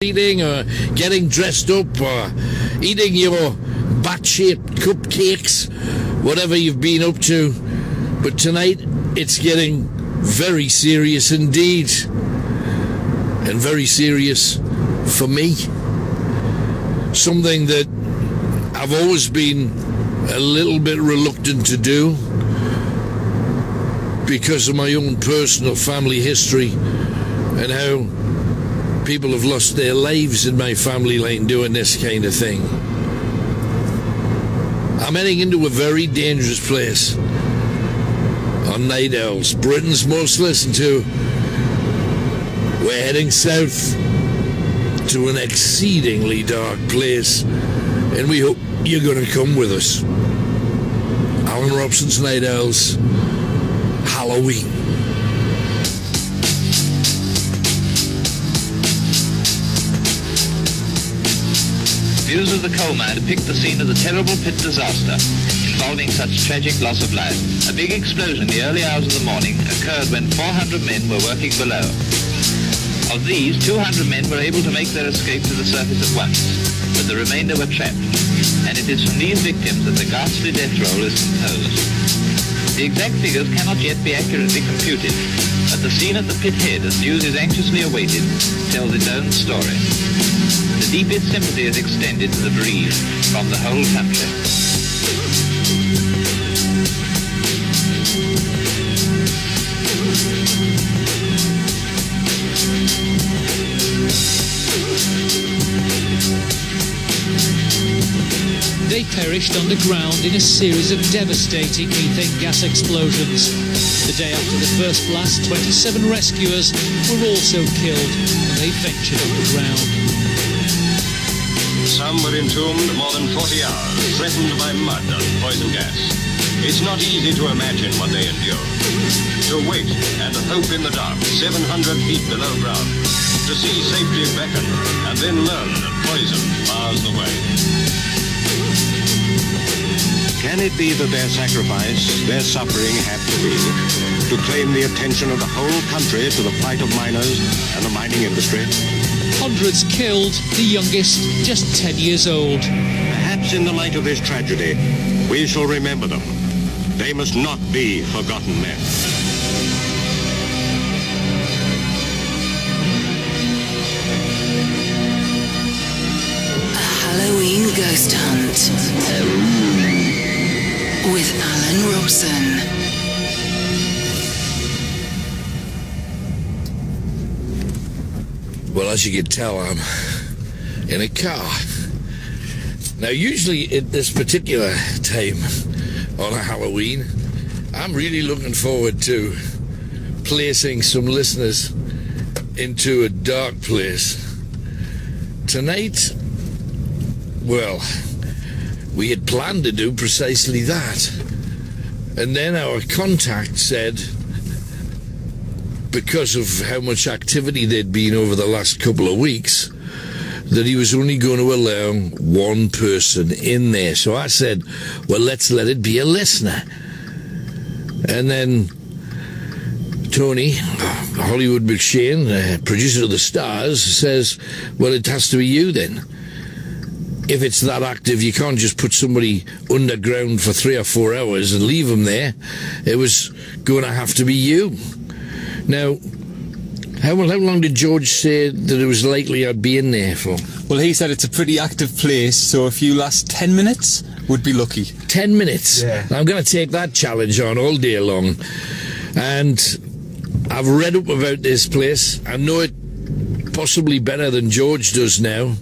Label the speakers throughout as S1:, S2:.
S1: eating or getting dressed up or eating your bat-shaped cupcakes, whatever you've been up to. But tonight it's getting very serious indeed, and very serious for me. Something that I've always been a little bit reluctant to do because of my own personal family history and how people have lost their lives in my family line doing this kind of thing. I'm heading into a very dangerous place on Nightowls, Britain's most listened to. We're heading south to an exceedingly dark place, and we hope you're going to come with us. Alan Robson's Nightowls, Halloween.
S2: Views of the coal mine depict the scene of the terrible pit disaster involving such tragic loss of life. A big explosion in the early hours of the morning occurred when 400 men were working below. Of these, 200 men were able to make their escape to the surface at once, but the remainder were trapped, and it is from these victims that the ghastly death roll is composed. The exact figures cannot yet be accurately computed, but the scene at the pit head, as news is anxiously awaited, tells its own story. The deepest sympathy is extended to the bereaved from the whole country.
S3: They perished underground in a series of devastating methane gas explosions. The day after the first blast, 27 rescuers were also killed when they ventured underground.
S4: Some were entombed more than 40 hours, threatened by mud and poison gas. It's not easy to imagine what they endured. To wait and hope in the dark, 700 feet below ground, to see safety beckon, and then learn that poison bars the way. Can it be that their sacrifice, their suffering had to be, to claim the attention of the whole country to the plight of miners and the mining industry?
S3: Hundreds killed, the youngest just 10 years old.
S4: Perhaps in the light of this tragedy, we shall remember them. They must not be forgotten men.
S5: A Halloween ghost hunt with Alan Robson.
S1: Well, as you can tell, I'm in a car. Now, usually at this particular time on a Halloween, I'm really looking forward to placing some listeners into a dark place. Tonight, well, we had planned to do precisely that. And then our contact said, because of how much activity there'd been over the last couple of weeks, that he was only going to allow one person in there. So I said, well, let's let it be a listener. And then Tony, Hollywood McShane, producer of The Stars, says, well, it has to be you then. If it's that active, you can't just put somebody underground for 3 or 4 hours and leave them there. It was going to have to be you. Now, how long did George say that it was likely I'd be in there for?
S6: Well, he said it's a pretty active place, so if you last 10 minutes, would be lucky.
S1: 10 minutes?
S6: Yeah.
S1: I'm going to take that challenge on all day long. And I've read up about this place. I know it possibly better than George does now.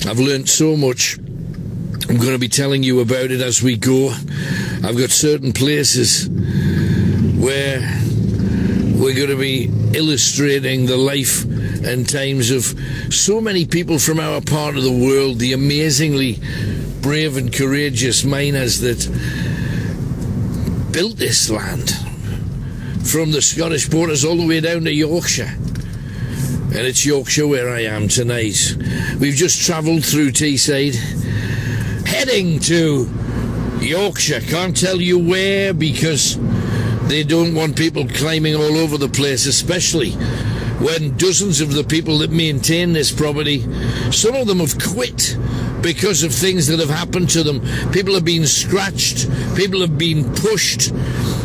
S1: I've learnt so much. I'm going to be telling you about it as we go. I've got certain places where we're going to be illustrating the life and times of so many people from our part of the world, the amazingly brave and courageous miners that built this land, from the Scottish borders all the way down to Yorkshire. And it's Yorkshire where I am tonight. We've just travelled through Teesside, heading to Yorkshire. Can't tell you where because they don't want people climbing all over the place, especially when dozens of the people that maintain this property, some of them have quit because of things that have happened to them. People have been scratched, people have been pushed,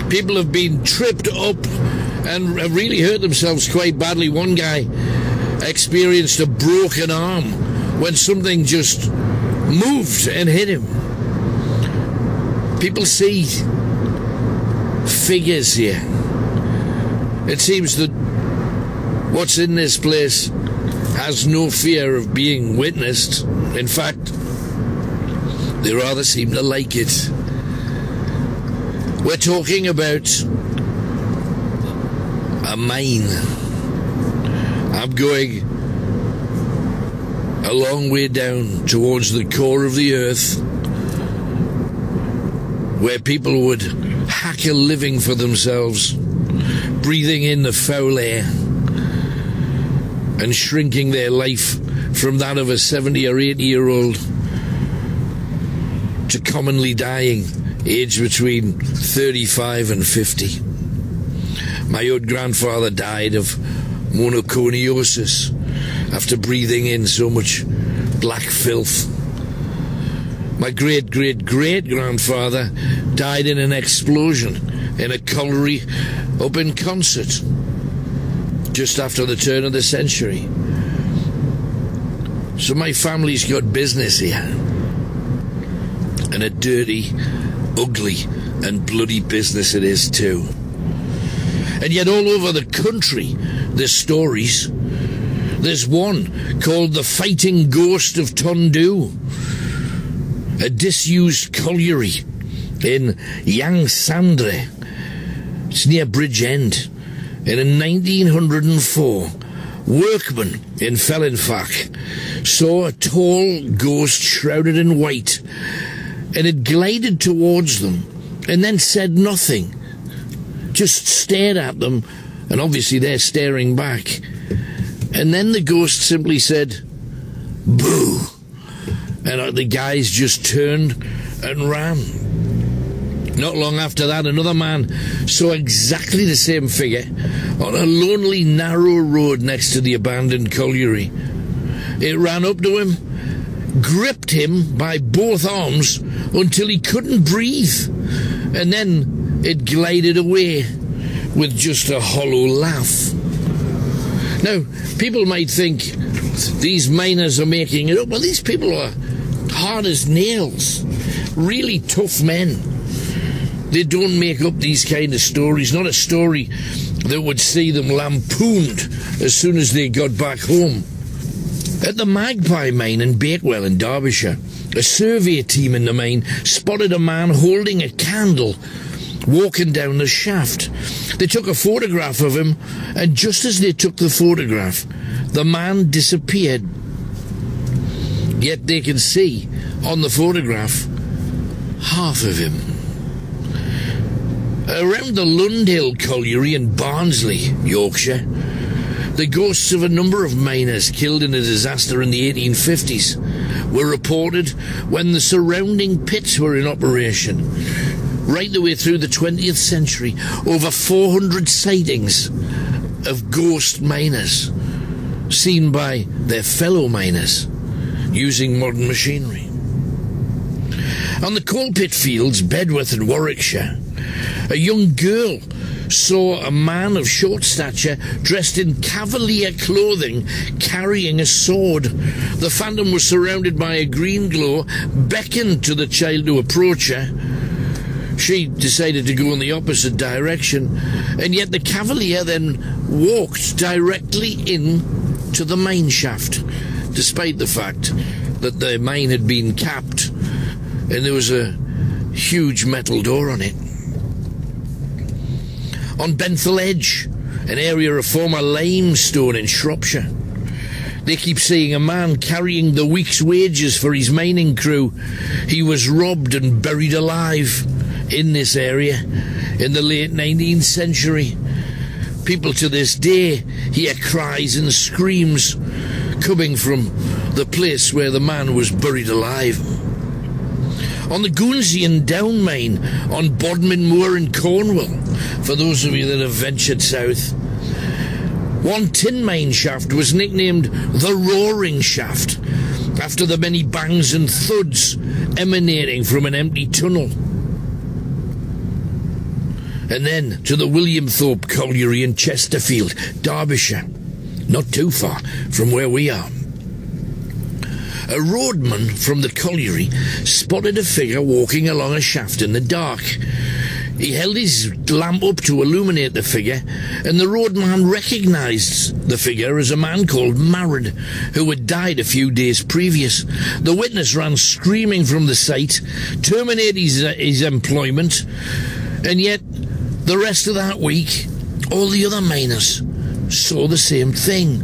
S1: people have been tripped up and have really hurt themselves quite badly. One guy experienced a broken arm when something just moved and hit him. People see figures here. It seems that what's in this place has no fear of being witnessed. In fact, they rather seem to like it. We're talking about a mine. I'm going a long way down towards the core of the earth, where people would hack a living for themselves, breathing in the foul air and shrinking their life from that of a 70 or 80-year-old to commonly dying, aged between 35 and 50. My old grandfather died of monoconiosis after breathing in so much black filth. My great-great-great-grandfather died in an explosion in a colliery up in Concert just after the turn of the century. So my family's got business here. And a dirty, ugly and bloody business it is too. And yet all over the country there's stories. There's one called the Fighting Ghost of Tundu, a disused colliery in Yangsandre. It's near Bridgend. And in 1904, workmen in Fellinfach saw a tall ghost shrouded in white, and it glided towards them and then said nothing, just stared at them, and obviously they're staring back. And then the ghost simply said, "Boo!" And the guys just turned and ran. Not long after that, another man saw exactly the same figure on a lonely, narrow road next to the abandoned colliery. It ran up to him, gripped him by both arms until he couldn't breathe, and then it glided away with just a hollow laugh. Now, people might think these miners are making it up. Well, these people are hard as nails, really tough men. They don't make up these kind of stories, not a story that would see them lampooned as soon as they got back home. At the Magpie mine in Bakewell in Derbyshire, a survey team in the mine spotted a man holding a candle walking down the shaft. They took a photograph of him, and just as they took the photograph, the man disappeared. Yet they can see on the photograph half of him. Around the Lundhill colliery in Barnsley, Yorkshire, the ghosts of a number of miners killed in a disaster in the 1850s were reported when the surrounding pits were in operation. Right the way through the 20th century, over 400 sightings of ghost miners seen by their fellow miners using modern machinery. On the coal pit fields, Bedworth in Warwickshire, a young girl saw a man of short stature dressed in cavalier clothing carrying a sword. The phantom was surrounded by a green glow, beckoned to the child to approach her. She decided to go in the opposite direction, and yet the cavalier then walked directly into the mine shaft, despite the fact that the mine had been capped and there was a huge metal door on it. On Benthell Edge, an area of former limestone in Shropshire, they keep seeing a man carrying the week's wages for his mining crew. He was robbed and buried alive in this area in the late 19th century. People to this day hear cries and screams coming from the place where the man was buried alive. On the Goonsian Down Mine on Bodmin Moor in Cornwall, for those of you that have ventured south, One tin mine shaft was nicknamed the Roaring Shaft, after the many bangs and thuds emanating from an empty tunnel. And then to the William Thorpe Colliery in Chesterfield, Derbyshire, not too far from where we are. A roadman from the colliery spotted a figure walking along a shaft in the dark. He held his lamp up to illuminate the figure, and the roadman recognised the figure as a man called Marrad, who had died a few days previous. The witness ran screaming from the site, terminated his employment, and yet the rest of that week, all the other miners saw the same thing.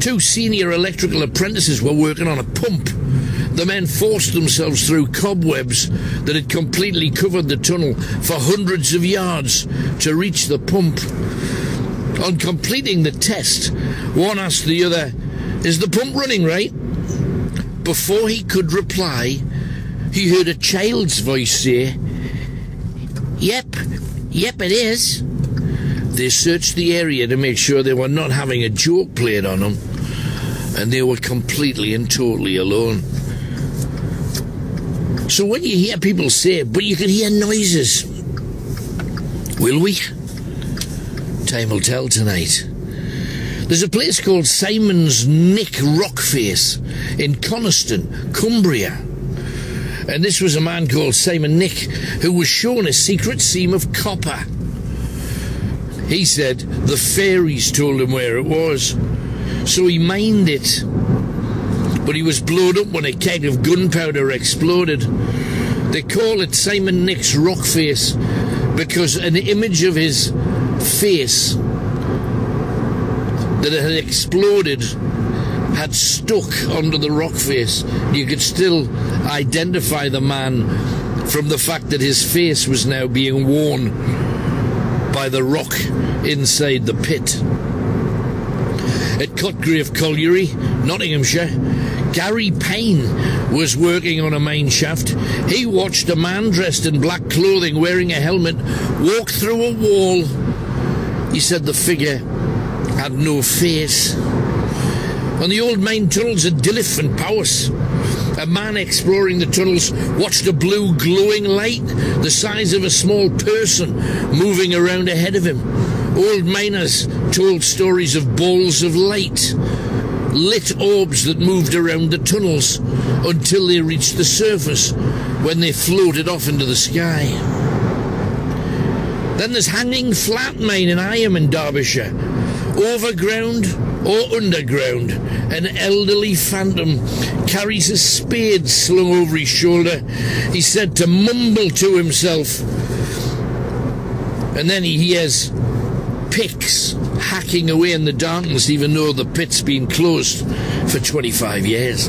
S1: 2 senior electrical apprentices were working on a pump. The men forced themselves through cobwebs that had completely covered the tunnel for hundreds of yards to reach the pump. On completing the test, one asked the other, "Is the pump running right?" Before he could reply, he heard a child's voice say, Yep, it is." They searched the area to make sure they were not having a joke played on them, and they were completely and totally alone. So when you hear people say, "But you can hear noises," will we? Time will tell tonight. There's a place called Simon's Nick Rockface in Coniston, Cumbria. And this was a man called Simon Nick who was shown a secret seam of copper. He said the fairies told him where it was, so he mined it. But he was blown up when a keg of gunpowder exploded. They call it Simon Nick's Rockface because an image of his face that had exploded had stuck under the rock face. You could still identify the man from the fact that his face was now being worn by the rock inside the pit. At Cotgrave Colliery, Nottinghamshire, Gary Payne was working on a mine shaft. He watched a man dressed in black clothing wearing a helmet walk through a wall. He said the figure had no face. On the old mine tunnels at Dillif and Powys, a man exploring the tunnels watched a blue glowing light the size of a small person moving around ahead of him. Old miners told stories of balls of light, lit orbs that moved around the tunnels until they reached the surface, when they floated off into the sky. Then there's Hanging Flat Mine in Ireham in Derbyshire. Overground or underground, an elderly phantom carries a spade slung over his shoulder. He's said to mumble to himself, and then he hears picks hacking away in the darkness, even though the pit's been closed for 25 years.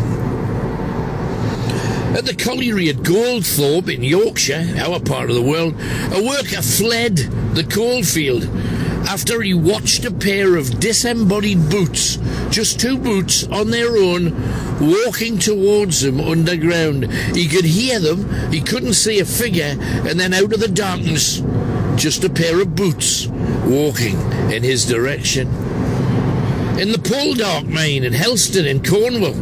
S1: At the colliery at Goldthorpe in Yorkshire, our part of the world, a worker fled the coalfield after he watched a pair of disembodied boots, just 2 boots on their own, walking towards him underground. He could hear them, he couldn't see a figure, and then out of the darkness, just a pair of boots walking in his direction. In the Poldark Mine at Helston in Cornwall,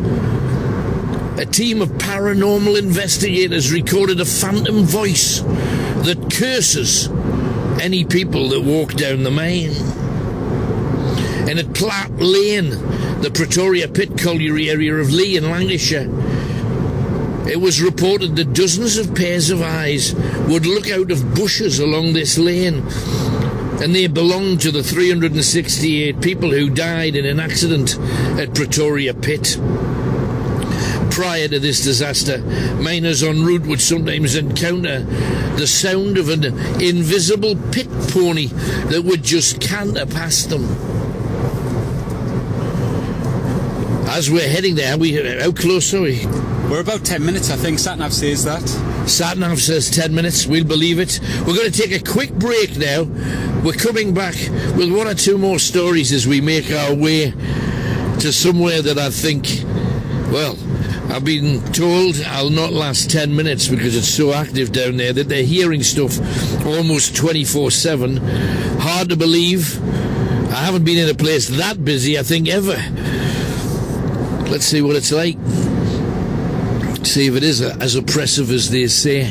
S1: a team of paranormal investigators recorded a phantom voice that curses any people that walk down the mine. And at Platt Lane, the Pretoria Pit Colliery area of Lee in Lancashire, it was reported that dozens of pairs of eyes would look out of bushes along this lane, and they belonged to the 368 people who died in an accident at Pretoria Pit. Prior to this disaster, miners en route would sometimes encounter the sound of an invisible pit pony that would just canter past them. As we're heading there, how close are we?
S6: We're about 10 minutes, I think. Satnav says that.
S1: Satnav says 10 minutes. We'll believe it. We're going to take a quick break now. We're coming back with 1 or 2 more stories as we make our way to somewhere that I think, well, I've been told I'll not last 10 minutes because it's so active down there that they're hearing stuff almost 24/7. Hard to believe. I haven't been in a place that busy, I think, ever. Let's see what it's like. See if it is as oppressive as they say.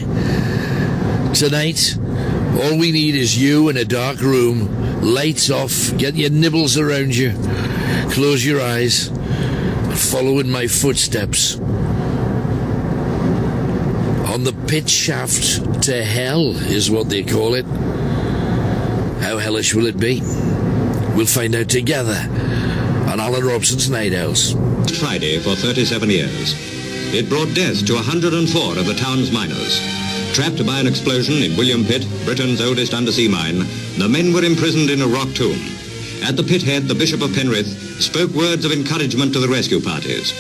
S1: Tonight, all we need is you in a dark room, lights off, get your nibbles around you, close your eyes, and follow in my footsteps. On the pit shaft to hell is what they call it. How hellish will it be? We'll find out together on Alan Robson's Nightowls.
S4: Friday for 37 years. It brought death to 104 of the town's miners. Trapped by an explosion in William Pit, Britain's oldest undersea mine, the men were imprisoned in a rock tomb. At the pit head, the Bishop of Penrith spoke words of encouragement to the rescue parties.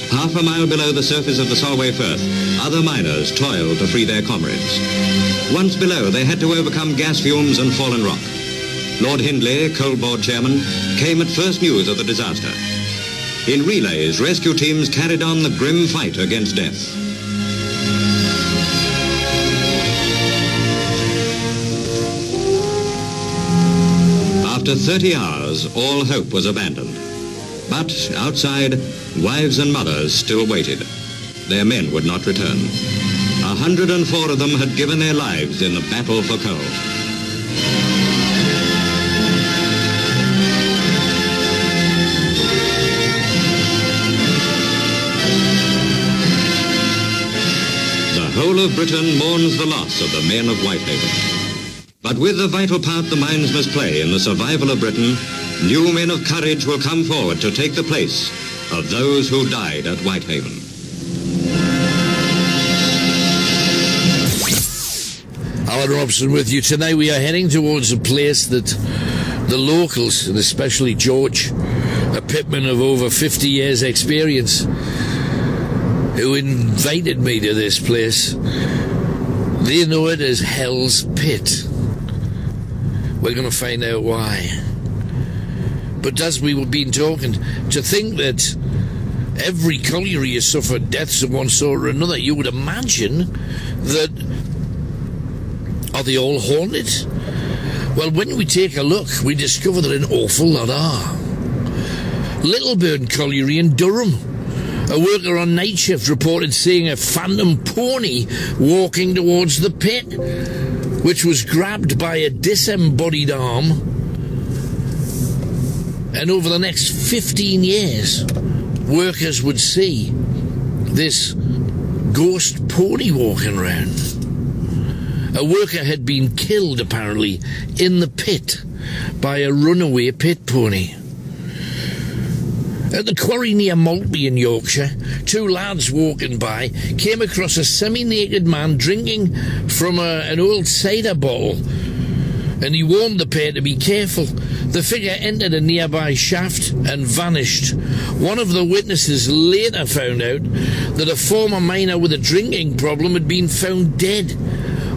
S4: Half a mile below the surface of the Solway Firth, other miners toiled to free their comrades. Once below, they had to overcome gas fumes and fallen rock. Lord Hindley, Coal Board chairman, came at first news of the disaster. In relays, rescue teams carried on the grim fight against death. After 30 hours, all hope was abandoned. But outside, wives and mothers still waited. Their men would not return. 104 of them had given their lives in the battle for coal. The whole of Britain mourns the loss of the men of Whitehaven. But with the vital part the mines must play in the survival of Britain, new men of courage will come forward to take the place of those who died at Whitehaven.
S1: Alan Robson with you. Tonight we are heading towards a place that the locals, and especially George, a pitman of over 50 years experience, who invited me to this place, they know it as Hell's Pit. We're going to find out why. But as we were being talking, to think that every colliery has suffered deaths of one sort or another, you would imagine that... Are they all haunted? Well, when we take a look, we discover that an awful lot are. Littleburn Colliery in Durham. A worker on night shift reported seeing a phantom pony walking towards the pit, which was grabbed by a disembodied arm. And over the next 15 years, workers would see this ghost pony walking around. A worker had been killed, apparently, in the pit by a runaway pit pony. At the quarry near Maltby in Yorkshire, two lads walking by came across a semi-naked man drinking from an old cider bottle, and he warned the pair to be careful. The figure entered a nearby shaft and vanished. One of the witnesses later found out that a former miner with a drinking problem had been found dead,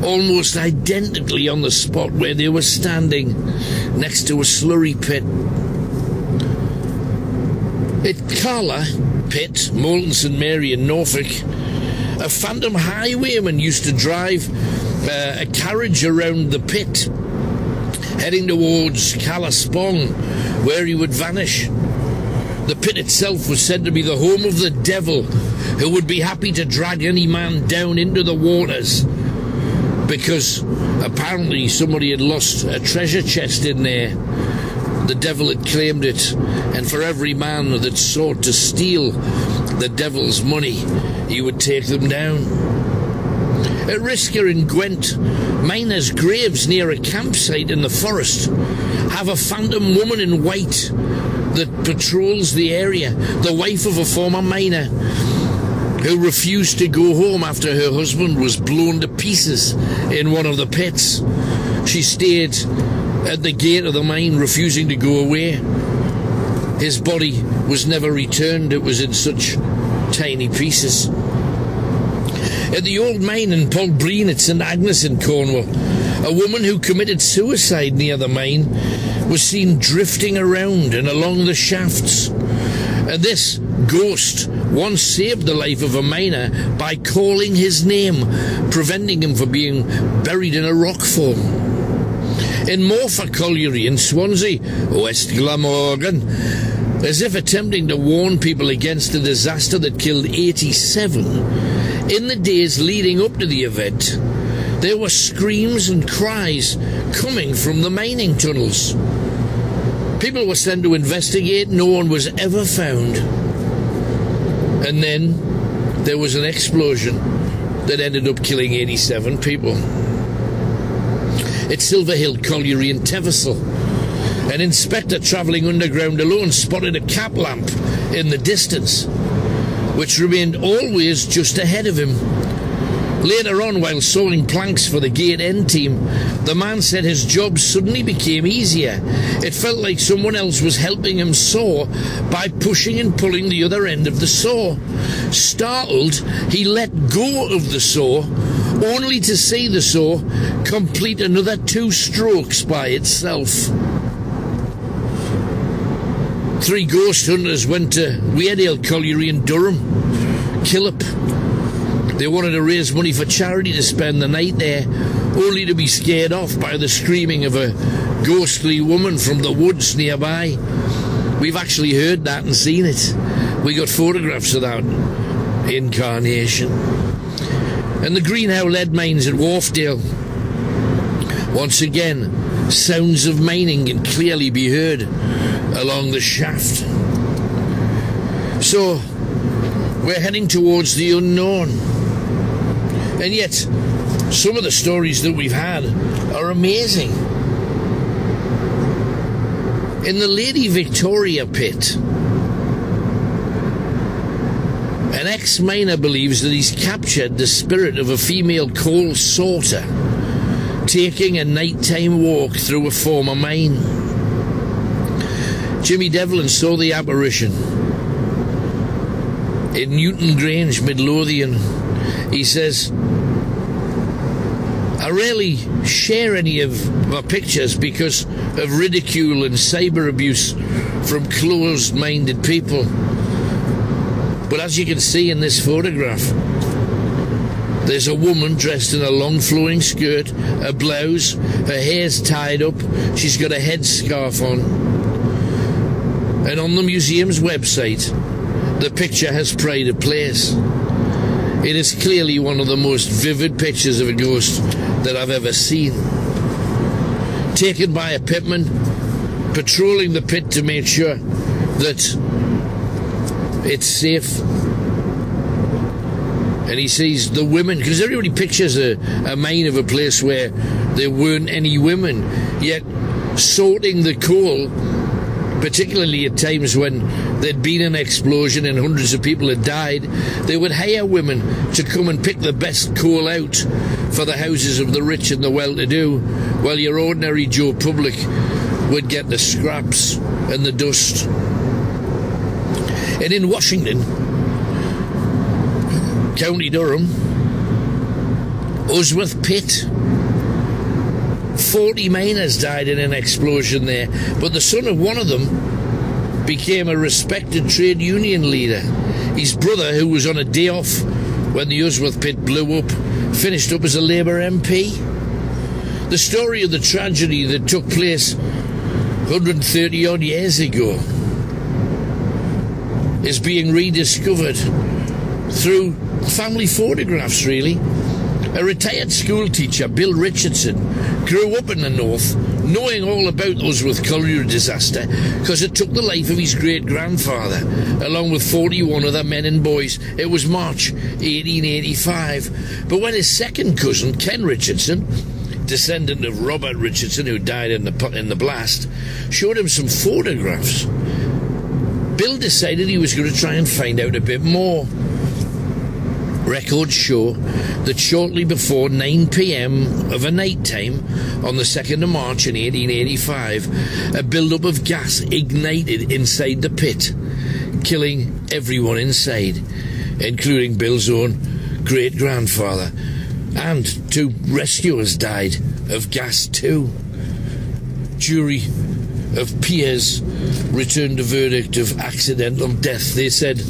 S1: almost identically on the spot where they were standing, next to a slurry pit. At Carla Pit, Moulton St Mary in Norfolk, a phantom highwayman used to drive a carriage around the pit, heading towards Callaspong, where he would vanish. The pit itself was said to be the home of the devil, who would be happy to drag any man down into the waters, because apparently somebody had lost a treasure chest in there. The devil had claimed it, and for every man that sought to steal the devil's money, he would take them down. At Risker in Gwent, miners' graves near a campsite in the forest have a phantom woman in white that patrols the area, the wife of a former miner who refused to go home after her husband was blown to pieces in one of the pits. She stayed at the gate of the mine, refusing to go away. His body was never returned. It was in such tiny pieces. At the old mine in Polbreen at St Agnes in Cornwall, a woman who committed suicide near the mine was seen drifting around and along the shafts. And this ghost once saved the life of a miner by calling his name, preventing him from being buried in a rockfall. In Morpher Colliery in Swansea, West Glamorgan, as if attempting to warn people against a disaster that killed 87. In the days leading up to the event, there were screams and cries coming from the mining tunnels. People were sent to investigate. No one was ever found. And then there was an explosion that ended up killing 87 people. At Silverhill Colliery in Teversal, an inspector travelling underground alone spotted a cap lamp in the distance, which remained always just ahead of him. Later on, while sawing planks for the gate end team, the man said his job suddenly became easier. It felt like someone else was helping him saw by pushing and pulling the other end of the saw. Startled, he let go of the saw, only to see the saw complete another 2 strokes by itself. 3 ghost hunters went to Weardale Colliery in Durham, Killip. They wanted to raise money for charity to spend the night there, only to be scared off by the screaming of a ghostly woman from the woods nearby. We've actually heard that and seen it. We got photographs of that incarnation. And the Greenhow lead mines at Wharfdale. Once again, sounds of mining can clearly be heard along the shaft. So, we're heading towards the unknown. And yet, some of the stories that we've had are amazing. In the Lady Victoria pit, an ex-miner believes that he's captured the spirit of a female coal sorter taking a nighttime walk through a former mine. Jimmy Devlin saw the apparition in Newton Grange, Midlothian. He says, I rarely share any of my pictures because of ridicule and cyber abuse from closed-minded people. But as you can see in this photograph, there's a woman dressed in a long flowing skirt, a blouse, her hair's tied up, she's got a headscarf on. And on the museum's website, the picture has pride of place. It is clearly one of the most vivid pictures of a ghost that I've ever seen. Taken by a pitman, patrolling the pit to make sure that it's safe. And he sees the women, because everybody pictures a mine of a place where there weren't any women, yet sorting the coal, particularly at times when there'd been an explosion and hundreds of people had died, they would hire women to come and pick the best coal out for the houses of the rich and the well-to-do, while your ordinary Joe Public would get the scraps and the dust. And in Washington, County Durham, Usworth Pit, 40 miners died in an explosion there, but the son of one of them became a respected trade union leader. His brother, who was on a day off when the Usworth Pit blew up, finished up as a Labour MP. The story of the tragedy that took place 130 odd years ago is being rediscovered through family photographs, really. A retired school teacher, Bill Richardson, grew up in the north, knowing all about the Usworth Colliery disaster, because it took the life of his great-grandfather, along with 41 other men and boys. It was March 1885. But when his second cousin, Ken Richardson, descendant of Robert Richardson, who died in the blast, showed him some photographs, Bill decided he was going to try and find out a bit more. Records show that shortly before 9 p.m. of a night time on the 2nd of March in 1885, a build-up of gas ignited inside the pit, killing everyone inside, including Bill's own great-grandfather. And 2 rescuers died of gas too. Jury of peers returned a verdict of accidental death. They said,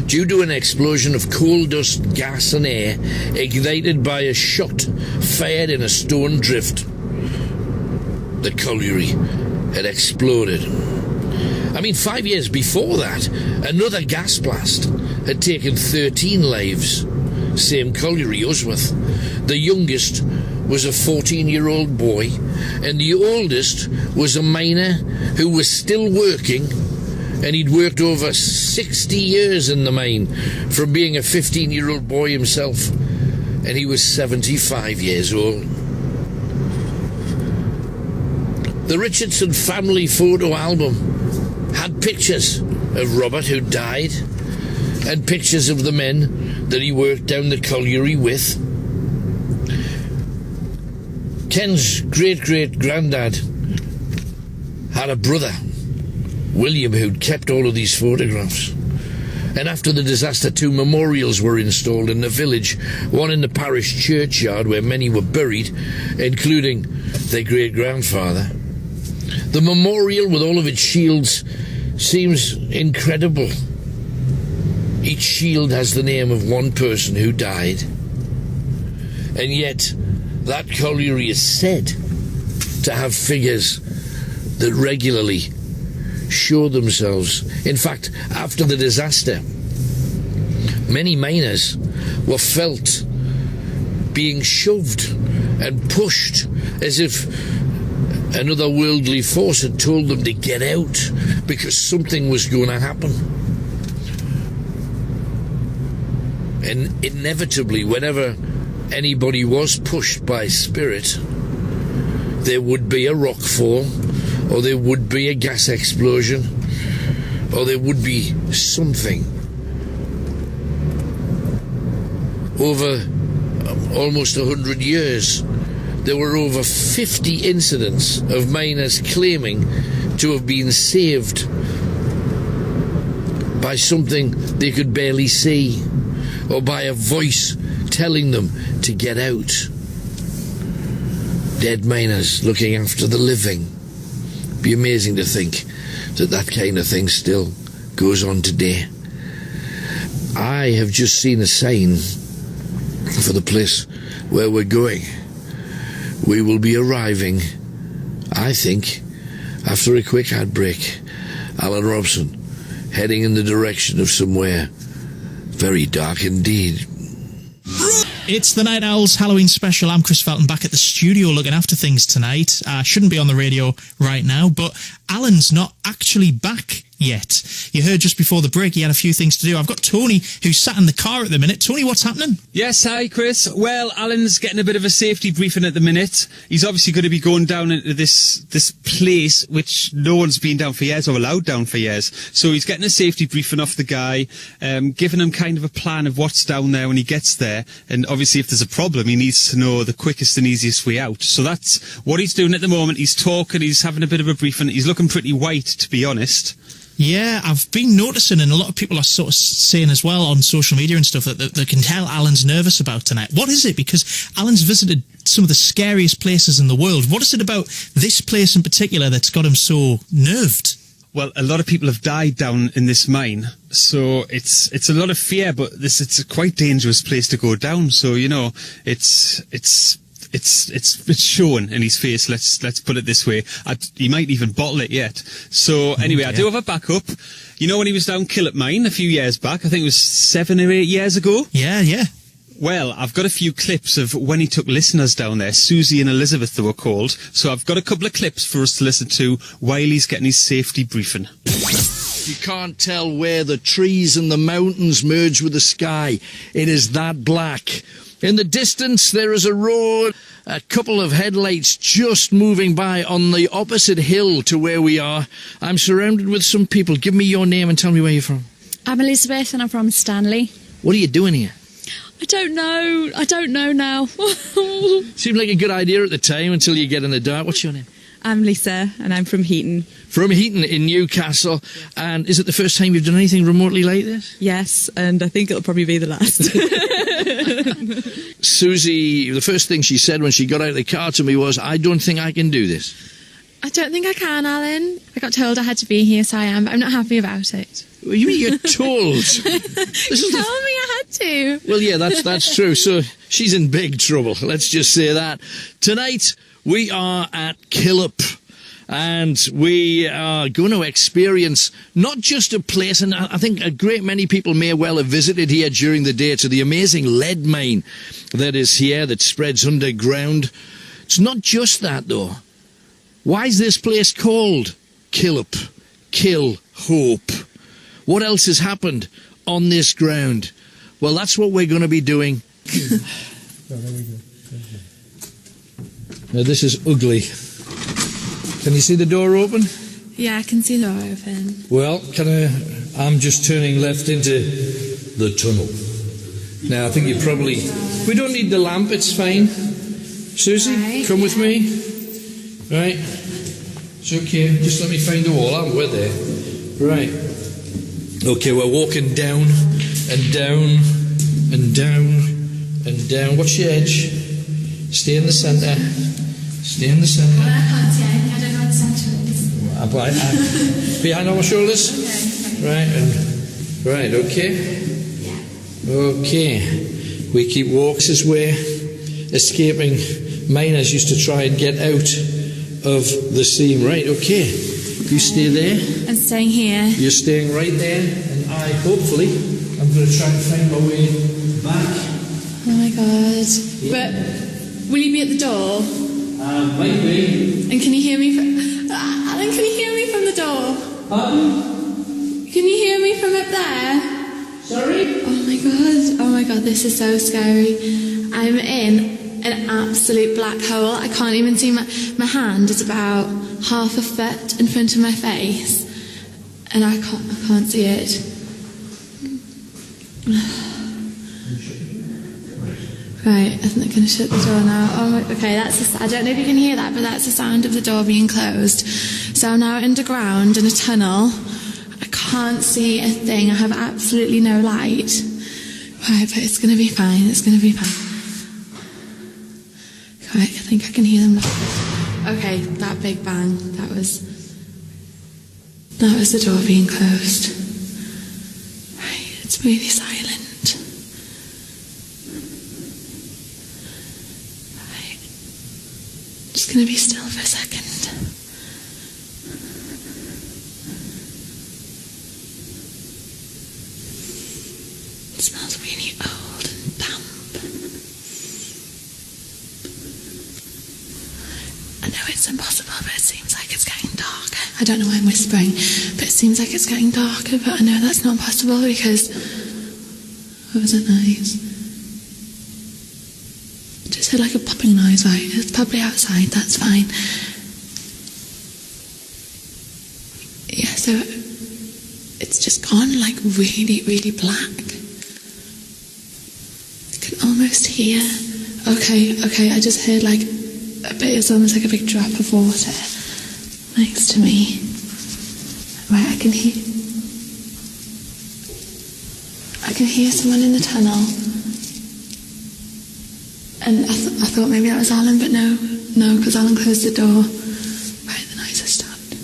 S1: due to an explosion of coal dust, gas and air ignited by a shot fired in a stone drift the colliery had exploded. I mean, 5 years before that, another gas blast had taken 13 lives. Same colliery, Usworth. The youngest was a 14-year-old boy, and the oldest was a miner who was still working, and he'd worked over 60 years in the mine from being a 15-year-old boy himself, and he was 75 years old. The Richardson family photo album had pictures of Robert, who died, and pictures of the men that he worked down the colliery with. Ken's great-great-granddad had a brother, William, who'd kept all of these photographs. And after the disaster, 2 memorials were installed in the village, one in the parish churchyard where many were buried, including their great-grandfather. The memorial, with all of its shields, seems incredible. Each shield has the name of one person who died. And yet, that colliery is said to have figures that regularly show themselves. In fact, after the disaster, many miners were felt being shoved and pushed as if another worldly force had told them to get out because something was going to happen. And inevitably, whenever anybody was pushed by spirit, there would be a rock fall, or there would be a gas explosion, or there would be something. Over almost 100 years, there were over 50 incidents of miners claiming to have been saved by something they could barely see, or by a voice telling them to get out. Dead miners looking after the living. Be amazing to think that that kind of thing still goes on today. I have just seen a sign for the place where we're going. We will be arriving, I think, after a quick ad break. Alan Robson, heading in the direction of somewhere very dark indeed.
S7: It's the Night Owls Halloween special. I'm Chris Felton, back at the studio looking after things tonight. Shouldn't be on the radio right now, but Alan's not actually back yet. You heard just before the break he had a few things to do. I've got Tony, who's sat in the car at the minute. Tony, what's happening?
S6: Yes, hi Chris. Well, Alan's getting a bit of a safety briefing at the minute. He's obviously going to be going down into this place which no one's been down for years, or allowed down for years. So he's getting a safety briefing off the guy, giving him kind of a plan of what's down there when he gets there. And obviously if there's a problem, he needs to know the quickest and easiest way out. So that's what he's doing at the moment. He's talking, he's having a bit of a briefing. He's looking pretty white, to be honest.
S7: Yeah, I've been noticing, and a lot of people are sort of saying as well on social media and stuff, that they can tell Alan's nervous about tonight. What is it? Because Alan's visited some of the scariest places in the world. What is it about this place in particular that's got him so nerved?
S6: Well, a lot of people have died down in this mine, so it's a lot of fear, but it's a quite dangerous place to go down. So, you know, it's showing in his face. Let's put it this way. He might even bottle it yet. So anyway, I do have a backup. You know when he was down Killet Mine a few years back? I think it was 7 or 8 years ago.
S7: Yeah.
S6: Well, I've got a few clips of when he took listeners down there. Susie and Elizabeth, they were called. So I've got a couple of clips for us to listen to while he's getting his safety briefing.
S8: You can't tell where the trees and the mountains merge with the sky. It is that black. In the distance, there is a road, a couple of headlights just moving by on the opposite hill to where we are. I'm surrounded with some people. Give me your name and tell me where you're from.
S9: I'm Elizabeth and I'm from Stanley.
S8: What are you doing here?
S9: I don't know now.
S8: Seemed like a good idea at the time until you get in the dark. What's your name?
S10: I'm Lisa and I'm from Heaton.
S8: From Heaton in Newcastle. And is it the first time you've done anything remotely like this?
S10: Yes, and I think it'll probably be the last.
S8: Susie, the first thing she said when she got out of the car to me was, I don't think I can do this.
S9: I don't think I can, Alan. I got told I had to be here, so I am, but I'm not happy about it.
S8: Well, you mean you're told?
S9: You told me I had to.
S8: Well, yeah, that's true. So she's in big trouble. Let's just say that. Tonight, We are at Killip. And we are going to experience not just a place, and I think a great many people may well have visited here during the day, to the amazing lead mine that is here, that spreads underground. It's not just that, though. Why is this place called Killip? Kill Hope. What else has happened on this ground? Well, that's what we're going to be doing. Now, this is ugly. Can you see the door open?
S9: Yeah, I can see the door open.
S8: Well, I'm just turning left into the tunnel. Now, I think you probably... We don't need the lamp, it's fine. Susie,
S9: right,
S8: come with me. Right. It's okay. Just let me find the wall. We're there. Right. Okay, we're walking down and down and down and down. Watch your edge. Stay in the centre. Stay in the centre.
S9: Well, I can't see anything. I don't know what the centre is.
S8: Behind our shoulders.
S9: Okay.
S8: Right. Okay.
S9: Yeah.
S8: Okay. We keep walks as we're escaping. Miners used to try and get out of the seam. Right. Okay. You stay there.
S9: I'm staying here.
S8: You're staying right there, and hopefully, I'm going to try and find my way back.
S9: Oh my god. Yeah. But will you be at the door?
S8: Might be.
S9: And can you hear me Alan, can you hear me from the door?
S8: Pardon?
S9: Can you hear me from up there?
S8: Sorry?
S9: Oh my god, this is so scary. I'm in an absolute black hole. I can't even see my hand is about half a foot in front of my face. And I can't see it. Right, I think they're going to shut the door now. Oh, okay, I don't know if you can hear that, but that's the sound of the door being closed. So I'm now underground in a tunnel. I can't see a thing. I have absolutely no light. Right, but it's going to be fine. It's going to be fine. Right, I think I can hear them now. Okay, that big bang. That was the door being closed. Right, it's really silent. Just going to be still for a second. It smells really old and damp. I know it's impossible, but it seems like it's getting darker. I don't know why I'm whispering, but it seems like it's getting darker, but I know that's not possible because... What was that noise? Just heard like a popping noise, right? It's probably outside, that's fine. Yeah, so it's just gone like really, really black. I can almost hear. Okay, I just heard like a bit, it's almost like a big drop of water next to me. Right, I can hear someone in the tunnel. And I thought maybe that was Alan, but no, because Alan closed the door. Right, the noise has stopped.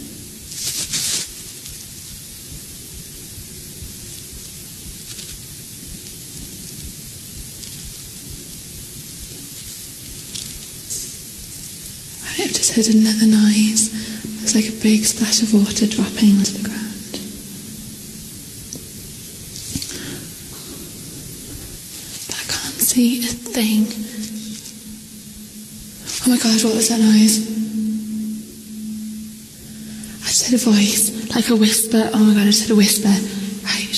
S9: Right, I've just heard another noise. There's like a big splash of water dropping onto the ground. But I can't see a thing. Oh my god, what was that noise? I just heard a voice, like a whisper. Oh my god, I just heard a whisper. Right.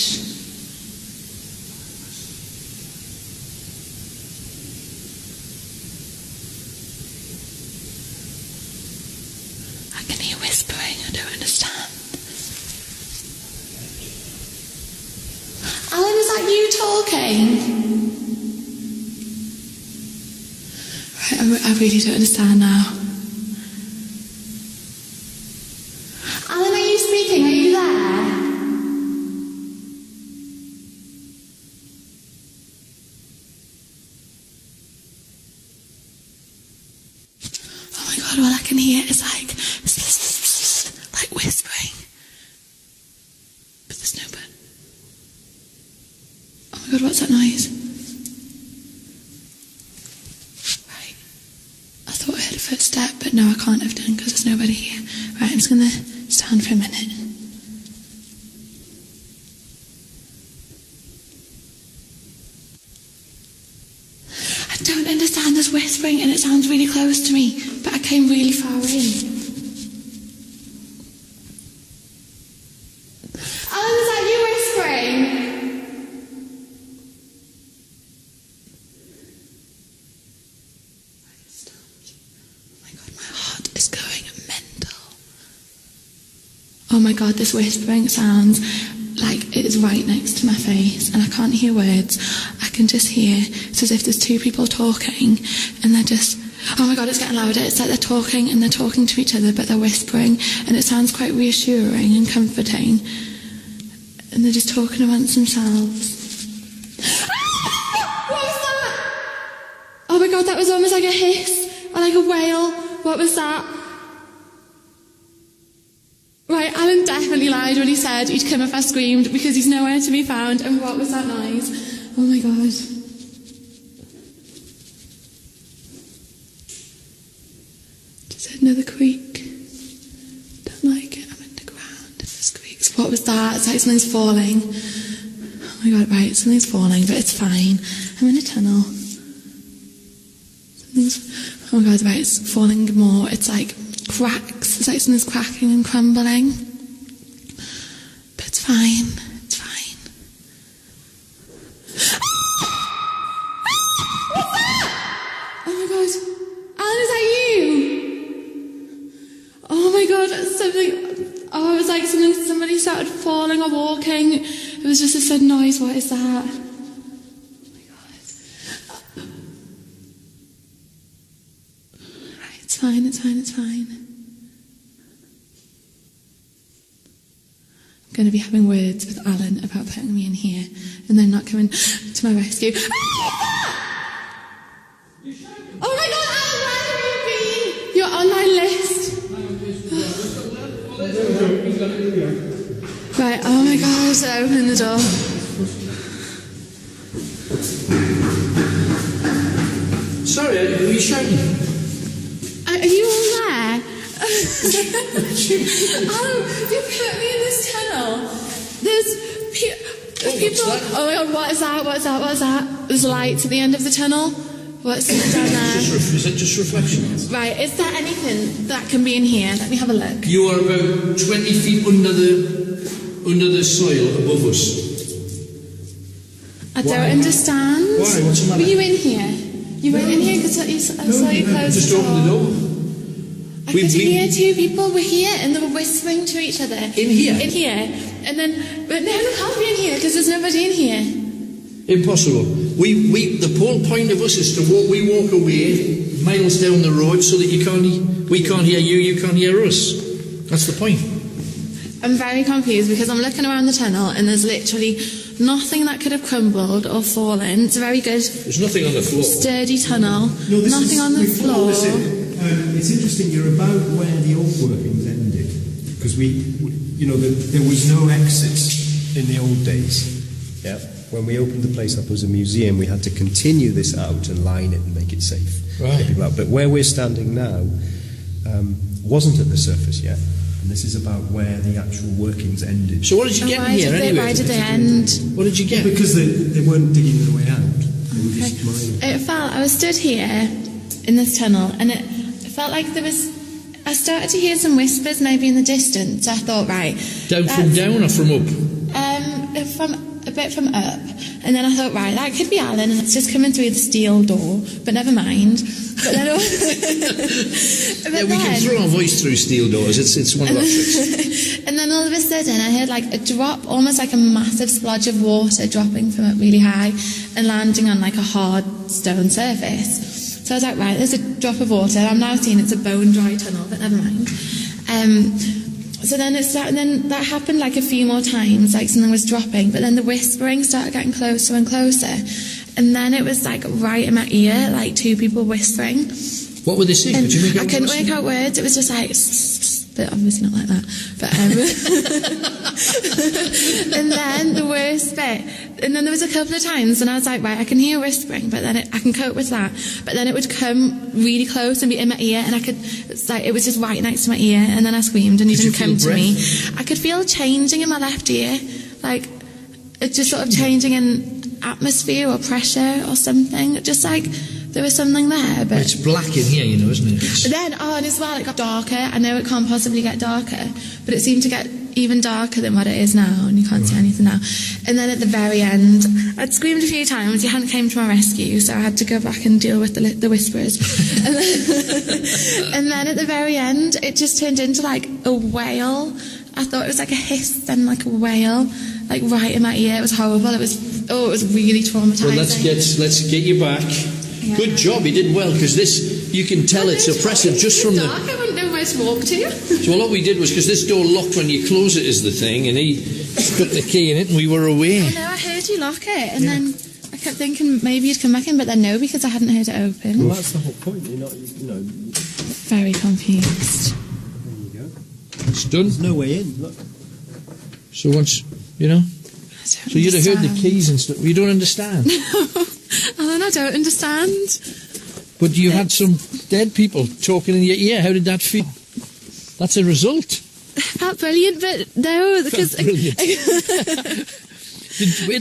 S9: I can hear whispering, I don't understand. Alan, is that you talking? I really don't understand now. Alan, are you speaking? Are you there? Oh my god, all I can hear is like whispering. But there's no but. Oh my god, what's that noise? footstep, but no, I can't have done because there's nobody here. Right, I'm just going to stand for a minute. I don't understand this whispering, and it sounds really close to me, but I came really far in. Alan, is that you whispering? Is going mental. Oh my god, this whispering sounds like it is right next to my face, and I can't hear words. I can just hear, it's as if there's two people talking, and they're just, oh my god, it's getting louder. It's like they're talking, and they're talking to each other, but they're whispering, and it sounds quite reassuring and comforting, and they're just talking amongst themselves. What was that? Oh my god, that was almost like a hiss, or like a wail. What was that? Right, Alan definitely lied when he said he'd come if I screamed, because he's nowhere to be found. And what was that noise? Oh my god. Just another creak. Don't like it, I'm underground. It just creaks. What was that? It's like something's falling. Oh my god, right, something's falling, but it's fine. I'm in a tunnel. Oh my god, right, it's falling more. It's like cracks. It's like something's cracking and crumbling. But it's fine. It's fine. What's that? Oh my god. Alan, is that you? Oh my god, something. Oh, it was like somebody started falling or walking. It was just a sudden noise. What is that? It's fine, it's fine, it's fine. I'm going to be having words with Alan about putting me in here and then not coming to my rescue. Oh my god, Alan, where have you been? You're on my list. Right, oh my god, so open the door.
S8: Sorry, are you shouting?
S9: Are you all there? Alan, you put me in this tunnel. There's people. Oh my god, what is that? What is that? What is that? There's lights at the end of the tunnel. What's down there?
S8: Is it just reflections?
S9: Right, is there anything that can be in here? Let me have a look.
S8: You are about 20 feet under the soil above us.
S9: I don't understand.
S8: Why? What's the matter?
S9: Were you in here? You weren't in here because I saw you close
S8: just
S9: the door.
S8: open the door.
S9: I could hear two people were here and they were whispering to each other.
S8: In here?
S9: In here. And then, but no, they can't be in here because there's nobody in here.
S8: Impossible. The whole point of us is to we walk away miles down the road so that we can't hear you, you can't hear us. That's the point.
S9: I'm very confused because I'm looking around the tunnel and there's literally nothing that could have crumbled or fallen. It's a very good.
S8: There's nothing on the floor.
S9: Sturdy tunnel. Nothing on the floor.
S11: It's interesting. You're about where the old workings ended because there was no exits in the old days. Yeah. When we opened the place up as a museum, we had to continue this out and line it and make it safe.
S8: Right.
S11: But where we're standing now wasn't at the surface yet. And this is about where the actual workings ended.
S8: So what did you get in here anyway?
S9: Why did they end?
S8: What did you get?
S11: Well, because they weren't digging their way out. They were just mining.
S9: I was stood here in this tunnel and it felt like I started to hear some whispers maybe in the distance. I thought, right.
S8: Down from down or from up?
S9: A bit from up. And then I thought, right, that could be Alan and it's just coming through the steel door, but never mind. But then
S8: we can throw our voice through steel doors. It's one of our tricks.
S9: And then all of a sudden I heard like a drop, almost like a massive splodge of water dropping from up really high and landing on like a hard stone surface. So I was like, right, there's a drop of water. I'm now seeing it's a bone dry tunnel, but never mind. So then that happened like a few more times, like something was dropping, but then the whispering started getting closer and closer. And then it was like right in my ear, like two people whispering.
S8: What were they saying? Could you make out?
S9: I couldn't make out words. It was just like, but obviously not like that. But and then the worst bit, And then there was a couple of times, and I was like, right, I can hear whispering, but then I can cope with that. But then it would come really close and be in my ear, and it was just right next to my ear, and then I screamed, and he didn't come to me. I could feel changing in my left ear, like it just sort of changing in atmosphere or pressure or something. Just like there was something there, but
S8: it's black in here, you know, isn't it?
S9: But then, and as well, it got darker. I know it can't possibly get darker, but it seemed to get even darker than what it is now, and you can't see anything now. And then at the very end, I'd screamed a few times. You hadn't came to my rescue, so I had to go back and deal with the whisperers. And then at the very end, it just turned into like a wail. I thought it was like a hiss, then like a wail, like right in my ear. It was horrible. It was really traumatizing.
S8: Well, let's get you back. Yeah. Good job, you did well, because this, you can tell it's oppressive just from
S9: dark. I wouldn't know where to walk to.
S8: So what we did was, because this door locked when you close it is the thing, and he stuck the key in it and we were away.
S9: I know, I heard you lock it, and then I kept thinking maybe you'd come back in, but then no, because I hadn't heard it open.
S11: Well, that's the whole point, you're not, you know.
S9: Very confused.
S11: There you go.
S8: It's done.
S11: There's no way in, look.
S8: So once, you know. So you'd have heard the keys and stuff. You don't understand.
S9: Alan, I don't understand.
S8: But you had some dead people talking in your ear. How did that feel? That's a result.
S9: Felt brilliant, but no, because
S8: at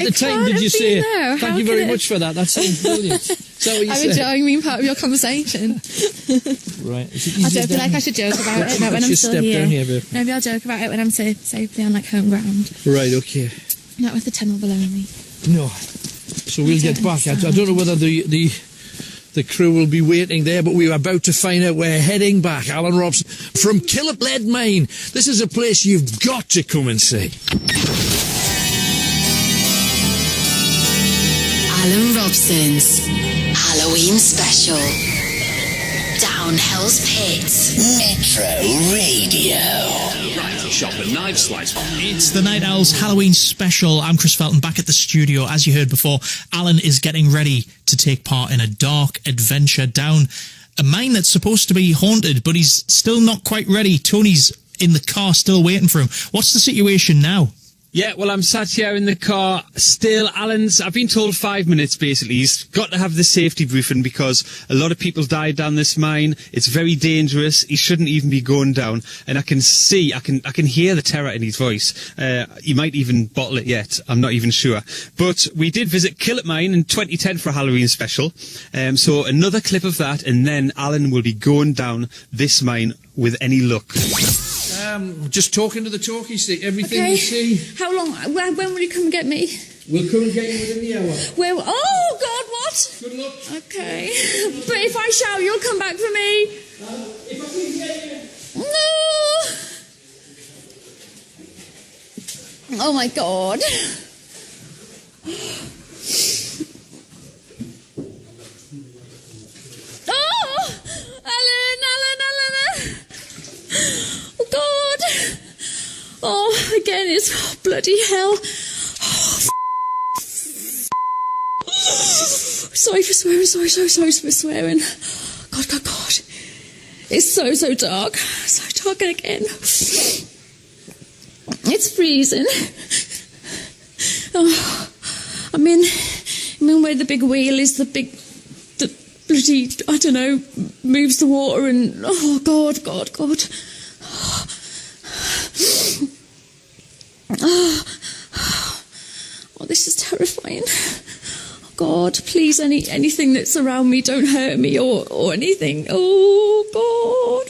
S8: the time, did you say, thank you very much for that? That sounds brilliant. Is that what you said?
S9: I'm enjoying being part of your conversation.
S8: Right.
S9: I don't feel like I should joke about it when I'm still here.
S8: Down here,
S9: Maybe I'll joke about it when I'm safely on like home ground.
S8: Right, okay.
S9: Not with the tunnel below me.
S8: No. So we'll get back. I don't know whether the crew will be waiting there, but we're about to find out. We're heading back. Alan Robson from Killip Lead Mine. This is a place you've got to come and see.
S5: Alan Robson's Halloween special. Down Hell's Pit. Metro Radio.
S12: Right, shop a knife slice.
S7: It's the Nightowls Halloween special. I'm Chris Felton, back at the studio. As you heard before, Alan is getting ready to take part in a dark adventure down a mine that's supposed to be haunted, but he's still not quite ready. Tony's in the car still waiting for him. What's the situation now?
S6: Yeah, well, I'm sat here in the car still. I've been told 5 minutes, basically. He's got to have the safety briefing because a lot of people died down this mine. It's very dangerous. He shouldn't even be going down. And I can hear the terror in his voice. He might even bottle it yet. I'm not even sure. But we did visit Killip Mine in 2010 for a Halloween special. So another clip of that, and then Alan will be going down this mine with any luck.
S8: Just talking to the talkies, everything
S13: okay.
S8: you see.
S13: How long? When will you come and get me?
S8: We'll come and get you within the hour.
S13: Well, oh God, what?
S8: Good luck.
S13: Okay. But if I shout, you'll come back for me.
S8: If I can get you.
S13: No. Oh my God. Oh, Alan. Oh God! Oh, again, it's bloody hell. Oh, sorry for swearing. Sorry for swearing. God. It's so dark. So dark again. It's freezing. Oh, I'm in where the big wheel is. The bloody, I don't know, moves the water and, oh, God. Oh, this is terrifying. Oh, God, please, anything that's around me, don't hurt me or anything. Oh, God.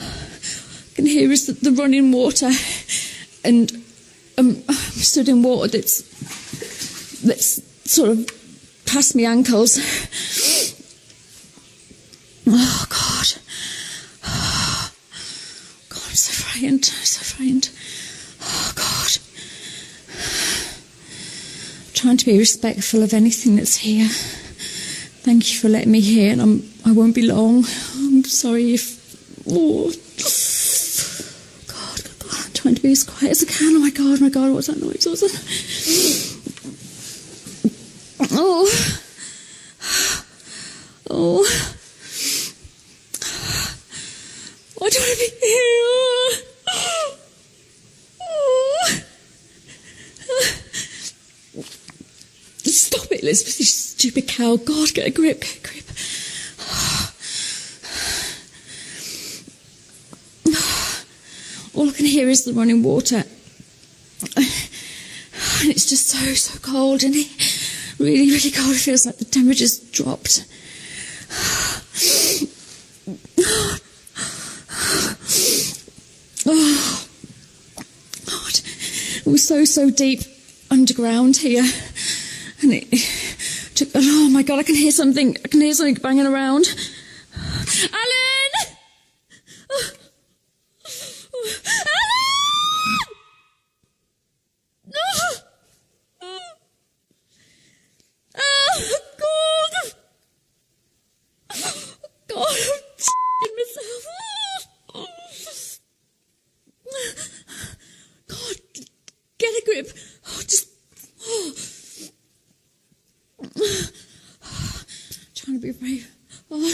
S13: I can hear is the running water, and I'm stood in water that's sort of past my ankles. Oh, God. Oh, God, I'm so frightened. Oh, God. I'm trying to be respectful of anything that's here. Thank you for letting me here, and I won't be long. I'm sorry if... Oh, God. I'm trying to be as quiet as I can. Oh, my God, what's that noise? Oh. I don't want to be here. Stop it, Elizabeth, you stupid cow. God, get a grip, get a grip. All I can hear is the running water. And it's just so cold, and really, really cold. It feels like the temperature's dropped. Oh, God. It was so deep underground here. And it took... Oh, my God, I can hear something. I can hear something banging around. Alan! God, I'm s***ing myself. God, get a grip. Oh, just... Trying to be brave. Oh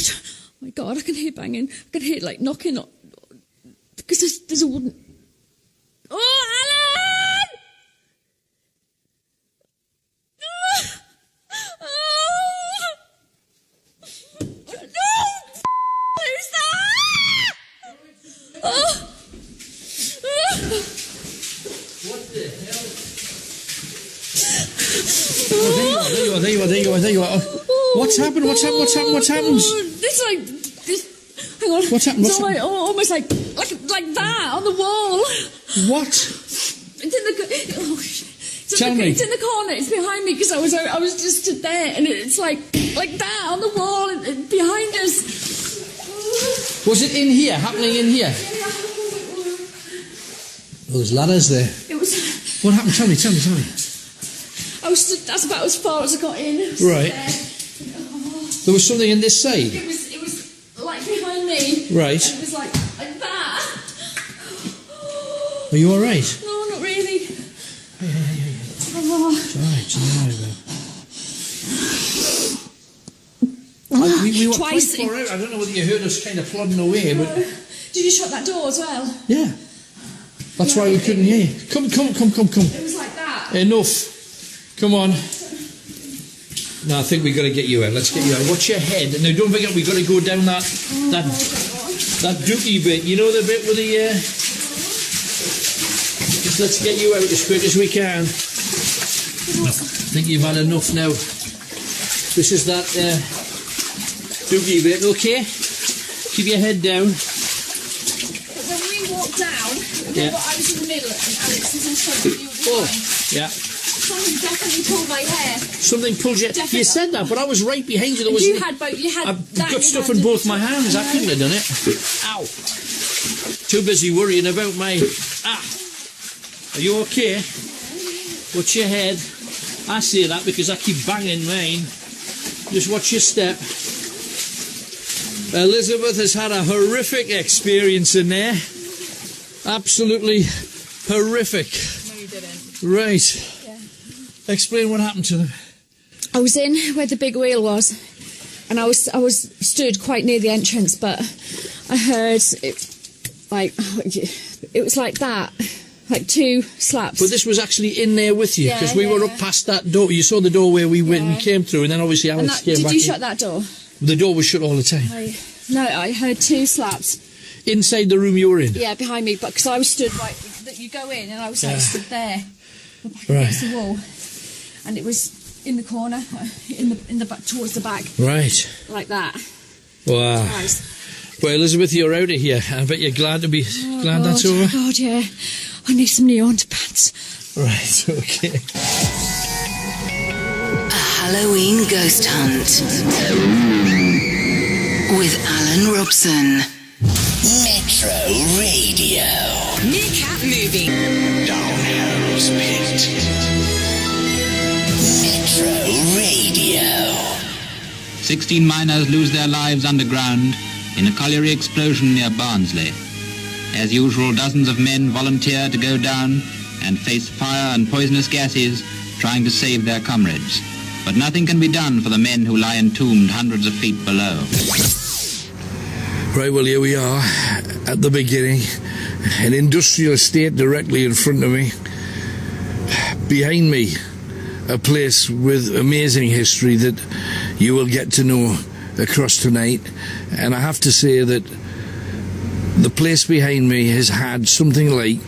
S13: my God, I can hear banging. I can hear, like, knocking on... Because there's a wooden... Oh, Alan! Who's that? Oh.
S1: What the hell? Oh, there you are. What's happened? What's happened?
S13: It's like this. Hang on.
S1: What's happened?
S13: It's almost like that on the wall.
S1: What?
S13: It's in the. Oh,
S1: Tell me.
S13: It's in the corner. It's behind me because I was just stood there, and it's like that on the wall and behind us.
S8: Was it in here? Happening in here? Oh, there's ladders there.
S13: It was.
S8: What happened? Tell me.
S13: I was stood. That's about as far as I got in.
S8: Right. There was something in this side.
S13: It was like behind me.
S8: Right.
S13: And it was like that.
S8: Are you all right?
S13: No, not really.
S8: Hey.
S13: Oh.
S8: It's all right. We were
S13: Twice.
S8: quite far out. I don't know whether you heard us kind of plodding away, but...
S13: Did you shut that door as well?
S8: Yeah. That's why we couldn't hear you. Come.
S13: It was like that.
S8: Enough. Come on. No, I think we've got to get you out. Let's get you out. Watch your head. Now, don't forget, we've got to go down that dookie bit. You know the bit with the... Just let's get you out as quick as we can. I think you've had enough now. This is that dookie bit, okay? Keep your head down.
S13: But when we walked down,
S8: Yeah.
S13: I was in the middle and Alex was in front of you.
S8: Yeah.
S13: Something definitely pulled my hair.
S8: Something pulled you...
S13: Definitely.
S8: You said that, but I was right behind you. There was...
S13: You had that.
S8: I've got stuff in both my hands. I couldn't have done it. Ow. Too busy worrying about my... Are you okay? Watch your head. I say that because I keep banging mine. Just watch your step. Elizabeth has had a horrific experience in there. Absolutely horrific.
S13: No, you didn't.
S8: Right.
S13: Yeah.
S8: Explain what happened to them.
S13: I was in where the big wheel was, and I was stood quite near the entrance, but I heard it was like that, like two slaps.
S8: But this was actually in there with you, because we were up past that door. You saw the door where we went and came through, and then obviously Alex came back.
S13: Did you shut that door?
S8: The door was shut all the time.
S13: I heard two slaps.
S8: Inside the room you were in?
S13: Yeah, behind me, but because I was stood right, you go in, and I was like stood there,
S8: Right.
S13: against the wall, and it was in the corner, in the back, towards the back.
S8: Right.
S13: Like that.
S8: Wow.
S13: Twice.
S8: Well, Elizabeth, you're out of here. I bet you're glad that's over.
S13: Oh, God, yeah. I need some new underpants.
S8: Right, okay.
S5: A Halloween ghost hunt with Alan Robson. Metro Radio. Meerkat Movie.
S12: Downhill's Pit.
S5: Metro Radio.
S2: 16 miners lose their lives underground in a colliery explosion near Barnsley. As usual, dozens of men volunteer to go down and face fire and poisonous gases, trying to save their comrades. But nothing can be done for the men who lie entombed hundreds of feet below.
S1: Right, well, here we are at the beginning. An industrial estate directly in front of me. Behind me, a place with amazing history that you will get to know across tonight. And I have to say that the place behind me has had something like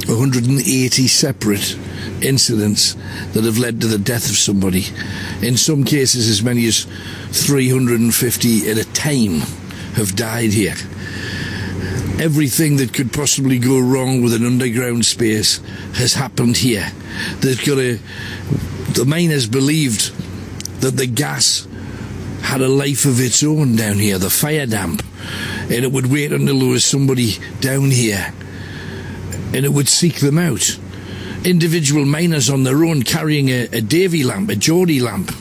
S1: 180 separate incidents that have led to the death of somebody. In some cases, as many as 350 at a time have died here. Everything that could possibly go wrong with an underground space has happened here. The miners believed that the gas had a life of its own down here, the fire damp, and it would wait until there was somebody down here and it would seek them out. Individual miners on their own carrying a Davy lamp, a Geordie lamp,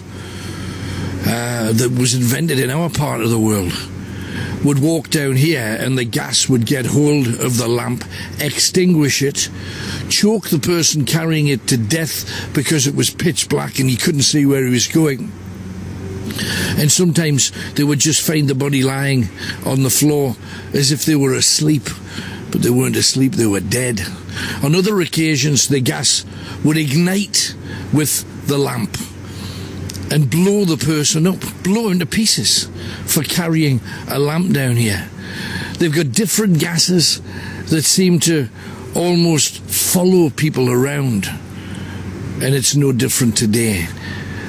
S1: that was invented in our part of the world, would walk down here and the gas would get hold of the lamp, extinguish it, choke the person carrying it to death because it was pitch black and he couldn't see where he was going. And sometimes they would just find the body lying on the floor as if they were asleep, but they weren't asleep, they were dead. On other occasions, the gas would ignite with the lamp and blow the person up, blow him to pieces for carrying a lamp down here. They've got different gases that seem to almost follow people around, and it's no different today.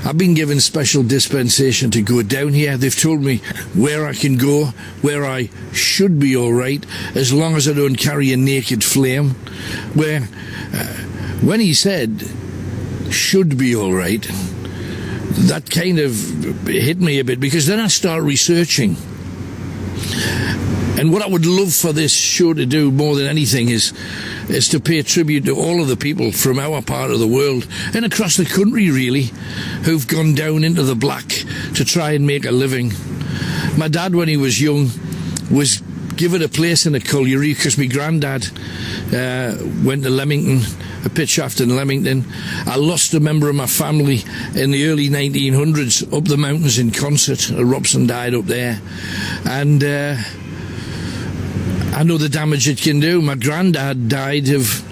S1: I've been given special dispensation to go down here. They've told me where I can go, where I should be all right, as long as I don't carry a naked flame. When he said, should be all right, that kind of hit me a bit, because then I start researching. And what I would love for this show to do more than anything is to pay tribute to all of the people from our part of the world and across the country, really, who've gone down into the black to try and make a living. My dad, when he was young, was given a place in a colliery because my granddad went to Leamington, a pit shaft in Leamington. I lost a member of my family in the early 1900s up the mountains in Concert. Robson died up there. And I know the damage it can do. My granddad died of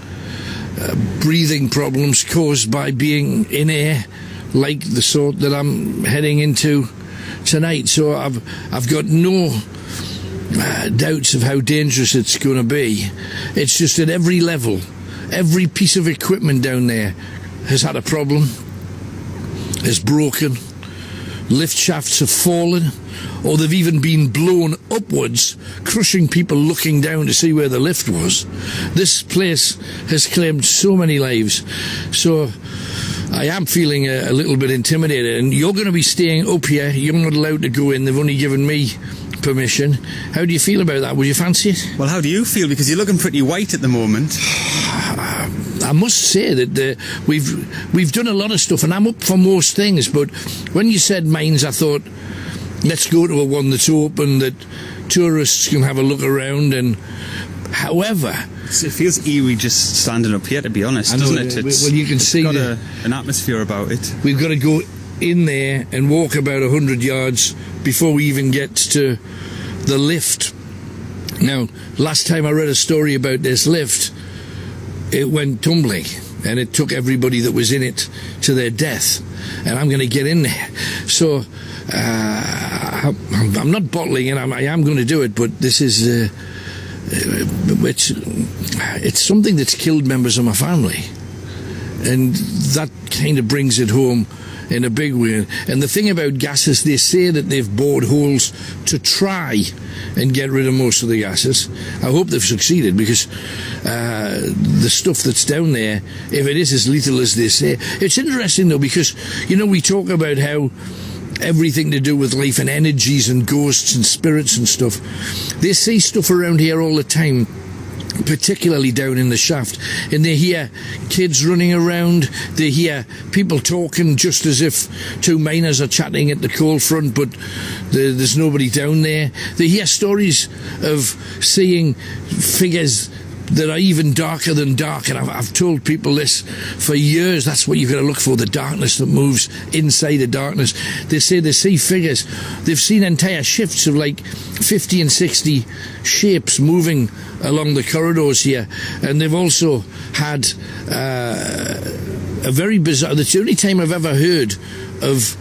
S1: breathing problems caused by being in air like the sort that I'm heading into tonight. So I've got no doubts of how dangerous it's going to be. It's just at every level, every piece of equipment down there has had a problem, is broken. Lift shafts have fallen, or they've even been blown upwards, crushing people looking down to see where the lift was. This place has claimed so many lives. So I am feeling a little bit intimidated, and you're going to be staying up here. You're not allowed to go in. They've only given me permission. How do you feel about that? Would you fancy it?
S6: Well, how do you feel? Because you're looking pretty white at the moment.
S1: I must say that we've done a lot of stuff, and I'm up for most things, but when you said mines, I thought, let's go to a one that's open, that tourists can have a look around. And however,
S6: it feels eerie just standing up here, to be honest, doesn't it?
S1: Well, you can see
S6: got an atmosphere about it.
S1: We've got to go in there and walk about 100 yards before we even get to the lift. Now, last time I read a story about this lift, it went tumbling and it took everybody that was in it to their death, and I'm going to get in there. So I'm not bottling it. I am going to do it, but this is it's something that's killed members of my family, and that kind of brings it home in a big way. And the thing about gases, they say that they've bored holes to try and get rid of most of the gases. I hope they've succeeded, because the stuff that's down there, if it is as lethal as they say. It's interesting though, because we talk about how everything to do with life and energies and ghosts and spirits and stuff, they see stuff around here all the time, particularly down in the shaft, and they hear kids running around, they hear people talking just as if two miners are chatting at the coal front, but there's nobody down there. They hear stories of seeing figures that are even darker than dark, and I've told people this for years. That's what you've got to look for, the darkness that moves inside the darkness. They say they see figures. They've seen entire shifts of like 50 and 60 shapes moving along the corridors here, and they've also had a very bizarre... That's the only time I've ever heard of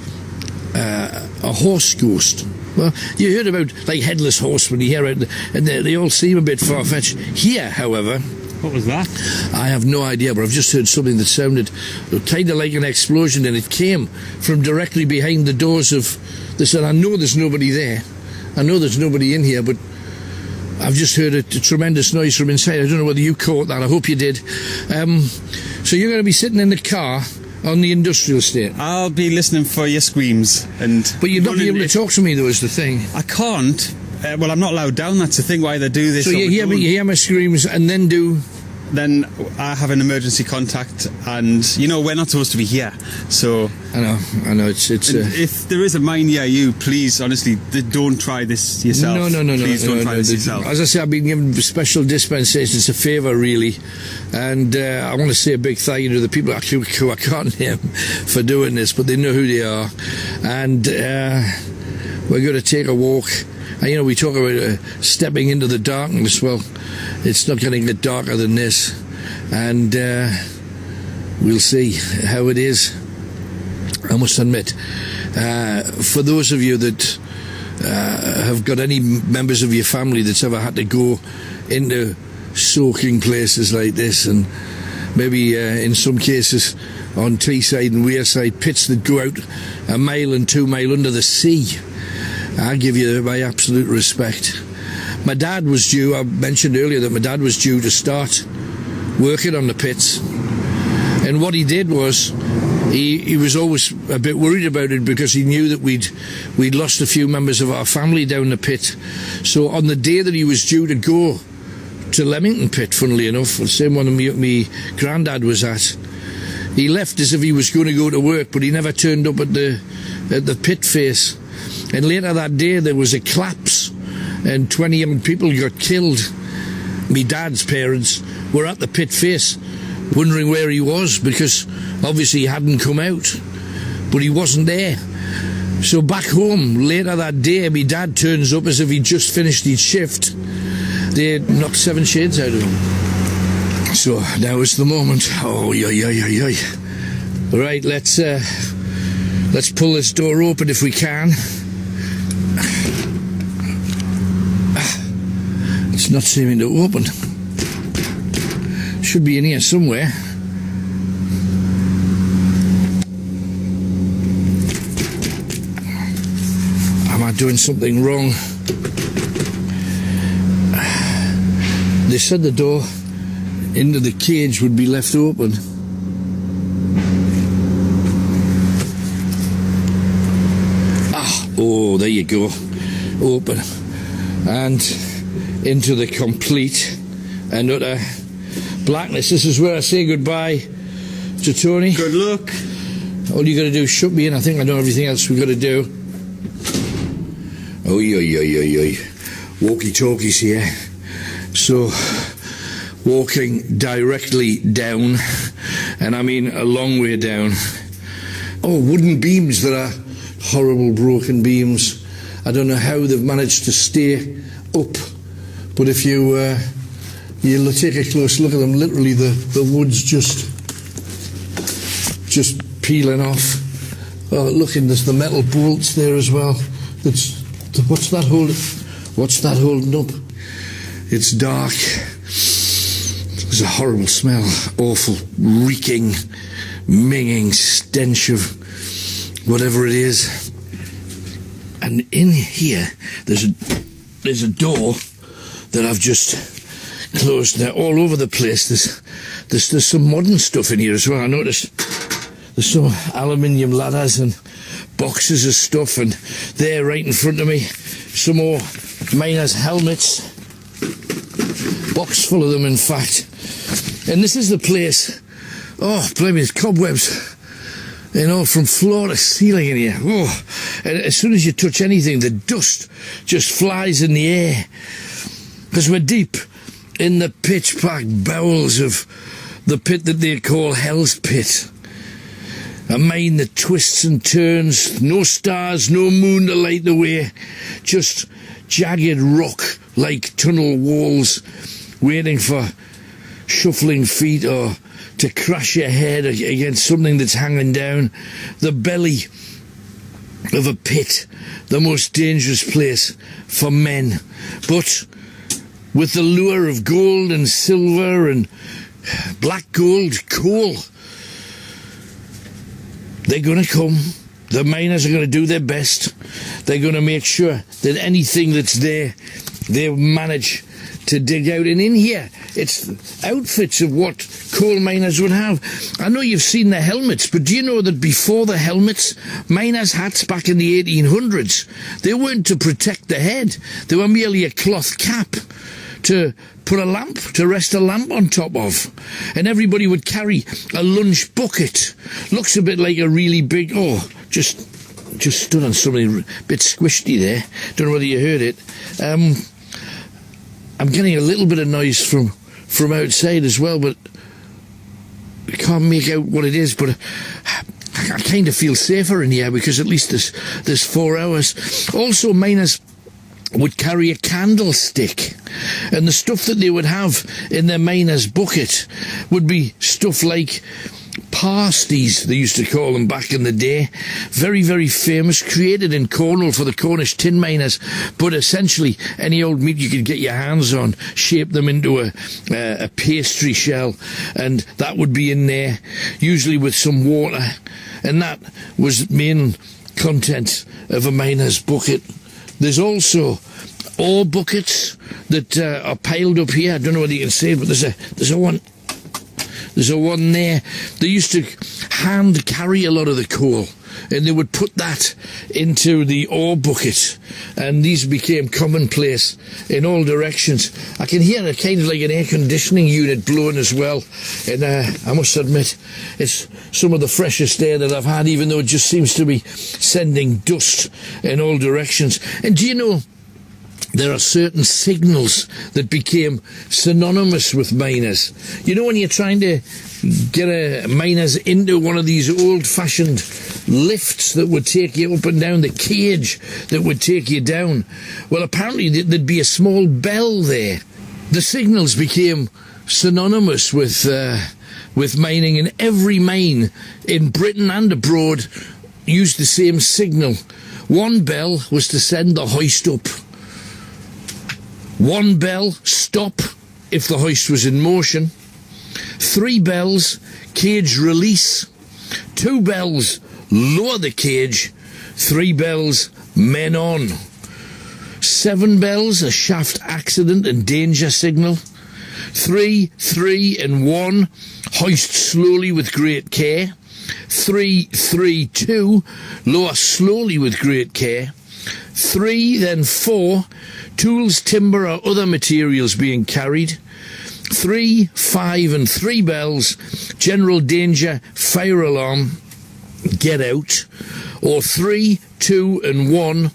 S1: a horse ghost. Well, you heard about, like, headless horsemen, you hear it, and they all seem a bit far-fetched. Here, however...
S6: What was that?
S1: I have no idea, but I've just heard something that sounded kind of like an explosion, and it came from directly behind the doors of this. And I know there's nobody there. I know there's nobody in here, but I've just heard a tremendous noise from inside. I don't know whether you caught that. I hope you did. So you're going to be sitting in the car on the industrial estate.
S6: I'll be listening for your screams.
S1: But you'll not be able to talk to me, though, is the thing.
S6: I can't. Well, I'm not allowed down. That's the thing why they do this.
S1: So you hear my screams and then do...
S6: Then I have an emergency contact, and we're not supposed to be here. So
S1: I know. It's.
S6: If there is a mine near you, please, honestly, don't try this yourself.
S1: No.
S6: Please don't try this yourself.
S1: As I say, I've been given special dispensation. It's a favour, really, and I want to say a big thank you to the people who I can't name for doing this, but they know who they are, and we're going to take a walk. And, we talk about stepping into the darkness. Well, it's not going to get darker than this. And we'll see how it is. I must admit, for those of you that have got any members of your family that's ever had to go into soaking places like this, and maybe in some cases on Teesside and Wearside, pits that go out 1 mile and 2 mile under the sea, I give you my absolute respect. My dad was due, I mentioned earlier that my dad was due to start working on the pits. And what he did was, he was always a bit worried about it because he knew that we'd lost a few members of our family down the pit. So on the day that he was due to go to Leamington Pit, funnily enough, the same one my granddad was at, he left as if he was going to go to work, but he never turned up at the pit face. And later that day there was a collapse and 20 young people got killed. Me dad's parents were at the pit face wondering where he was, because obviously he hadn't come out, but he wasn't there. So back home later that day, me dad turns up as if he'd just finished his shift. They knocked 7 shades out of him. So now is the moment. Oh, yoy. Right, let's pull this door open if we can. It's not seeming to open. Should be in here somewhere. Am I doing something wrong? They said the door into the cage would be left open. Oh, there you go. Open. And into the complete and utter blackness. This is where I say goodbye to Tony.
S6: Good luck.
S1: All you got to do is shut me in. I think I know everything else we've got to do. Oi. Walkie-talkies here. So, walking directly down, and I mean a long way down. Oh, wooden beams that are horrible broken beams. I don't know how they've managed to stay up, but if you'll take a close look at them, literally the wood's just peeling off. Oh, look, and there's the metal bolts there as well. What's that holding up? It's dark. There's a horrible smell, awful, reeking, minging stench of whatever it is. And in here, there's a door that I've just closed. They're all over the place. There's some modern stuff in here as well. I noticed there's some aluminium ladders and boxes of stuff, and there right in front of me, some more miners' helmets. Box full of them, in fact. And this is the place. Oh, blimey, there's cobwebs. From floor to ceiling in here. Oh, and as soon as you touch anything, the dust just flies in the air. Because we're deep in the pitch-black bowels of the pit that they call Hell's Pit. A mine that twists and turns, no stars, no moon to light the way, just jagged rock like tunnel walls waiting for shuffling feet or to crash your head against something that's hanging down. The belly of a pit, the most dangerous place for men. But with the lure of gold and silver and black gold, coal, they're going to come. The miners are going to do their best. They're going to make sure that anything that's there, they manage to dig out. And in here, it's outfits of what coal miners would have. I know you've seen the helmets, but do you know that before the helmets, miners' hats back in the 1800s, they weren't to protect the head. They were merely a cloth cap to put a lamp, to rest a lamp on top of. And everybody would carry a lunch bucket. Looks a bit like a really big, just stood on something a bit squishy there. Don't know whether you heard it. I'm getting a little bit of noise from outside as well, but I can't make out what it is, but I kind of feel safer in here because at least there's 4 hours. Also, miners would carry a candlestick, and the stuff that they would have in their miner's bucket would be stuff like pasties, they used to call them back in the day. Very, very famous, created in Cornwall for the Cornish tin miners, but essentially any old meat you could get your hands on, shape them into a pastry shell, and that would be in there, usually with some water, and that was the main content of a miner's bucket. There's also ore buckets that are piled up here. I don't know whether you can see it, but there's a one. There's a one there. They used to hand carry a lot of the coal, and they would put that into the ore bucket, and these became commonplace in all directions. I can hear it kind of like an air conditioning unit blowing as well, and I must admit it's some of the freshest air that I've had, even though it just seems to be sending dust in all directions. And do you know, there are certain signals that became synonymous with miners. You know, when you're trying to get a miners into one of these old-fashioned lifts that would take you up and down, the cage that would take you down, well, apparently there'd be a small bell there. The signals became synonymous with mining, and every mine in Britain and abroad used the same signal. One bell was to send the hoist up. One bell, stop, if the hoist was in motion. 3 bells, cage release. 2 bells, lower the cage. 3 bells, men on. 7 bells, a shaft accident and danger signal. 3, 3 and 1, hoist slowly with great care. 3, 3, 2, lower slowly with great care. 3, then 4, tools, timber or other materials being carried. 3, 5 and 3 bells, general danger, fire alarm, get out. Or 3, 2 and 1,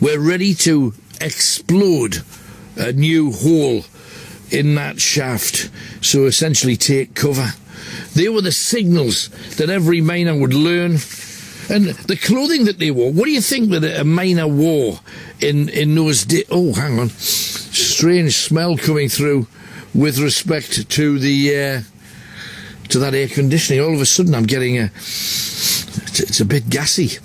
S1: we're ready to explode a new hole in that shaft. So essentially take cover. They were the signals that every miner would learn. And the clothing that they wore, what do you think that a miner wore in those days? Oh, hang on. Strange smell coming through with respect to the to that air conditioning. All of a sudden I'm getting it's a bit gassy.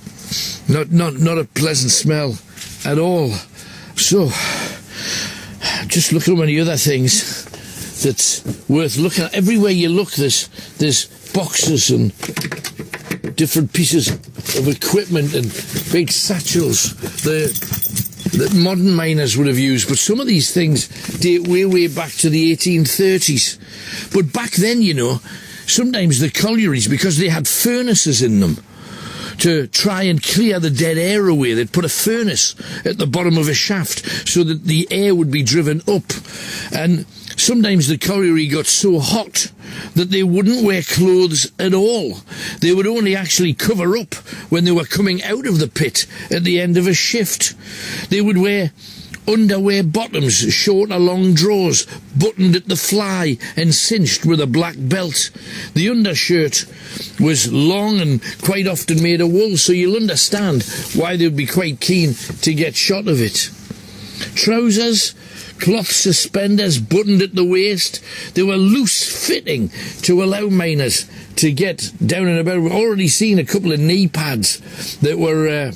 S1: Not a pleasant smell at all. So just look at many other things that's worth looking at. Everywhere you look, there's boxes and different pieces of equipment and big satchels that modern miners would have used. But some of these things date way back to the 1830s. But back then, you know, sometimes the collieries, because they had furnaces in them, to try and clear the dead air away, they'd put a furnace at the bottom of a shaft so that the air would be driven up. And sometimes the colliery got so hot that they wouldn't wear clothes at all. They would only actually cover up when they were coming out of the pit at the end of a shift. They would wear underwear bottoms, short or long drawers, buttoned at the fly and cinched with a black belt. The undershirt was long and quite often made of wool, so you'll understand why they would be quite keen to get shot of it. Trousers, cloth suspenders buttoned at the waist. They were loose fitting to allow miners to get down and about. We've already seen a couple of knee pads that were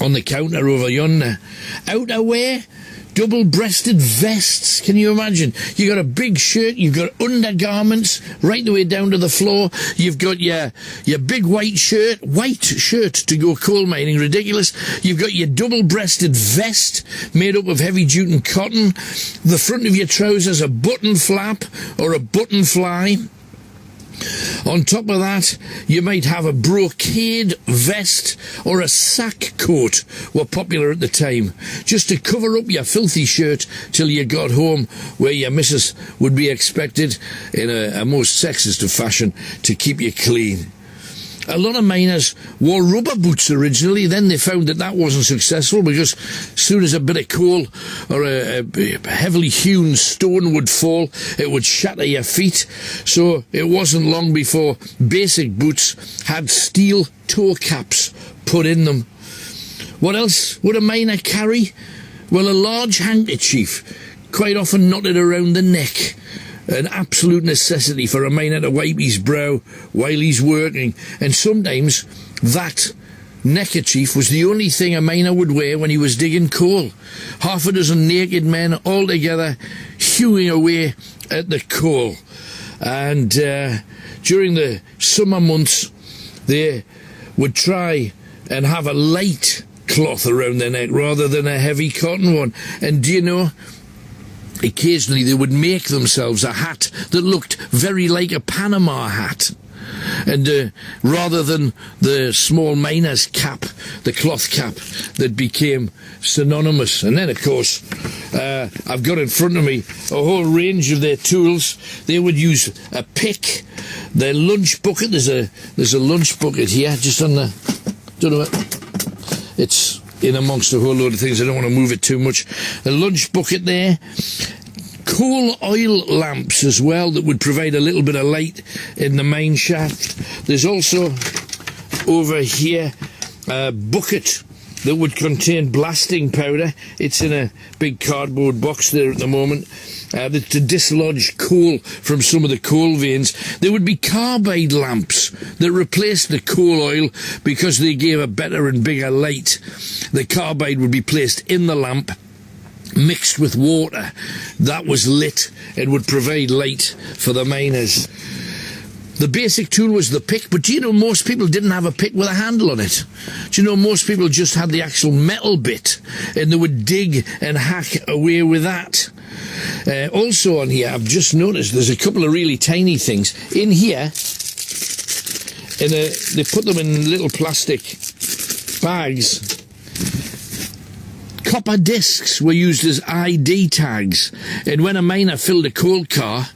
S1: on the counter over yonder. Outerwear, double-breasted vests. Can you imagine? You got a big shirt, you've got undergarments right the way down to the floor. You've got your big white shirt to go coal mining, ridiculous. You've got your double-breasted vest made up of heavy-duty cotton. The front of your trousers a button flap or a button fly. On top of that, you might have a brocade vest or a sack coat, were popular at the time, just to cover up your filthy shirt till you got home, where your missus would be expected, in a most sexist of fashion, to keep you clean. A lot of miners wore rubber boots originally. Then they found that wasn't successful, because as soon as a bit of coal or a heavily hewn stone would fall, it would shatter your feet. So it wasn't long before basic boots had steel toe caps put in them. What else would a miner carry? Well, a large handkerchief, quite often knotted around the neck. An absolute necessity for a miner to wipe his brow while he's working. And sometimes that neckerchief was the only thing a miner would wear when he was digging coal. Half a dozen naked men all together hewing away at the coal. And during the summer months, they would try and have a light cloth around their neck rather than a heavy cotton one. And do you know, occasionally they would make themselves a hat that looked very like a Panama hat. And rather than the small miner's cap, the cloth cap that became synonymous. And then, of course, I've got in front of me a whole range of their tools. They would use a pick, their lunch bucket. There's a lunch bucket here, just on the... don't know what... it's in amongst a whole load of things. I don't want to move it too much. A lunch bucket there. Coal oil lamps as well that would provide a little bit of light in the mine shaft. There's also over here a bucket that would contain blasting powder. It's in a big cardboard box there at the moment. To dislodge coal from some of the coal veins. There would be carbide lamps that replaced the coal oil because they gave a better and bigger light. The carbide would be placed in the lamp, mixed with water. That was lit and would provide light for the miners. The basic tool was the pick, but do you know most people didn't have a pick with a handle on it? Do you know most people just had the actual metal bit and they would dig and hack away with that? Also on here, I've just noticed there's a couple of really tiny things. In here, they put them in little plastic bags. Copper discs were used as ID tags, and when a miner filled a coal car,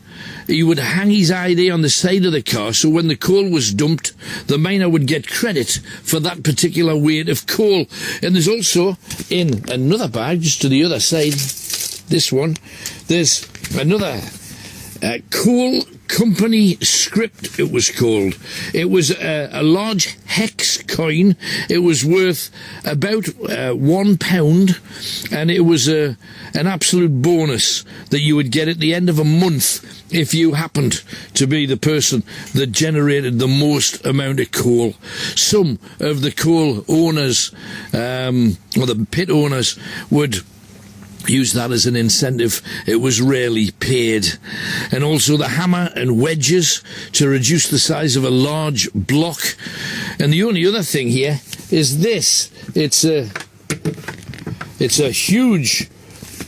S1: he would hang his ID on the side of the car, so when the coal was dumped, the miner would get credit for that particular weight of coal. And there's also, in another bag, just to the other side, this one, there's another coal company script, it was called. It was a large hex coin. It was worth about £1, and it was an absolute bonus that you would get at the end of a month if you happened to be the person that generated the most amount of coal. Some of the coal owners, or the pit owners, would use that as an incentive. It was rarely paid. And also the hammer and wedges to reduce the size of a large block. And the only other thing here is this. It's a huge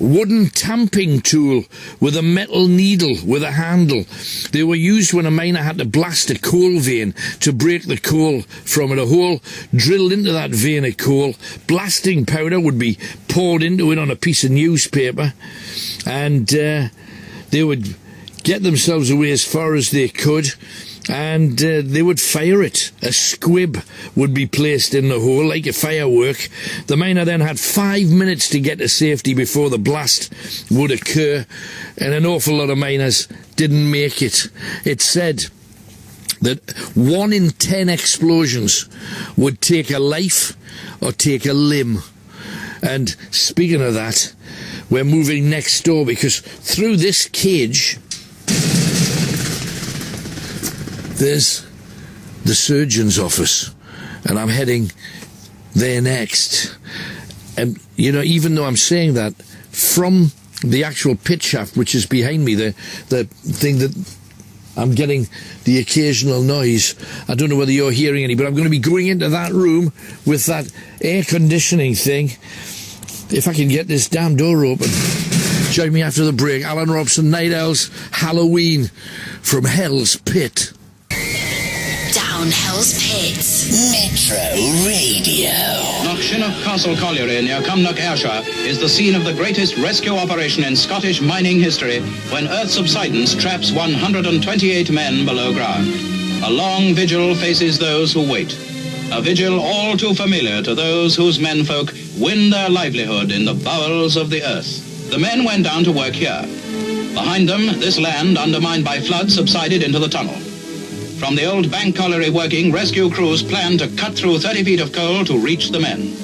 S1: wooden tamping tool with a metal needle with a handle. They were used when a miner had to blast a coal vein to break the coal from it. A hole drilled into that vein of coal. Blasting powder would be poured into it on a piece of newspaper, and they would get themselves away as far as they could, and they would fire it. A squib would be placed in the hole like a firework. The miner then had 5 minutes to get to safety before the blast would occur, and an awful lot of miners didn't make it. It's said that 1 in 10 explosions would take a life or take a limb. And speaking of that, we're moving next door, because through this cage there's the surgeon's office, and I'm heading there next. And, you know, even though I'm saying that, from the actual pit shaft, which is behind me, the thing that I'm getting the occasional noise, I don't know whether you're hearing any, but I'm going to be going into that room with that air conditioning thing. If I can get this damn door open. Join me after the break. Alan Robson, Nightowls, Halloween from Hell's Pit.
S5: Down Hell's Pit. Metro Radio.
S14: Knockshinnock Castle Colliery near Cumnock, Ayrshire, is the scene of the greatest rescue operation in Scottish mining history, when Earth's subsidence traps 128 men below ground. A long vigil faces those who wait. A vigil all too familiar to those whose menfolk win their livelihood in the bowels of the earth. The men went down to work here. Behind them, this land, undermined by flood, subsided into the tunnel. From the old bank colliery working, rescue crews plan to cut through 30 feet of coal to reach the men.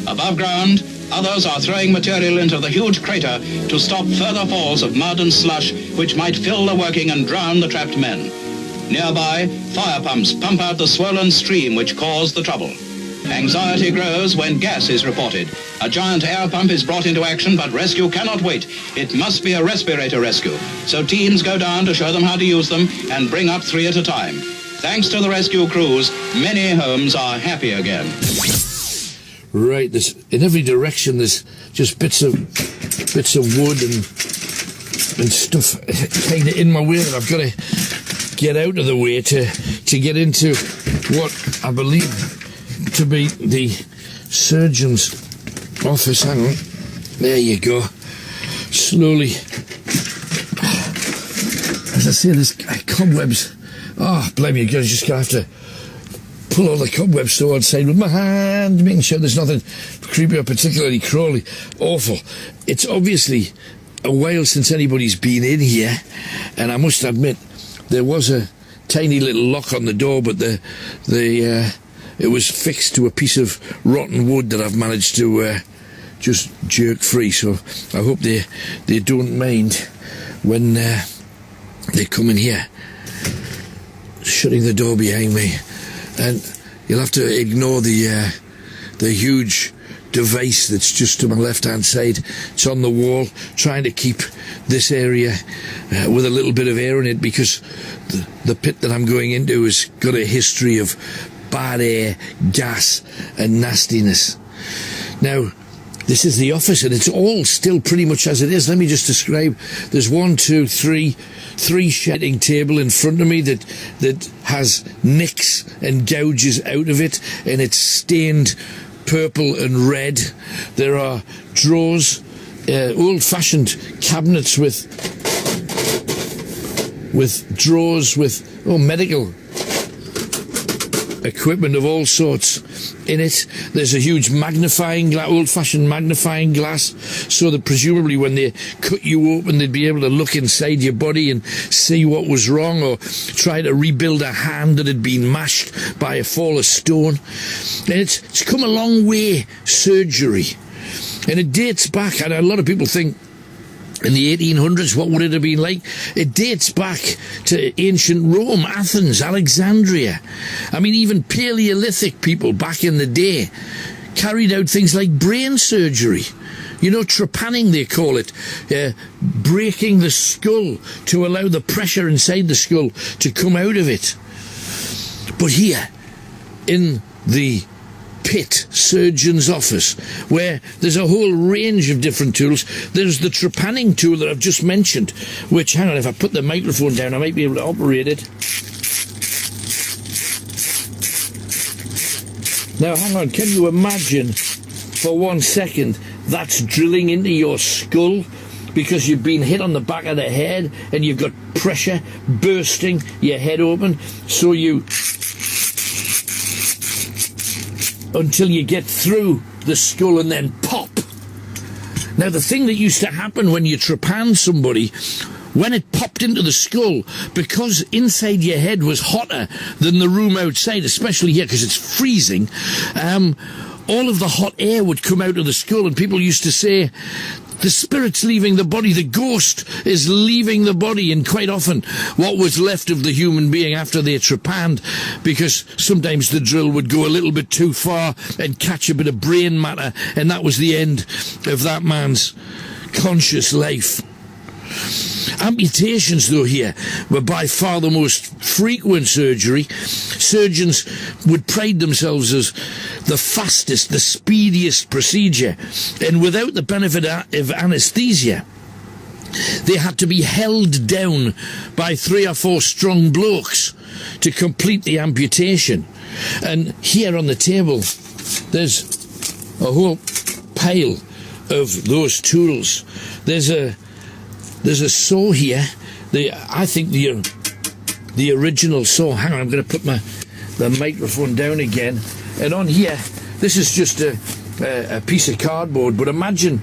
S14: Above ground, others are throwing material into the huge crater to stop further falls of mud and slush which might fill the working and drown the trapped men. Nearby, fire pumps pump out the swollen stream which caused the trouble. Anxiety grows when gas is reported. A giant air pump is brought into action, but rescue cannot wait. It must be a respirator rescue. So teams go down to show them how to use them and bring up 3 at a time. Thanks to the rescue crews, many homes are happy again.
S1: Right, there's, in every direction there's just bits of wood and stuff kind of in my way that I've got to get out of the way to get into what I believe to be the surgeon's office. Hang on. There you go. Slowly. As I say, there's cobwebs. Oh, blame you, guys. Just going to have to pull all the cobwebs to one side with my hand, making sure there's nothing creepy or particularly crawly. Awful. It's obviously a while since anybody's been in here, and I must admit, there was a tiny little lock on the door, but it was fixed to a piece of rotten wood that I've managed to just jerk free, so I hope they don't mind when they come in here. Shutting the door behind me, and you'll have to ignore the huge device that's just to my left-hand side. It's on the wall, trying to keep this area with a little bit of air in it, because the pit that I'm going into has got a history of bad air, gas and nastiness. Now, this is the office, and it's all still pretty much as it is. Let me just describe. There's 1, 2, 3 shedding table in front of me that has nicks and gouges out of it, and it's stained purple and red. There are drawers, old-fashioned cabinets with drawers with medical equipment of all sorts in it. There's a huge magnifying glass, old-fashioned magnifying glass, so that presumably when they cut you open, they'd be able to look inside your body and see what was wrong, or try to rebuild a hand that had been mashed by a fall of stone. And it's come a long way, surgery. And it dates back, and a lot of people think, in the 1800s, what would it have been like? It dates back to ancient Rome, Athens, Alexandria. I mean, even Paleolithic people back in the day carried out things like brain surgery. You know, trepanning, they call it. Breaking the skull to allow the pressure inside the skull to come out of it. But here, in the pit surgeon's office, where there's a whole range of different tools. There's the trepanning tool that I've just mentioned, which, hang on, if I put the microphone down, I might be able to operate it. Now, hang on, can you imagine for 1 second that's drilling into your skull because you've been hit on the back of the head and you've got pressure bursting your head open, so you, until you get through the skull and then pop. Now, the thing that used to happen when you trepanned somebody, when it popped into the skull, because inside your head was hotter than the room outside, especially here because it's freezing, all of the hot air would come out of the skull, and people used to say, the spirit's leaving the body, the ghost is leaving the body, and quite often what was left of the human being after they trepanned, because sometimes the drill would go a little bit too far and catch a bit of brain matter, and that was the end of that man's conscious life. Amputations, though, here were by far the most frequent surgery. Surgeons would pride themselves as the fastest, the speediest procedure, and without the benefit of anaesthesia, they had to be held down by 3 or 4 strong blokes to complete the amputation. And here on the table, there's a whole pile of those tools. There's a saw here. I think the original saw. Hang on, I'm going to put the microphone down again. And on here, this is just a piece of cardboard. But imagine,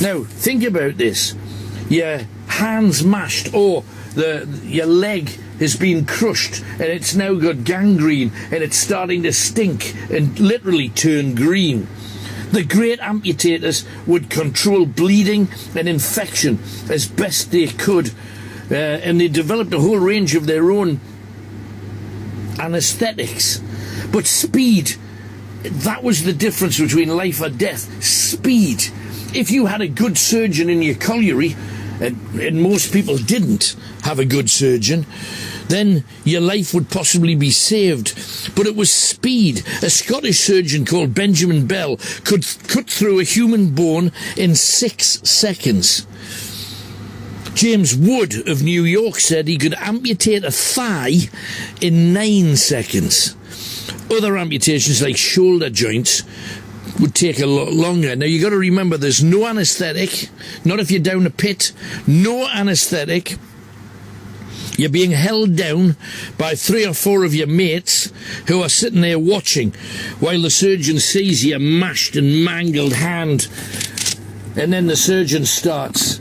S1: now, think about this. Your hand's mashed, or your leg has been crushed, and it's now got gangrene, and it's starting to stink and literally turn green. The great amputators would control bleeding and infection as best they could, and they developed a whole range of their own anaesthetics. But speed, that was the difference between life or death. Speed. If you had a good surgeon in your colliery, and most people didn't have a good surgeon, then your life would possibly be saved. But it was speed. A Scottish surgeon called Benjamin Bell could cut through a human bone in 6 seconds. James Wood of New York said he could amputate a thigh in 9 seconds. Other amputations, like shoulder joints, would take a lot longer. Now, you got to remember, there's no anaesthetic, not if you're down a pit, no anaesthetic. You're being held down by 3 or 4 of your mates who are sitting there watching while the surgeon sees your mashed and mangled hand. And then the surgeon starts.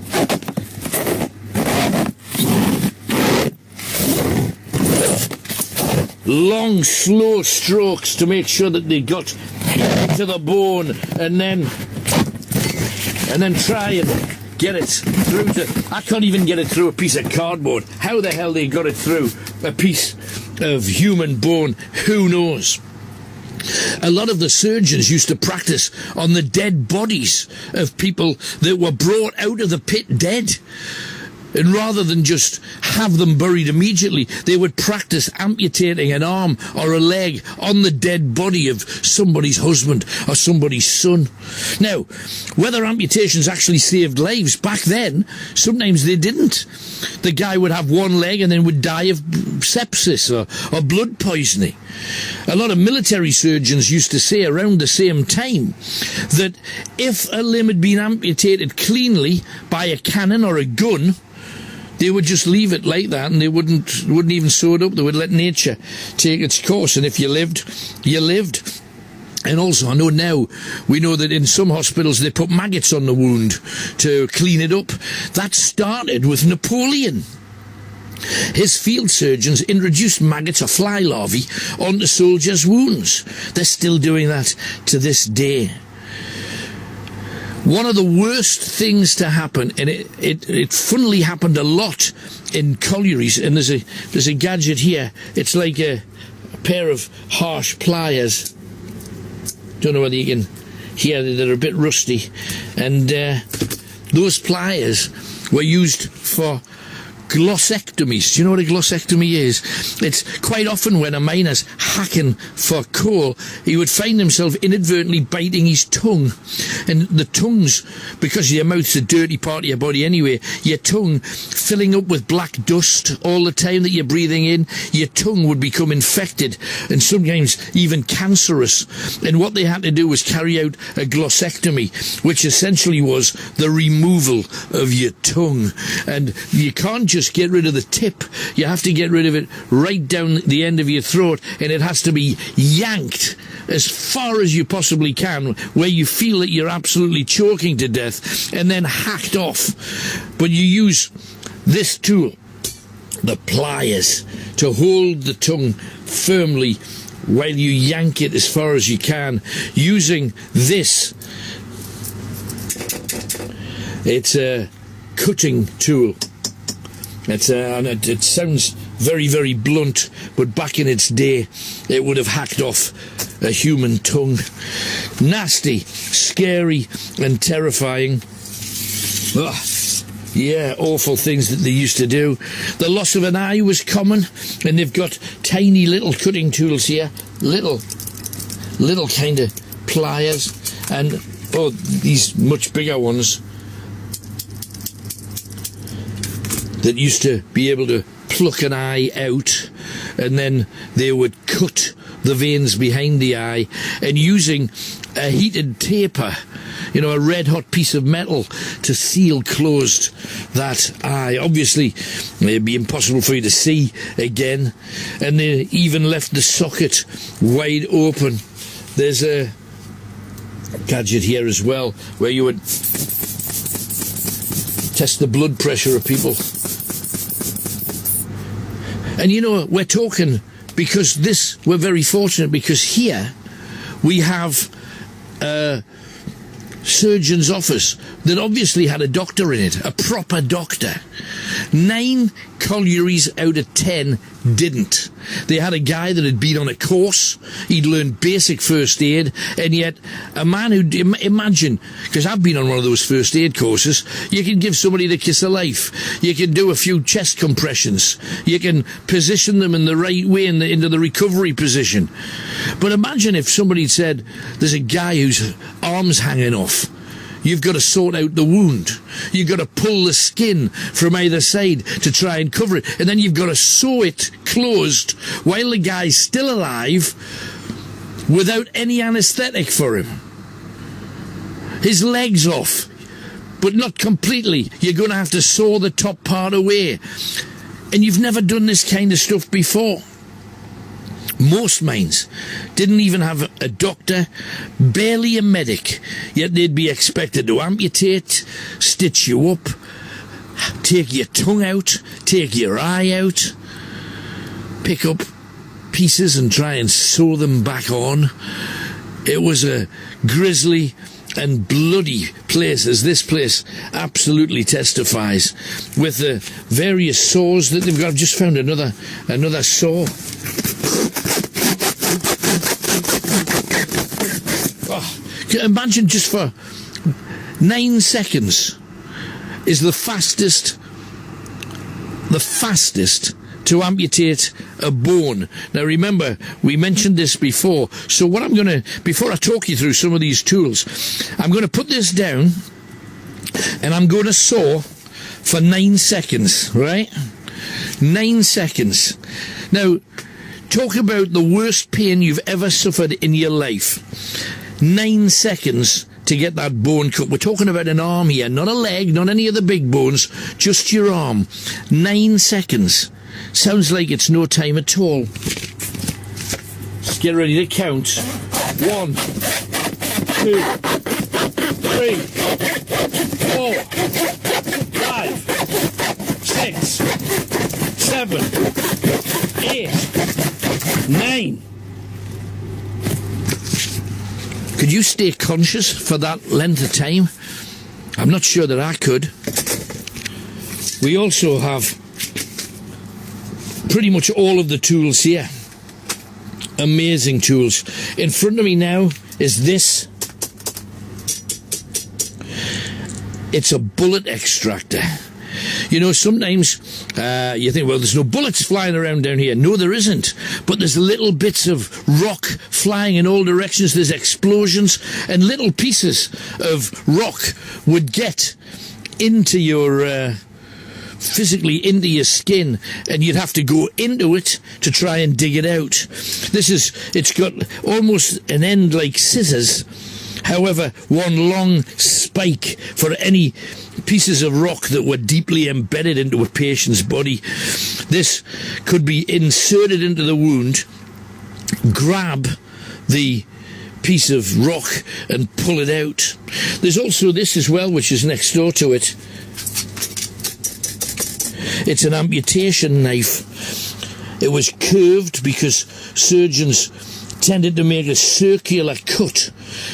S1: Long, slow strokes to make sure that they got to the bone, and then try and get it through I can't even get it through a piece of cardboard. How the hell they got it through a piece of human bone, who knows? A lot of the surgeons used to practice on the dead bodies of people that were brought out of the pit dead. And rather than just have them buried immediately, they would practice amputating an arm or a leg on the dead body of somebody's husband or somebody's son. Now, whether amputations actually saved lives, back then, sometimes they didn't. The guy would have one leg and then would die of sepsis or blood poisoning. A lot of military surgeons used to say around the same time that if a limb had been amputated cleanly by a cannon or a gun, they would just leave it like that, and they wouldn't even sew it up. They would let nature take its course, and if you lived, you lived. And also, I know now, we know that in some hospitals they put maggots on the wound to clean it up. That started with Napoleon. His field surgeons introduced maggots or fly larvae onto soldiers' wounds. They're still doing that to this day. One of the worst things to happen, and it funnily happened a lot in collieries, and there's a gadget here. It's like a pair of harsh pliers. Don't know whether you can hear, they're a bit rusty. And those pliers were used for glossectomies. Do you know what a glossectomy is? It's quite often when a miner's hacking for coal, he would find himself inadvertently biting his tongue. And the tongue's, because your mouth's a dirty part of your body anyway, your tongue filling up with black dust all the time that you're breathing in, your tongue would become infected and sometimes even cancerous. And what they had to do was carry out a glossectomy, which essentially was the removal of your tongue. And you can't just get rid of the tip, you have to get rid of it right down the end of your throat, and it has to be yanked as far as you possibly can, where you feel that you're absolutely choking to death, and then hacked off. But you use this tool, the pliers, to hold the tongue firmly while you yank it as far as you can using this. It's a cutting tool. And it sounds very, very blunt, but back in its day, it would have hacked off a human tongue. Nasty, scary, and terrifying. Ugh. Yeah, awful things that they used to do. The loss of an eye was common, and they've got tiny little cutting tools here. Little kind of pliers, and, these much bigger ones that used to be able to pluck an eye out, and then they would cut the veins behind the eye, and using a heated taper, a red-hot piece of metal to seal closed that eye. Obviously, it'd be impossible for you to see again, and they even left the socket wide open. There's a gadget here as well, where you would test the blood pressure of people. And we're talking, because we're very fortunate, because here we have a surgeon's office that obviously had a doctor in it, a proper doctor. 9 collieries out of 10 didn't. They had a guy that had been on a course, he'd learned basic first aid, and yet a man who'd, imagine, because I've been on one of those first aid courses, you can give somebody the kiss of life, you can do a few chest compressions, you can position them in the right way into the recovery position. But imagine if somebody said, there's a guy whose arm's hanging off. You've got to sort out the wound. You've got to pull the skin from either side to try and cover it. And then you've got to sew it closed while the guy's still alive without any anaesthetic for him. His leg's off, but not completely. You're going to have to saw the top part away. And you've never done this kind of stuff before. Most mines didn't even have a doctor, barely a medic, yet they'd be expected to amputate, stitch you up, take your tongue out, take your eye out, pick up pieces and try and sew them back on. It was a grisly and bloody place, as this place absolutely testifies, with the various saws that they've got. I've just found another saw. Imagine, just for 9 seconds is the fastest to amputate a bone. Now remember, we mentioned this before, so what before I talk you through some of these tools, I'm going to put this down and I'm going to saw for 9 seconds, right? 9 seconds. Now, talk about the worst pain you've ever suffered in your life. 9 seconds to get that bone cut. We're talking about an arm here, not a leg, not any of the big bones, just your arm. 9 seconds. Sounds like it's no time at all. Get ready to count. 1, 2, 3, 4, 5, 6, 7, 8, 9. Could you stay conscious for that length of time? I'm not sure that I could. We also have pretty much all of the tools here. Amazing tools. In front of me now is this. It's a bullet extractor. Sometimes you think, well, there's no bullets flying around down here. No, there isn't. But there's little bits of rock flying in all directions. There's explosions, and little pieces of rock would get into your physically into your skin, and you'd have to go into it to try and dig it out. It's got almost an end like scissors. However, one long spike for any pieces of rock that were deeply embedded into a patient's body. This could be inserted into the wound, grab the piece of rock and pull it out. There's also this as well, which is next door to it. It's an amputation knife. It was curved because surgeons tended to make a circular cut.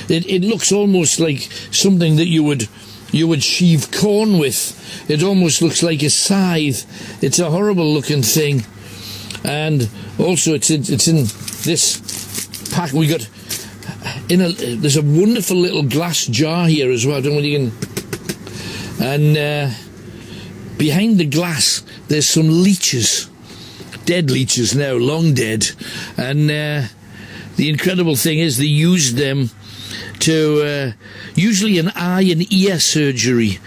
S1: It looks almost like something that you would sheave corn with. It almost looks like a scythe. It's a horrible looking thing. And also it's in this pack we got there's a wonderful little glass jar here as well. I don't know whether you can. And behind the glass there's some leeches, dead leeches now, long dead. And the incredible thing is they used them to usually an eye and ear surgery.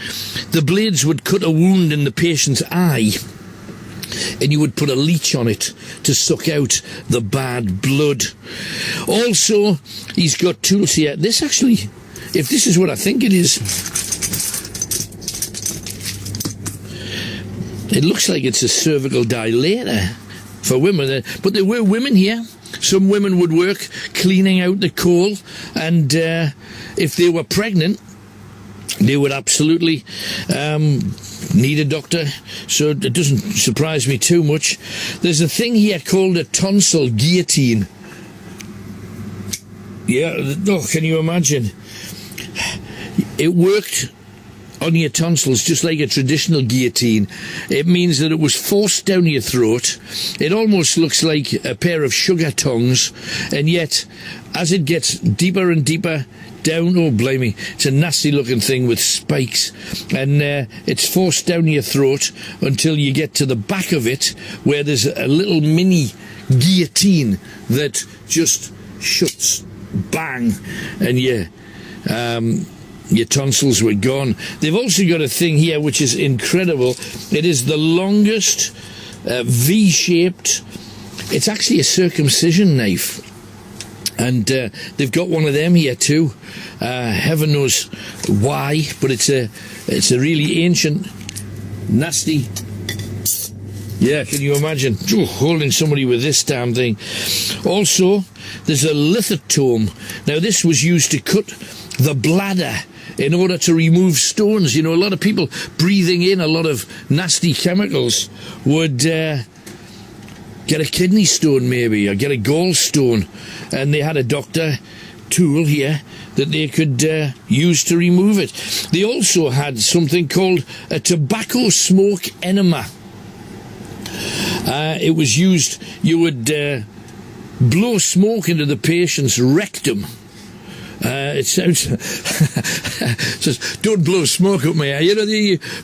S1: The blades would cut a wound in the patient's eye, and you would put a leech on it to suck out the bad blood. Also, he's got tools here. This actually, if this is what I think it is, it looks like it's a cervical dilator for women. But there were women here. Some women would work cleaning out the coal, and if they were pregnant, they would absolutely need a doctor, so it doesn't surprise me too much. There's a thing here called a tonsil guillotine. Yeah, oh, can you imagine? It worked on your tonsils just like a traditional guillotine. It means that it was forced down your throat. It almost looks like a pair of sugar tongs, and yet as it gets deeper and deeper down, oh blimey, it's a nasty looking thing with spikes, and it's forced down your throat until you get to the back of it where there's a little mini guillotine that just shuts, bang, and your tonsils were gone. They've also got a thing here which is incredible. It is the longest V-shaped, it's actually a circumcision knife. And they've got one of them here too. Heaven knows why, but it's a really ancient, nasty. Yeah, can you imagine? Ooh, holding somebody with this damn thing. Also, there's a lithotome. Now, this was used to cut the bladder in order to remove stones. You know, a lot of people breathing in a lot of nasty chemicals would get a kidney stone maybe, or get a gallstone, and they had a doctor tool here that they could use to remove it. They also had something called a tobacco smoke enema. It was used, you would blow smoke into the patient's rectum. It sounds says, don't blow smoke up my eye. You know,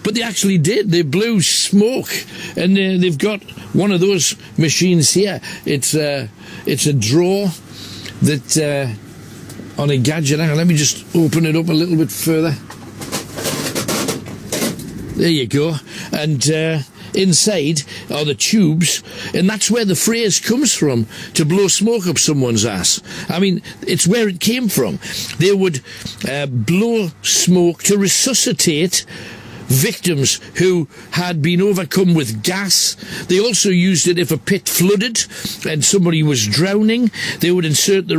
S1: but they actually did. They blew smoke, and they've got one of those machines here. It's a drawer that on a gadget. Hang on, let me just open it up a little bit further. There you go. And inside are the tubes, and that's where the phrase comes from, to blow smoke up someone's ass. I mean, it's where it came from. They would blow smoke to resuscitate victims who had been overcome with gas. They also used it if a pit flooded and somebody was drowning. They would insert the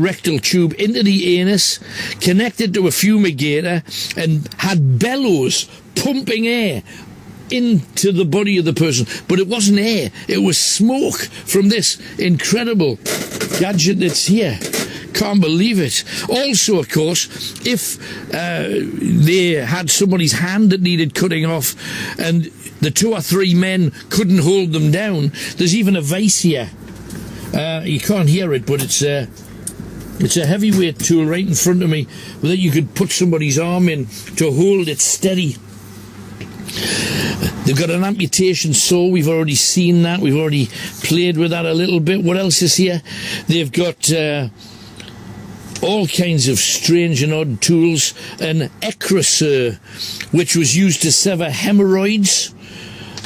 S1: rectal tube into the anus, connect it to a fumigator, and had bellows pumping air into the body of the person. But it wasn't air, it was smoke from this incredible gadget that's here. Can't believe it. Also, of course, if they had somebody's hand that needed cutting off and the 2 or 3 men couldn't hold them down, there's even a vise here. You can't hear it, but it's a heavyweight tool right in front of me that you could put somebody's arm in to hold it steady. They've got an amputation saw. We've already seen that. We've already played with that a little bit. What else is here? They've got all kinds of strange and odd tools. An ecraseur, which was used to sever hemorrhoids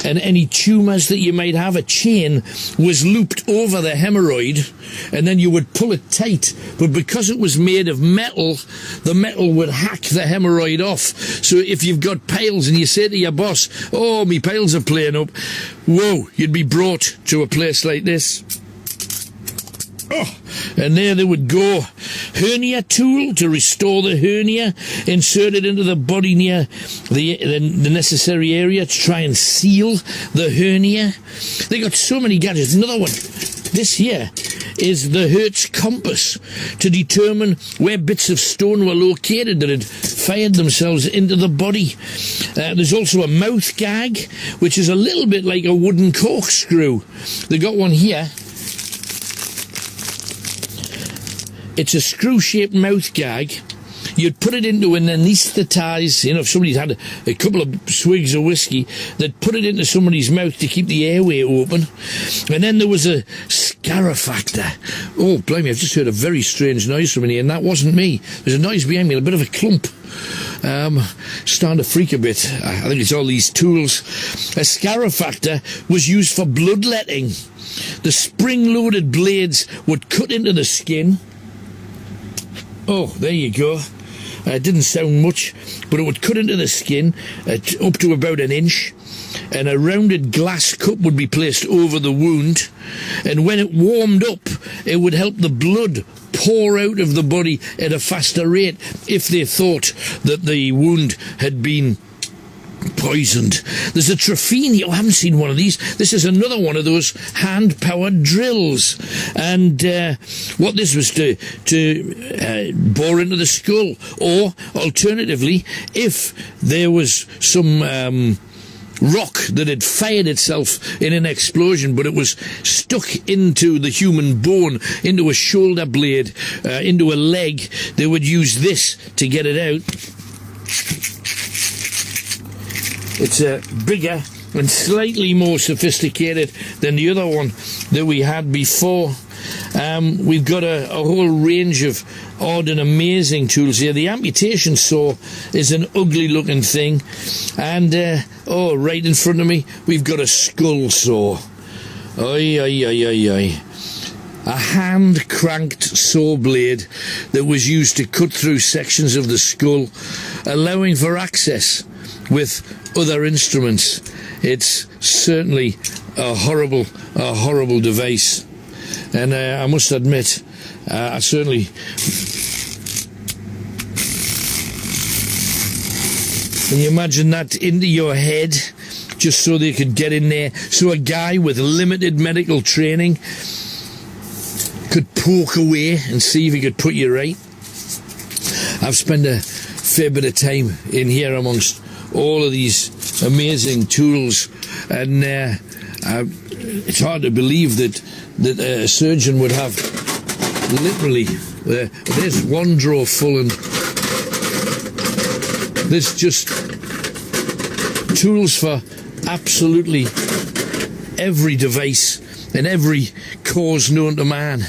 S1: and any tumours that you might have. A chain was looped over the hemorrhoid, and then you would pull it tight. But because it was made of metal, the metal would hack the hemorrhoid off. So if you've got piles and you say to your boss, "Oh, me piles are playing up," whoa, you'd be brought to a place like this. Oh, and there they would go. Hernia tool to restore the hernia, inserted into the body near the necessary area to try and seal the hernia. They got so many gadgets. Another one, this here, is the Hertz compass to determine where bits of stone were located that had fired themselves into the body. There's also a mouth gag, which is a little bit like a wooden corkscrew. They got one here. It's a screw-shaped mouth gag. You'd put it into an anaesthetise, if somebody's had a couple of swigs of whiskey, they'd put it into somebody's mouth to keep the airway open. And then there was a scarifactor. Oh, blimey, I've just heard a very strange noise from in here, and that wasn't me. There's a noise behind me, a bit of a clump. Starting to freak a bit. I think it's all these tools. A scarifactor was used for bloodletting. The spring-loaded blades would cut into the skin. Oh, there you go. It didn't sound much, but it would cut into the skin up to about an inch, and a rounded glass cup would be placed over the wound, and when it warmed up, it would help the blood pour out of the body at a faster rate if they thought that the wound had been poisoned. There's a Trafini. Oh, I haven't seen one of these. This is another one of those hand-powered drills. And what this was to bore into the skull. Or, alternatively, if there was some rock that had fired itself in an explosion, but it was stuck into the human bone, into a shoulder blade, into a leg, they would use this to get it out. It's bigger and slightly more sophisticated than the other one that we had before. We've got a whole range of odd and amazing tools here. The amputation saw is an ugly looking thing. And, right in front of me, we've got a skull saw. Oi, oi, oi, oi, oi. A hand-cranked saw blade that was used to cut through sections of the skull, allowing for access with other instruments. It's certainly a horrible device. And I must admit, I certainly... Can you imagine that into your head, just so they could get in there? So a guy with limited medical training could poke away and see if he could put you right. I've spent a fair bit of time in here amongst all of these amazing tools, and it's hard to believe that a surgeon would have literally there's one drawer full, and there's just tools for absolutely every device and every cause known to man.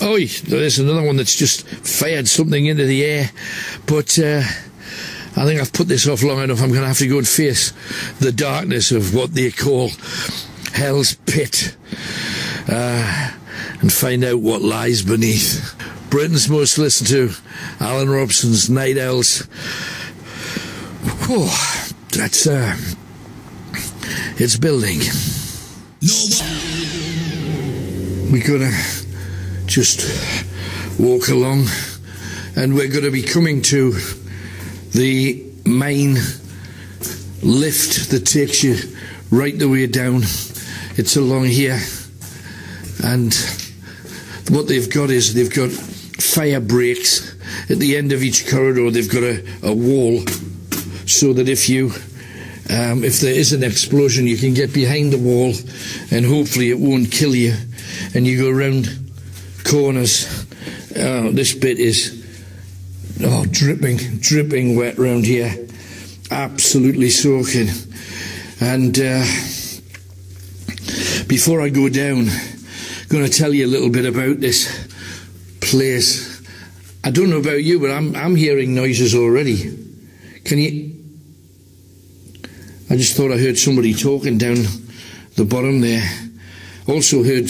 S1: Oh, there's another one that's just fired something into the air, but I think I've put this off long enough. I'm going to have to go and face the darkness of what they call Hell's Pit and find out what lies beneath. Britain's most listened to, Alan Robson's Nightowls. Oh, that's it's building. We're going to just walk along, and we're going to be coming to the main lift that takes you right the way down. It's along here, and what they've got is they've got fire breaks at the end of each corridor. They've got a wall so that if there is an explosion, you can get behind the wall and hopefully it won't kill you. And you go around corners. This bit is dripping wet round here, absolutely soaking. And before I go down, I'm going to tell you a little bit about this place. I don't know about you, but I'm hearing noises already. Can you? I just thought I heard somebody talking down the bottom there. Also heard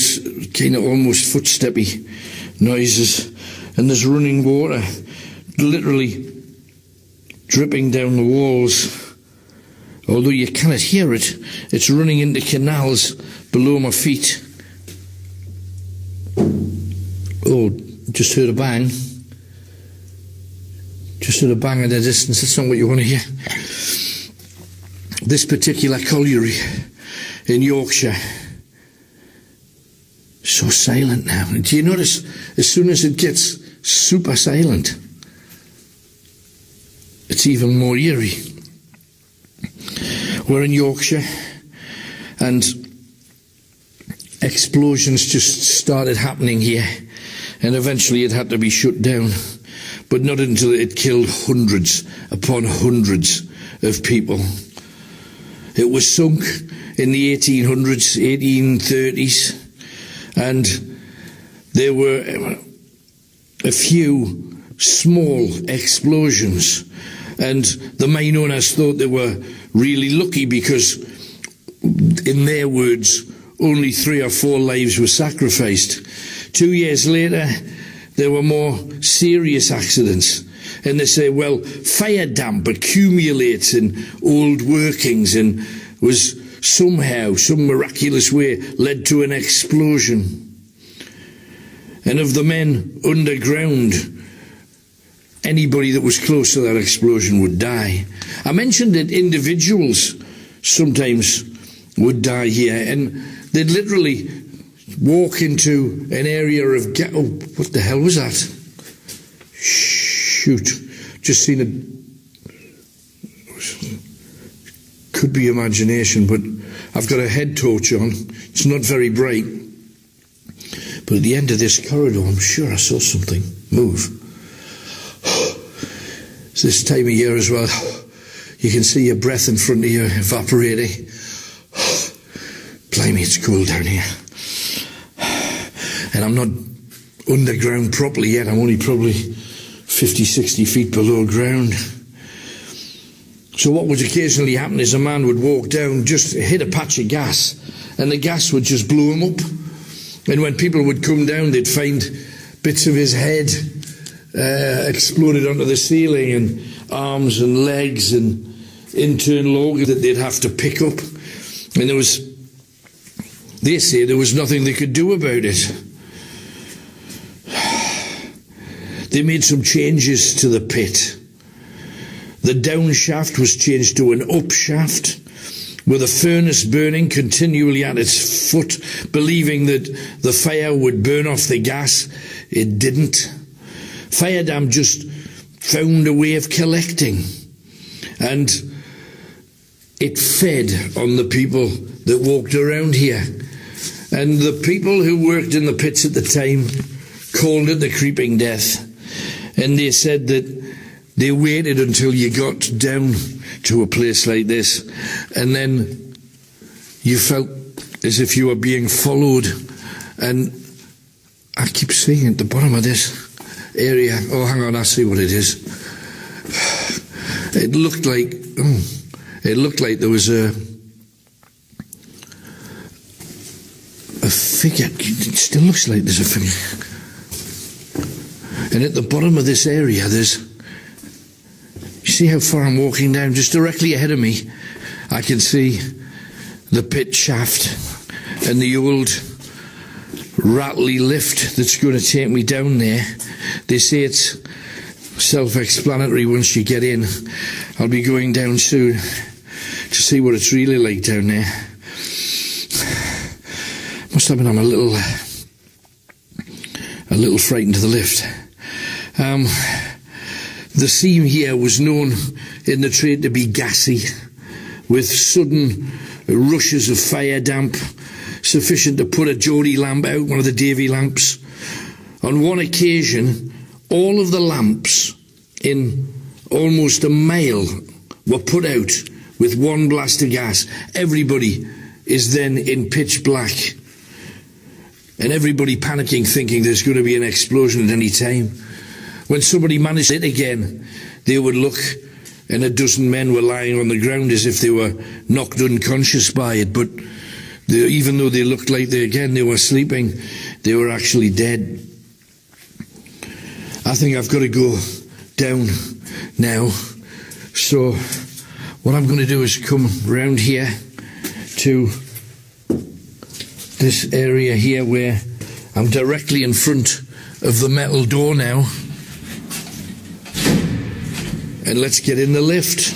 S1: kind of almost footsteppy noises, and there's running water literally dripping down the walls. Although you cannot hear it, it's running into canals below my feet. Oh, just heard a bang. Just heard a bang in the distance. That's not what you want to hear. This particular colliery in Yorkshire so silent now. Do you notice as soon as it gets super silent, it's even more eerie? We're in Yorkshire, and explosions just started happening here, and eventually it had to be shut down, but not until it killed hundreds upon hundreds of people. It was sunk in the 1800s, 1830s, and there were a few small explosions, and the mine owners thought they were really lucky because, in their words, only 3 or 4 lives were sacrificed. 2 years later, there were more serious accidents. And they say, well, fire damp accumulates in old workings and was somehow, some miraculous way, led to an explosion. And of the men underground, anybody that was close to that explosion would die. I mentioned that individuals sometimes would die here, and they'd literally walk into an area of oh, what the hell was that? Shoot, just seen it. Could be imagination, but I've got a head torch on. It's not very bright, but at the end of this corridor, I'm sure I saw something move. It's this time of year as well. You can see your breath in front of you evaporating. Blimey, it's cold down here. And I'm not underground properly yet. I'm only probably 50, 60 feet below ground. So what would occasionally happen is a man would walk down, just hit a patch of gas, and the gas would just blow him up. And when people would come down, they'd find bits of his head exploded onto the ceiling, and arms and legs and internal organs that they'd have to pick up. And they say there was nothing they could do about it. They made some changes to the pit. The down shaft was changed to an up shaft, with a furnace burning continually at its foot, believing that the fire would burn off the gas. It didn't. Fire damp just found a way of collecting, and it fed on the people that walked around here. And the people who worked in the pits at the time called it the creeping death. And they said that they waited until you got down to a place like this, and then you felt as if you were being followed. And I keep seeing at the bottom of this area, oh, hang on, I see what it is. It looked like there was a figure. It still looks like there's a figure. And at the bottom of this area, you see how far I'm walking down? Just directly ahead of me, I can see the pit shaft and the old rattly lift that's going to take me down there. They say it's self-explanatory once you get in. I'll be going down soon to see what it's really like down there. Must have been I'm a little frightened of the lift. The seam here was known in the trade to be gassy, with sudden rushes of fire damp, sufficient to put a Geordie lamp out, one of the Davy lamps. On one occasion, all of the lamps in almost a mile were put out with one blast of gas. Everybody is then in pitch black, and everybody panicking, thinking there's going to be an explosion at any time. When somebody managed it again, they would look, and a dozen men were lying on the ground as if they were knocked unconscious by it. But even though they looked like they were sleeping, they were actually dead. I think I've got to go down now. So what I'm going to do is come round here to this area here where I'm directly in front of the metal door now. And let's get in the lift.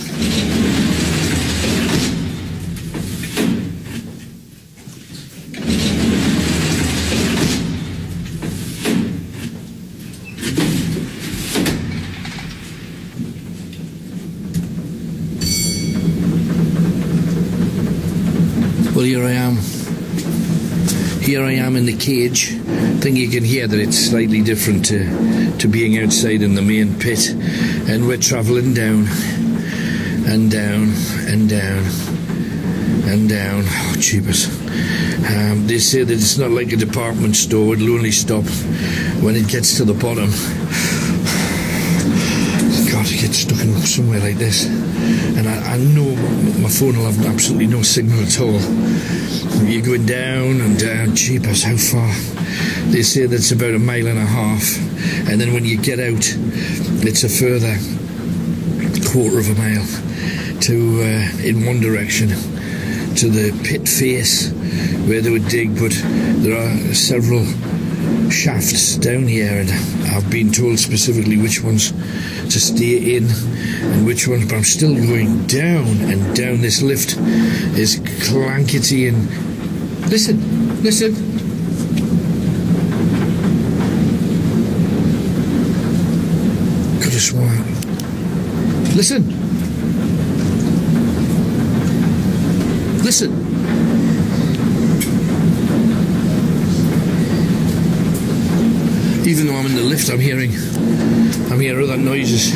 S1: Well, here I am. Here I am in the cage. I think you can hear that it's slightly different to being outside in the main pit. And we're travelling down and down and down and down. Oh, jeepers. They say that it's not like a department store. It'll only stop when it gets to the bottom. God, it gets stuck in somewhere like this. And I know my phone will have absolutely no signal at all. You're going down and down. Jeepers, how far? They say that's about 1.5 miles. And then when you get out, it's a further 1/4 mile to in one direction to the pit face where they would dig. But there are several shafts down here, and I've been told specifically which ones to stay in and which ones, but I'm still going down and down. This lift is clankety and listen could have sworn. Listen even though I'm in the lift, I'm hearing other noises.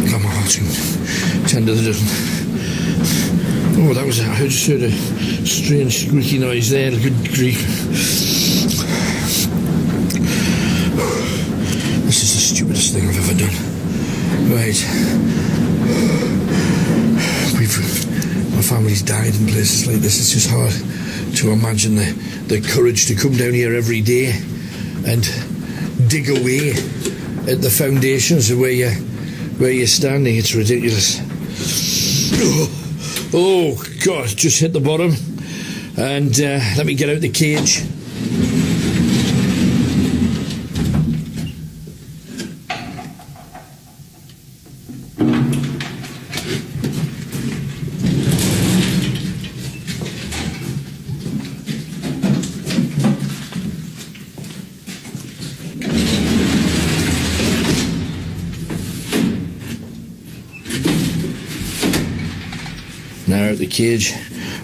S1: God, my heart's going 10 to the dozen. Oh, that was I just heard a strange squeaky noise there. Good grief. This is the stupidest thing I've ever done. Right. My family's died in places like this. It's just hard to imagine the courage to come down here every day and dig away at the foundations of where you're standing. It's ridiculous. Oh God, just hit the bottom. And let me get out the cage. Now out the cage.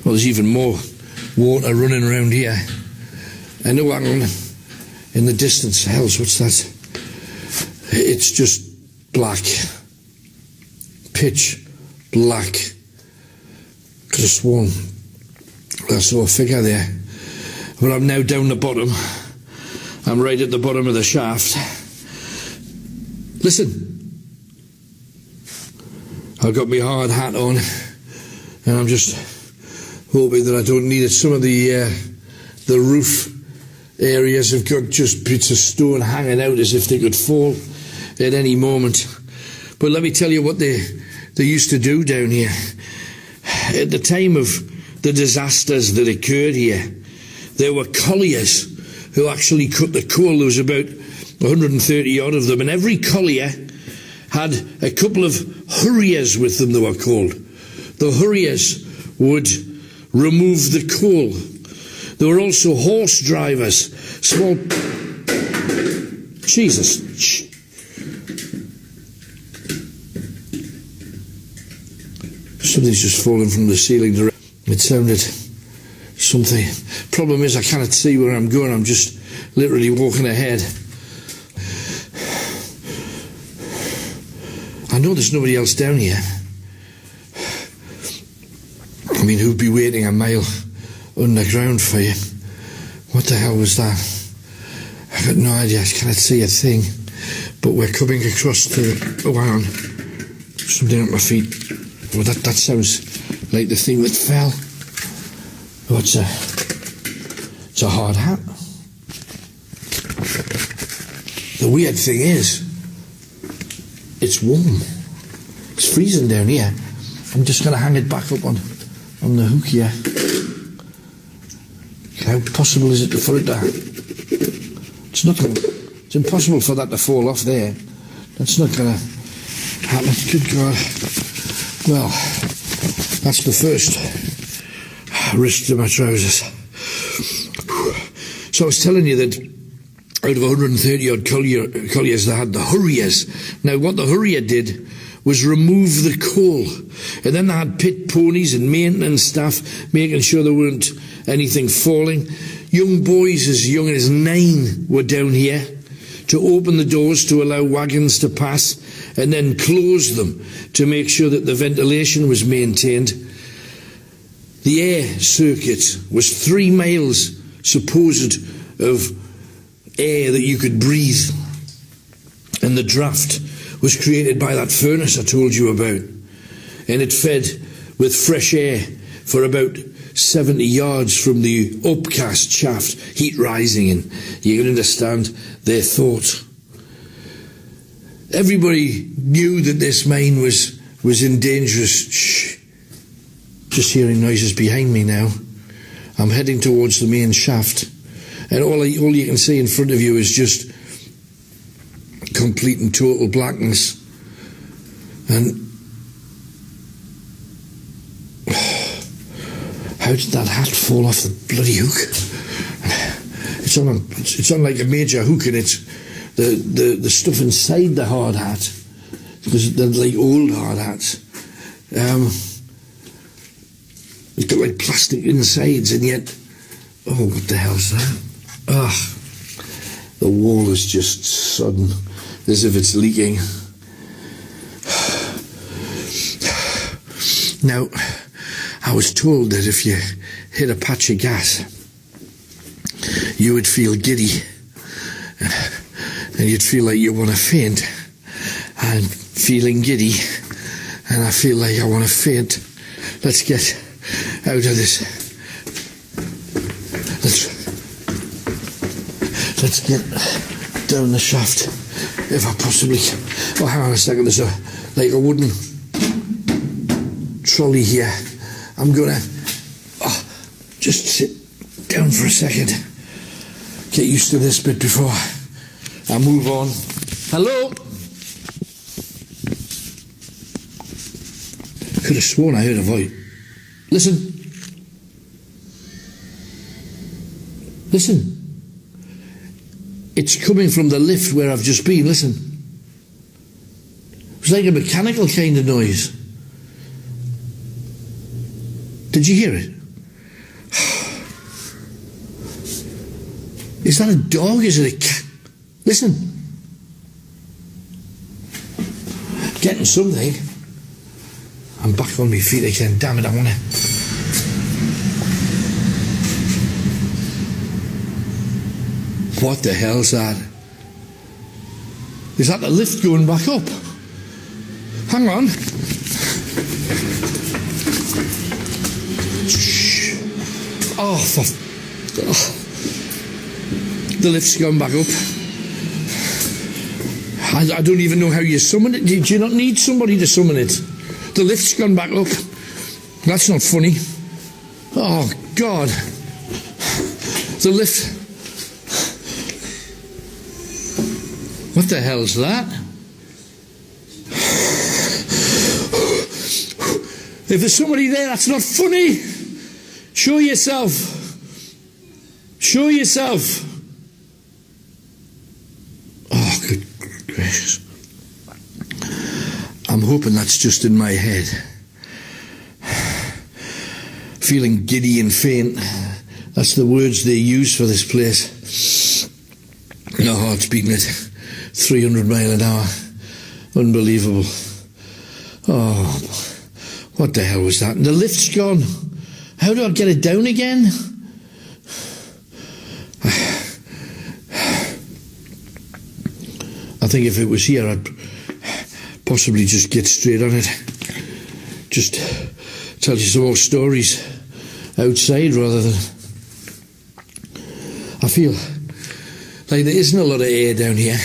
S1: Well, there's even more water running around here. I know, Alan, in the distance. Hells, what's that? It's just black. Pitch black. Could have sworn I saw a figure there. But I'm now down the bottom. I'm right at the bottom of the shaft. Listen. I've got my hard hat on. And I'm just hoping that I don't need it. Some of the roof areas have got just bits of stone hanging out as if they could fall at any moment. But let me tell you what they used to do down here. At the time of the disasters that occurred here, there were colliers who actually cut the coal. There was about 130 odd of them, and every collier had a couple of hurriers with them, they were called. The hurriers would remove the coal. There were also horse drivers, small... Jesus. Something's just fallen from the ceiling. It sounded something. Problem is I cannot see where I'm going. I'm just literally walking ahead. I know there's nobody else down here. I mean, who'd be waiting 1 mile underground for you? What the hell was that? I've got no idea. I cannot see a thing. But we're coming across to the... Oh, hang on. Something at my feet. Well, that sounds like the thing that fell. Oh, it's a hard hat. The weird thing is, it's warm. It's freezing down here. I'm just going to hang it back up on the hook here. How possible is it for it to... It's not... It's impossible for that to fall off there. That's not going to happen. Good God. Well, that's the first risk to my trousers. So I was telling you that out of 130 odd colliers, they had the hurriers. Now, what the hurrier did was remove the coal. And then they had pit ponies and maintenance staff making sure there weren't anything falling. Young boys as young as 9 were down here to open the doors to allow wagons to pass and then close them to make sure that the ventilation was maintained. The air circuit was 3 miles supposed of air that you could breathe. And the draft was created by that furnace I told you about. And it fed with fresh air for about 70 yards from the upcast shaft, heat rising, and you can understand their thought. Everybody knew that this mine was in dangerous. Shh. Just hearing noises behind me now. I'm heading towards the main shaft, and all you can see in front of you is just complete and total blackness. And how did that hat fall off the bloody hook? It's on like a major hook, and it's the stuff inside the hard hat, because they're like old hard hats. It's got like plastic insides, and yet, oh, what the hell's that? Ah, the wall is just sodden, as if it's leaking. Now, I was told that if you hit a patch of gas, you would feel giddy, and you'd feel like you want to faint. I'm feeling giddy, and I feel like I want to faint. Let's get out of this. Let's get down the shaft, if I possibly can. Oh, hang on a second, there's a wooden trolley here. I'm gonna just sit down for a second, get used to this bit before I move on. Hello? Could have sworn I heard a voice. Listen. Listen. It's coming from the lift where I've just been. Listen. It was like a mechanical kind of noise. Did you hear it? Is that a dog? Is it a cat? Listen. Getting something. I'm back on my feet again. Damn it, I want to... What the hell's that? Is that the lift going back up? Hang on. Shh. Oh, the lift's going back up. I don't even know how you summon it. Do you not need somebody to summon it? The lift's gone back up. That's not funny. Oh, God. The lift... What the hell's that? If there's somebody there, that's not funny. Show yourself. Show yourself. Oh, good gracious. I'm hoping that's just in my head. Feeling giddy and faint. That's the words they use for this place. No heart's beating at 300 miles an hour. Unbelievable. Oh, what the hell was that? And the lift's gone. How do I get it down again? I think if it was here, I'd possibly just get straight on it. Just tell you some more stories outside rather than... I feel like there isn't a lot of air down here.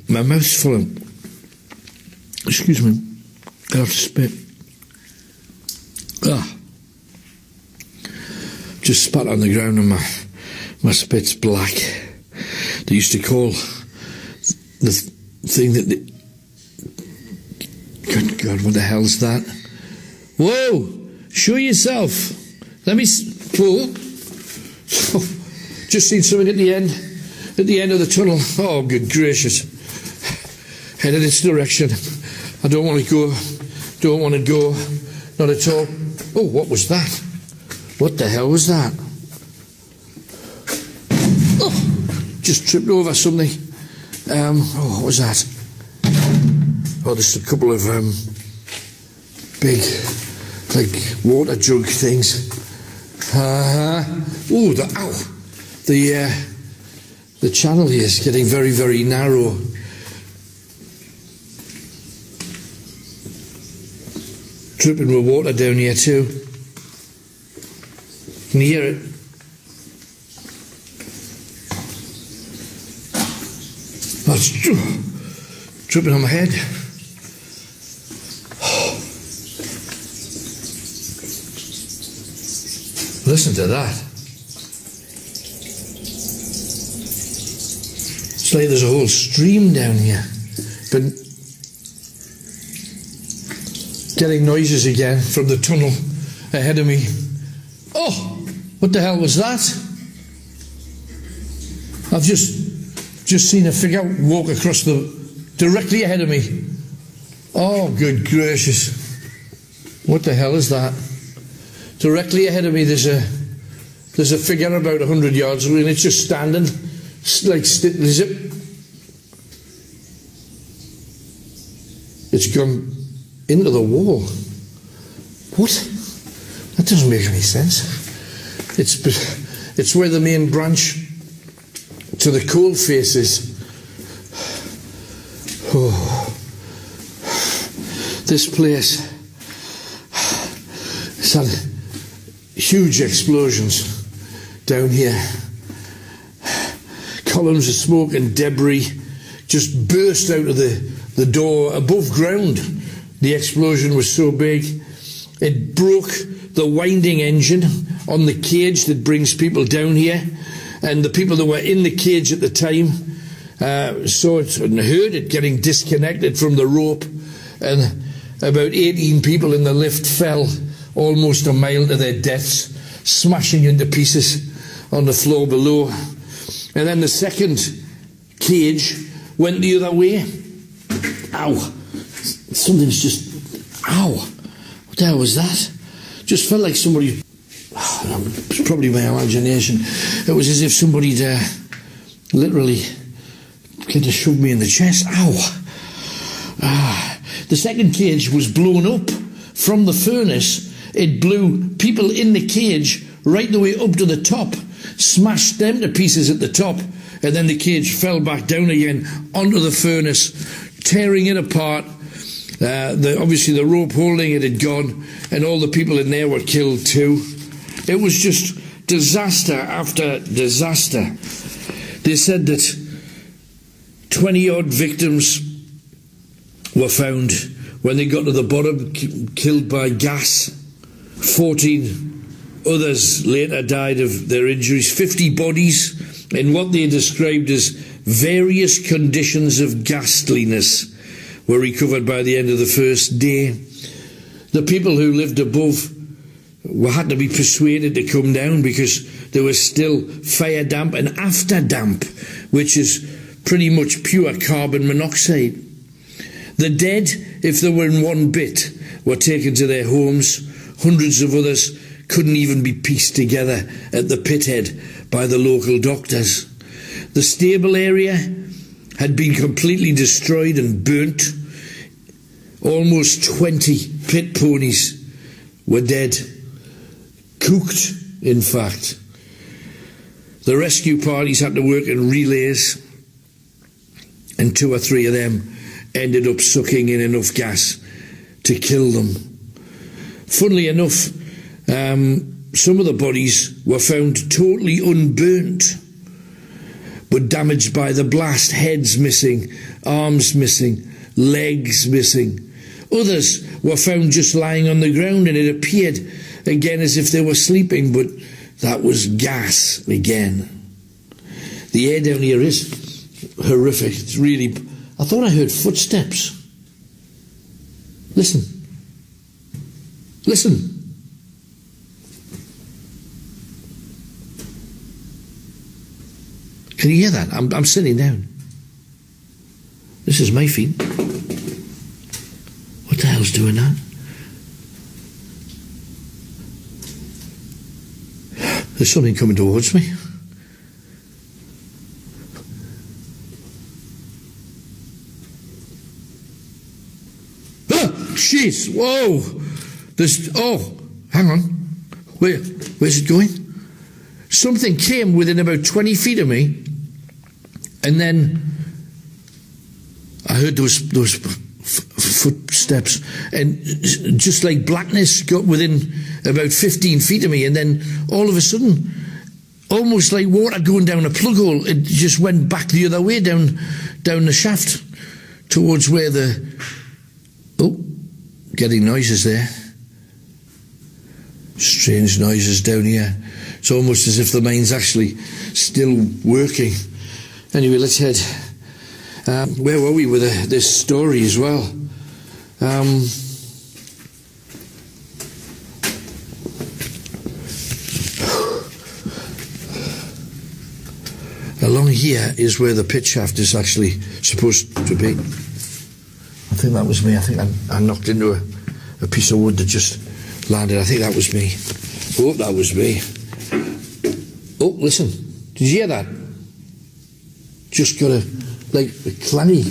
S1: My mouth's full of... Excuse me. I have to spit. Just spat on the ground and my spit's black. They used to call the thing that... Good God, what the hell's that? Whoa! Show yourself. Let me... Pull. Just seen something at the end of the tunnel. Oh, good gracious. Headed its direction. I don't want to go. Don't want to go. Not at all. Oh, what was that? What the hell was that? Oh, just tripped over something. Oh, what was that? Oh, there's a couple of big, like, water jug things. Oh, the channel here is getting very, very narrow. Dripping with water down here too. Can you hear it? That's dripping on my head. Listen to that. It's like there's a whole stream down here. But getting noises again from the tunnel ahead of me. Oh, what the hell was that? I've just seen a figure walk across directly ahead of me. Oh, good gracious. What the hell is that? Directly ahead of me there's a figure about 100 yards away, and it's just standing like it's gone into the wall. What? That doesn't make any sense. It's where the main branch to the coal face is. Oh, this place has had huge explosions down here. Columns of smoke and debris just burst out of the door above ground. The explosion was so big it broke the winding engine on the cage that brings people down here, and the people that were in the cage at the time saw it and heard it getting disconnected from the rope, and about 18 people in the lift fell almost a mile to their deaths, smashing into pieces on the floor below. And then the second cage went the other way. Ow. Something's just... Ow. What the hell was that? Just felt like somebody... It was probably my imagination. It was as if somebody'd literally kind of shoved me in the chest. Ow. The second cage was blown up from the furnace. It blew people in the cage right the way up to the top, smashed them to pieces at the top, and then the cage fell back down again onto the furnace, tearing it apart. Obviously the rope holding it had gone, and all the people in there were killed too. It was just disaster after disaster. They said that 20-odd victims were found when they got to the bottom, killed by gas. 14 others later died of their injuries. 50 bodies in what they described as various conditions of ghastliness were recovered by the end of the first day. The people who lived above had to be persuaded to come down because there was still fire damp and after damp, which is pretty much pure carbon monoxide. The dead, if they were in one bit, were taken to their homes. Hundreds of others couldn't even be pieced together at the pithead by the local doctors. The stable area had been completely destroyed and burnt. Almost 20 pit ponies were dead. Cooked, in fact. The rescue parties had to work in relays, and 2 or 3 of them ended up sucking in enough gas to kill them. Funnily enough, some of the bodies were found totally unburnt, but damaged by the blast, heads missing, arms missing, legs missing. Others were found just lying on the ground, and it appeared again as if they were sleeping, but that was gas again. The air down here is horrific. It's really... I thought I heard footsteps. Listen. Listen. Can you hear that? I'm sitting down. This is my feet. What the hell's doing that? There's something coming towards me. Ah! Jeez! Whoa! There's... Oh! Hang on. Where's it going? Something came within about 20 feet of me, and then I heard those footsteps, and just like blackness got within about 15 feet of me, and then all of a sudden, almost like water going down a plug hole, it just went back the other way down the shaft towards where the... Oh, getting noises there. Strange noises down here. It's almost as if the mine's actually still working. Anyway, let's head. Where were we with this story as well? Along here is where the pit shaft is actually supposed to be. I think that was me. I think I knocked into a piece of wood that just landed. I think that was me. Oh, that was me. Oh, listen. Did you hear that? Just got a clangy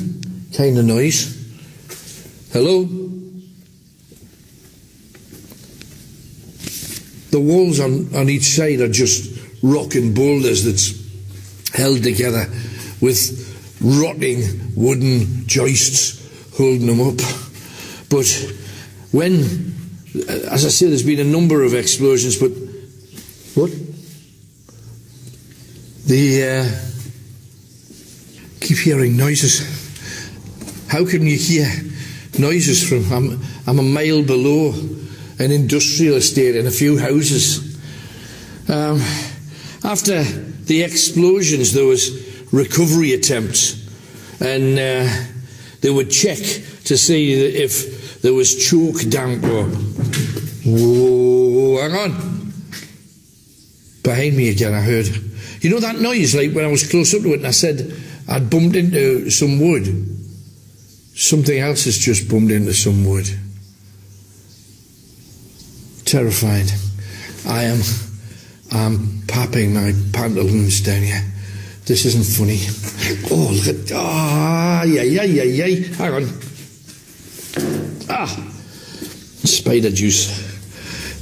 S1: kind of noise. Hello? The walls on each side are just rock and boulders that's held together with rotting wooden joists holding them up. But when... As I say, there's been a number of explosions, but... What? Keep hearing noises. How can you hear noises from... I'm a mile below an industrial estate and a few houses. After the explosions, there was recovery attempts, and they would check to see if there was choke damp or... Whoa, hang on. Behind me again, I heard... You know that noise, like when I was close up to it and I said I'd bumped into some wood? Something else has just bumped into some wood. Terrified. I'm papping my pantaloons down here. This isn't funny. Oh, look at... Hang on. Spider juice.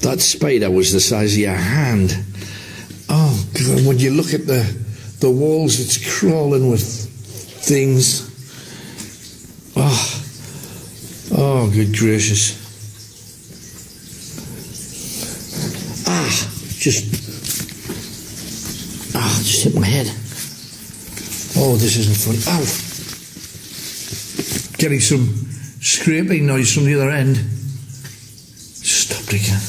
S1: That spider was the size of your hand. Oh, God, when you look at the walls, it's crawling with things. Oh, good gracious. Just hit my head. Oh, this isn't funny. Ow! Getting some scraping noise from the other end. Stopped again.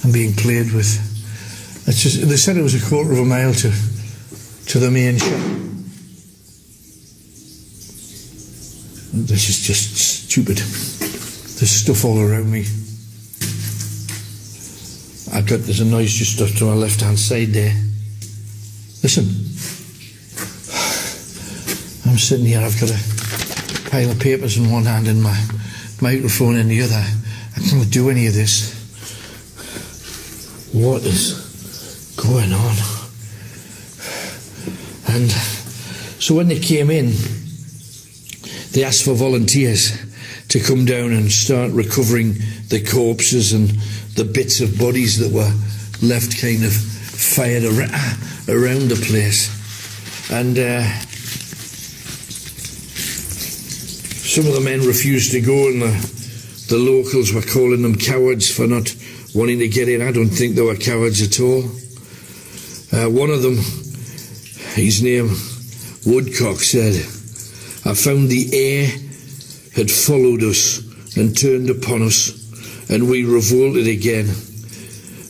S1: I'm being played with. It's just, they said it was a quarter of a mile to the main shop. This is just stupid. There's stuff all around me. There's a noise just off to my left hand side there. Listen. I'm sitting here, I've got a pile of papers in one hand and my microphone in the other. I can't do any of this. What is going on? And so when they came in, they asked for volunteers to come down and start recovering the corpses and the bits of bodies that were left kind of fired around the place. And some of the men refused to go, and the locals were calling them cowards for not wanting to get in. I don't think they were cowards at all. One of them, his name Woodcock, said, I found the air had followed us and turned upon us, and we revolted again.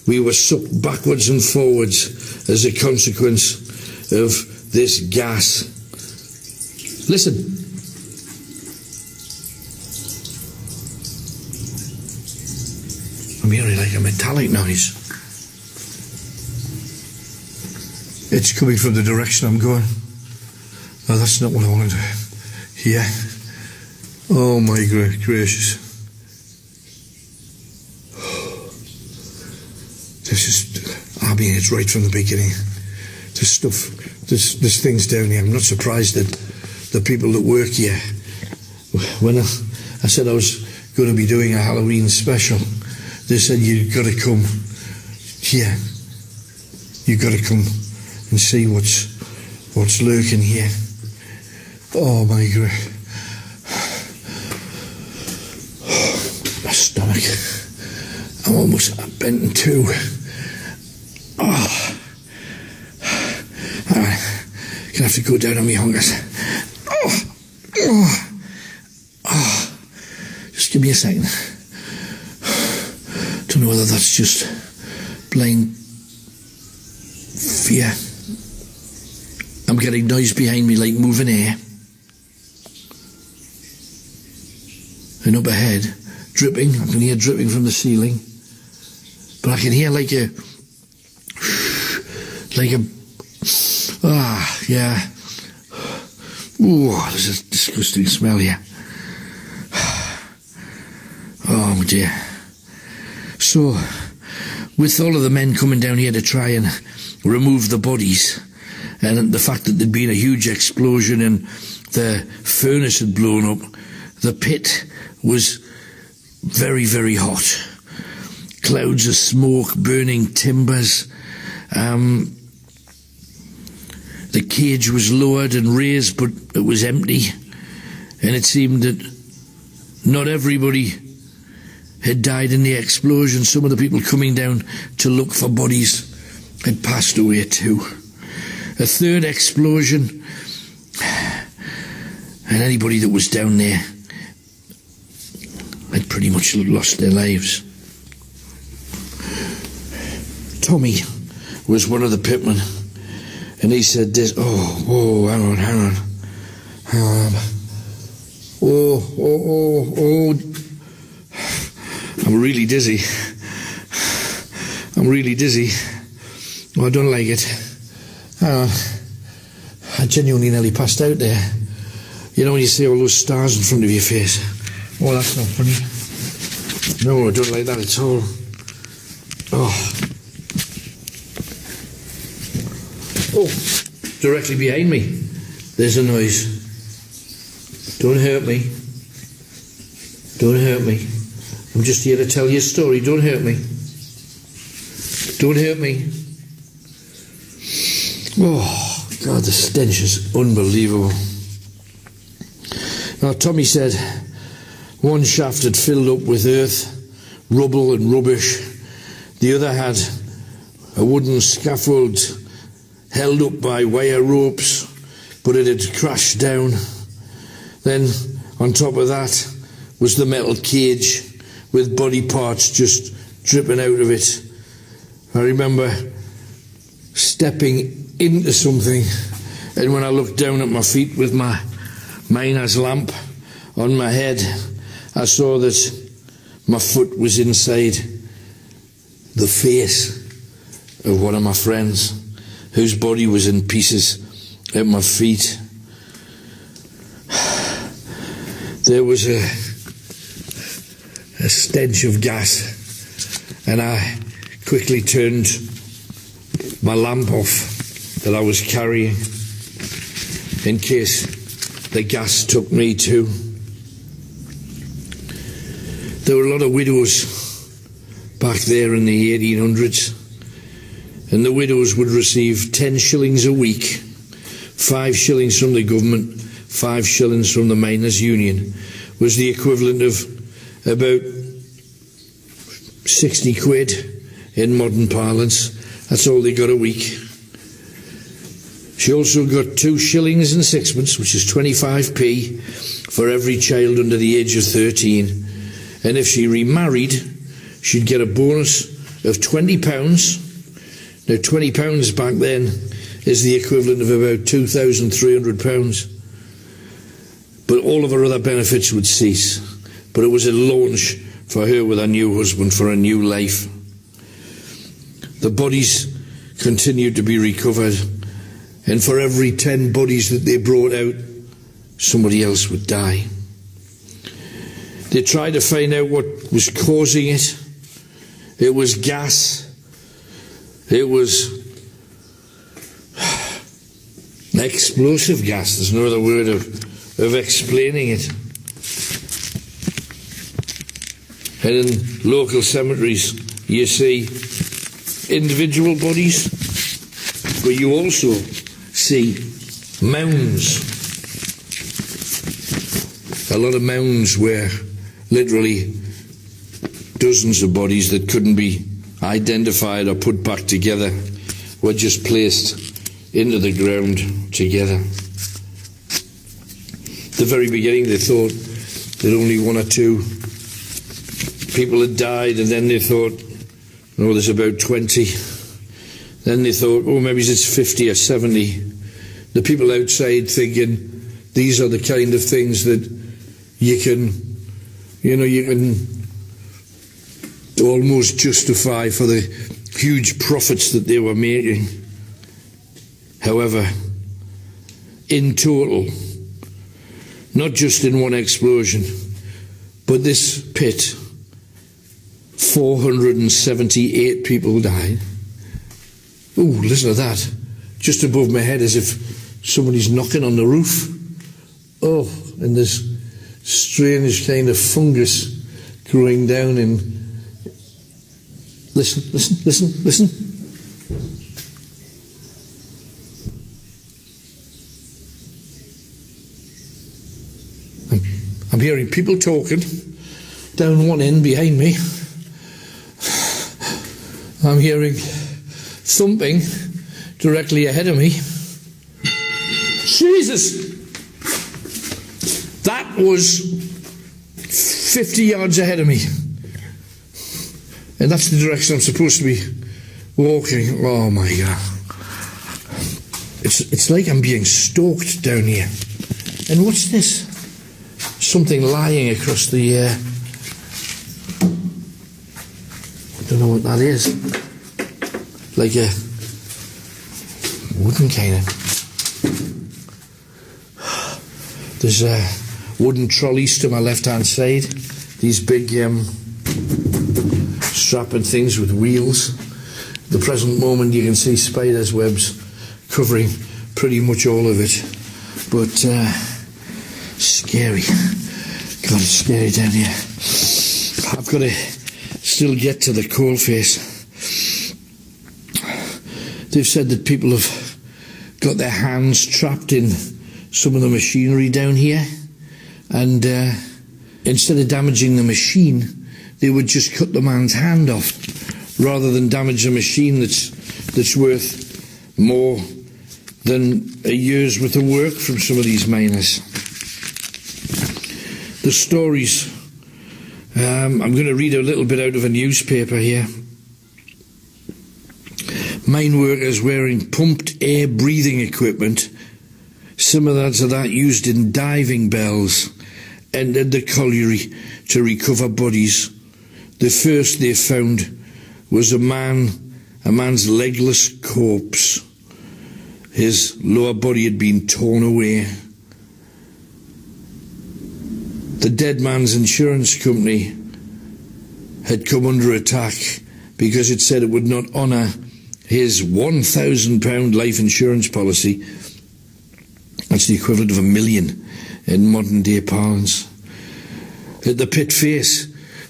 S1: We were sucked backwards and forwards as a consequence of this gas. Listen. I'm hearing like a metallic noise. It's coming from the direction I'm going. Oh, that's not what I wanted to hear. Oh, my gracious. This is... I mean, it's right from the beginning. There's stuff... There's things down here. I'm not surprised that the people that work here... When I said I was going to be doing a Halloween special, they said, you've got to come here. You've got to come and see what's lurking here. Oh, my God. My stomach. I'm almost bent in two. Oh. Gonna have to go down on me hungers. Oh. Just give me a second. Don't know whether that's just blind fear. I'm getting noise behind me like moving air. And up ahead, dripping. I can hear dripping from the ceiling. But I can hear like a... yeah. Ooh, there's a disgusting smell here. Oh, dear. So, with all of the men coming down here to try and remove the bodies, and the fact that there'd been a huge explosion and the furnace had blown up, the pit was very, very hot. Clouds of smoke, burning timbers. The cage was lowered and raised, but it was empty. And it seemed that not everybody had died in the explosion. Some of the people coming down to look for bodies had passed away too. A third explosion, and anybody that was down there had pretty much lost their lives. Tommy was one of the pitmen, and he said this, hang on. Oh, I'm really dizzy. Oh, I don't like it. I genuinely nearly passed out there. You know when you see all those stars in front of your face? Oh, that's not funny. No, I don't like that at all. Oh, directly behind me, there's a noise. Don't hurt me. I'm just here to tell you a story. Don't hurt me. Oh, God, the stench is unbelievable. Now, Tommy said one shaft had filled up with earth, rubble and rubbish. The other had a wooden scaffold held up by wire ropes, but it had crashed down. Then, on top of that, was the metal cage with body parts just dripping out of it. I remember stepping into something, and when I looked down at my feet with my miner's lamp on my head, I saw that my foot was inside the face of one of my friends, whose body was in pieces at my feet. There was a stench of gas, and I quickly turned my lamp off that I was carrying in case the gas took me too. There were a lot of widows back there in the 1800s, and the widows would receive 10 shillings a week, 5 shillings from the government, 5 shillings from the miners' union, was the equivalent of about 60 quid in modern parlance. That's all they got a week. She also got 2 shillings and sixpence, which is 25p, for every child under the age of 13. And if she remarried, she'd get a bonus of £20. Now, £20 back then is the equivalent of about £2,300. But all of her other benefits would cease. But it was a launch for her with her new husband for a new life. The bodies continued to be recovered, And for every 10 bodies that they brought out, somebody else would die. They tried to find out what was causing it. It was gas. It was explosive gas. There's no other word of explaining it. And in local cemeteries, you see individual bodies, but you also see mounds. A lot of mounds where literally dozens of bodies that couldn't be identified or put back together were just placed into the ground together. At the very beginning they thought that only 1 or 2 people had died, and then they thought, oh, there's about 20. Then they thought, oh, maybe it's 50 or 70. The people outside thinking these are the kind of things that you can almost justify for the huge profits that they were making. However, in total, not just in one explosion, but this pit, 478 people died. Ooh, listen to that. Just above my head, as if somebody's knocking on the roof. Oh, and there's strange kind of fungus growing down in... Listen. I'm hearing people talking down one end behind me. I'm hearing thumping directly ahead of me. Jesus! That was 50 yards ahead of me. And that's the direction I'm supposed to be walking. Oh my God. It's like I'm being stalked down here. And what's this? Something lying across the I don't know what that is. Like a wooden kind of... There's wooden trolleys to my left-hand side. These big strapping things with wheels. At the present moment you can see spiders' webs covering pretty much all of it. But scary. God, it's scary down here. I've got to still get to the coalface. They've said that people have got their hands trapped in some of the machinery down here, and instead of damaging the machine, they would just cut the man's hand off, rather than damage a machine that's worth more than a year's worth of work from some of these miners. The stories, I'm going to read a little bit out of a newspaper here. Mine workers wearing pumped air breathing equipment similar to that used in diving bells entered the colliery to recover bodies. The first they found was a man's legless corpse. His lower body had been torn away. The dead man's insurance company had come under attack because it said it would not honour his £1,000 life insurance policy. That's the equivalent of $1 million in modern day parlance. At the pit face,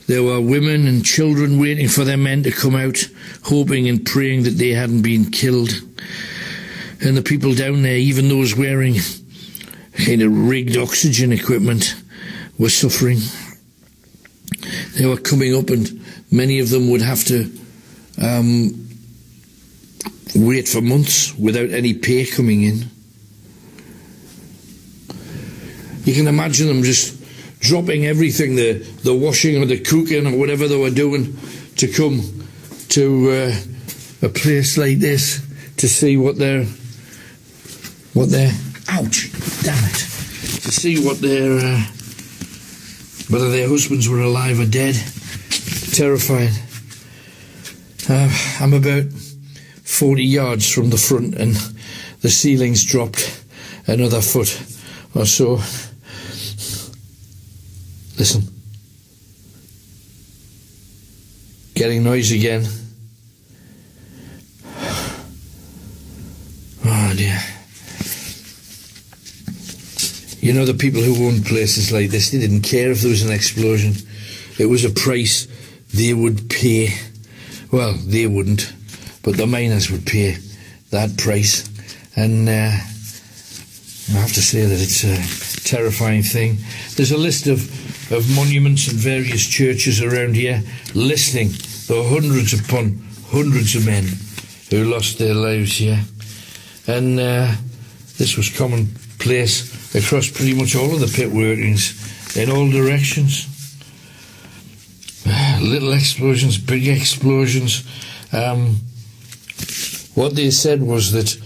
S1: there were women and children waiting for their men to come out, hoping and praying that they hadn't been killed. And the people down there, even those wearing kind of rigged oxygen equipment, were suffering. They were coming up, and many of them would have to wait for months without any pay coming in. You can imagine them just dropping everything, the washing or the cooking or whatever they were doing, to come to a place like this to see what their ouch, damn it, to see what their whether their husbands were alive or dead. Terrified. I'm about 40 yards from the front, and the ceiling's dropped another foot or so. Listen. Getting noise again. Oh dear. You know, the people who owned places like this, they didn't care if there was an explosion. It was a price they would pay. Well, they wouldn't, but the miners would pay that price. And I have to say that it's a terrifying thing. There's a list of monuments and various churches around here listing the hundreds upon hundreds of men who lost their lives here. And this was commonplace across pretty much all of the pit workings in all directions. Little explosions, big explosions. What they said was that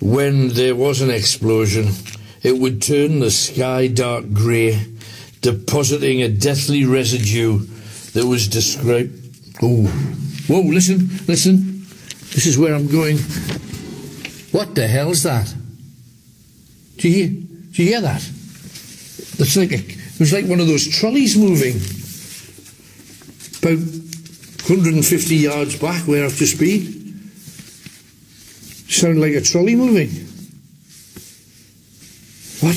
S1: when there was an explosion, it would turn the sky dark grey, depositing a deathly residue that was described... Oh, whoa, listen. This is where I'm going. What the hell's that? Do you hear that? It's like it was like one of those trolleys moving. About 150 yards back where I've just been. Sounded like a trolley moving. What?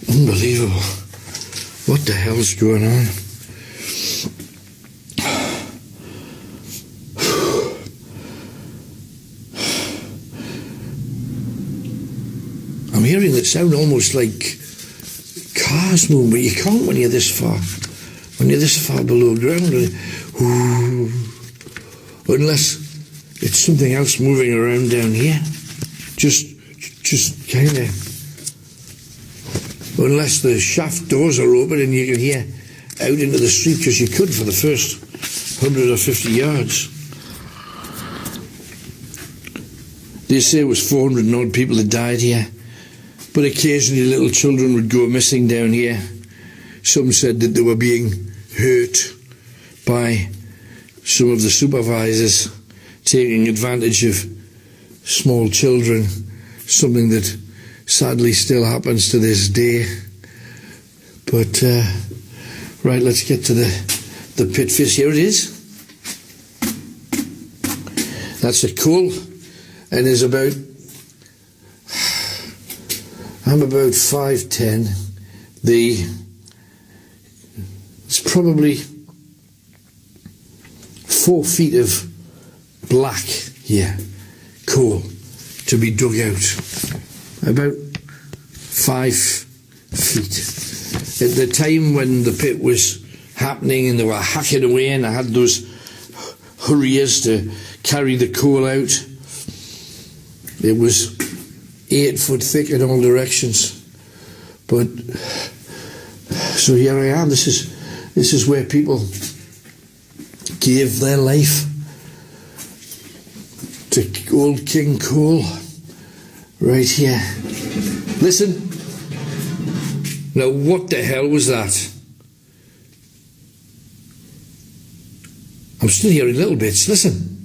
S1: Unbelievable. What the hell's going on? I'm hearing that sound almost like cars moving, but you can't when you're this far. When you're this far below ground. Ooh. Unless it's something else moving around down here. Just kind of. Unless the shaft doors are open and you can hear out into the street, because you could for the first 100 or 50 yards. They say it was 400 and odd people that died here. But occasionally little children would go missing down here. Some said that they were being hurt by some of the supervisors taking advantage of small children, something that sadly still happens to this day. But, right, let's get to the pit face. Here it is. That's a coal, and is about... I'm about 5'10". It's probably 4 feet of black here, coal, to be dug out. About 5 feet. At the time when the pit was happening and they were hacking away and I had those hurriers to carry the coal out, it was 8 foot thick in all directions. But so here I am. This is where people gave their life to old King Coal, right here. Listen. Now what the hell was that? I'm still hearing little bits. Listen.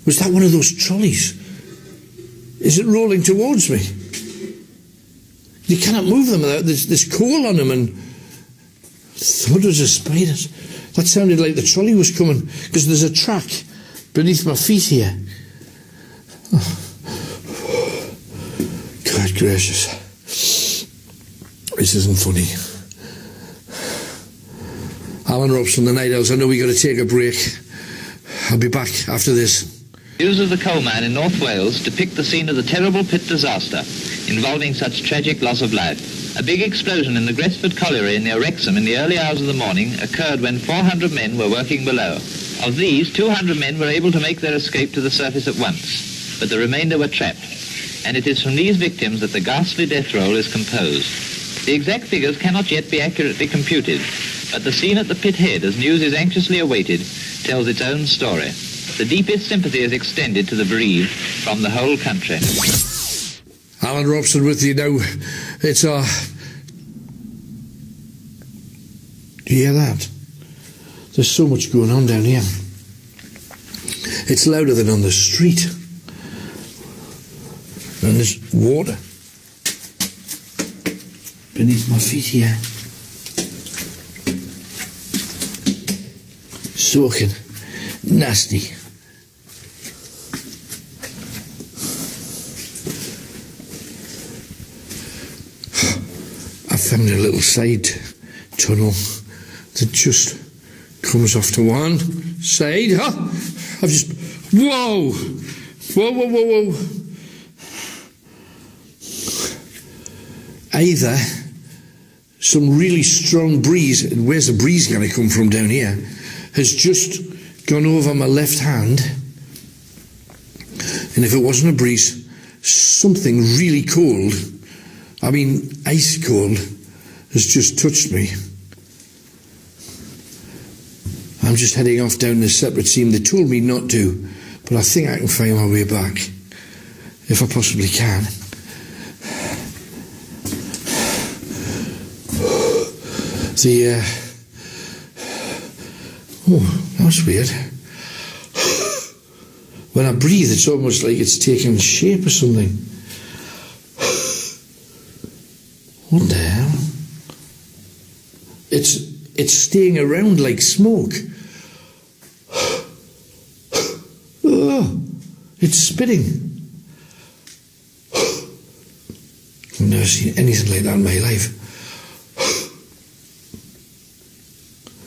S1: Was that one of those trolleys? Is it rolling towards me? You cannot move them without there's coal on them and hundreds of spiders. That sounded like the trolley was coming, because there's a track beneath my feet here. Oh. God gracious. This isn't funny. Alan Robson, the Nightowls. I know we got to take a break. I'll be back after this.
S2: Views of the coal mine in North Wales depict the scene of the terrible pit disaster involving such tragic loss of life. A big explosion in the Gresford colliery near Wrexham in the early hours of the morning occurred when 400 men were working below. Of these, 200 men were able to make their escape to the surface at once, but the remainder were trapped. And it is from these victims that the ghastly death roll is composed. The exact figures cannot yet be accurately computed, but the scene at the pit head, as news is anxiously awaited, tells its own story. The deepest sympathy is extended to the bereaved from the whole country.
S1: Alan Robson with you now. It's our... Do you hear that? There's so much going on down here. It's louder than on the street. And there's water beneath my feet here. Soaking. Nasty. I found a little side tunnel that just comes off to one side. Huh? I've just... Whoa! Whoa, whoa, whoa, whoa. Either some really strong breeze, and where's the breeze going to come from down here, has just gone over my left hand, and if it wasn't a breeze, something really cold, I mean ice cold, has just touched me. I'm just heading off down this separate seam. They told me not to, but I think I can find my way back, if I possibly can. Oh, that was weird. When I breathe, it's almost like it's taking shape or something. What the hell? It's staying around like smoke. Oh, it's spitting. I've never seen anything like that in my life.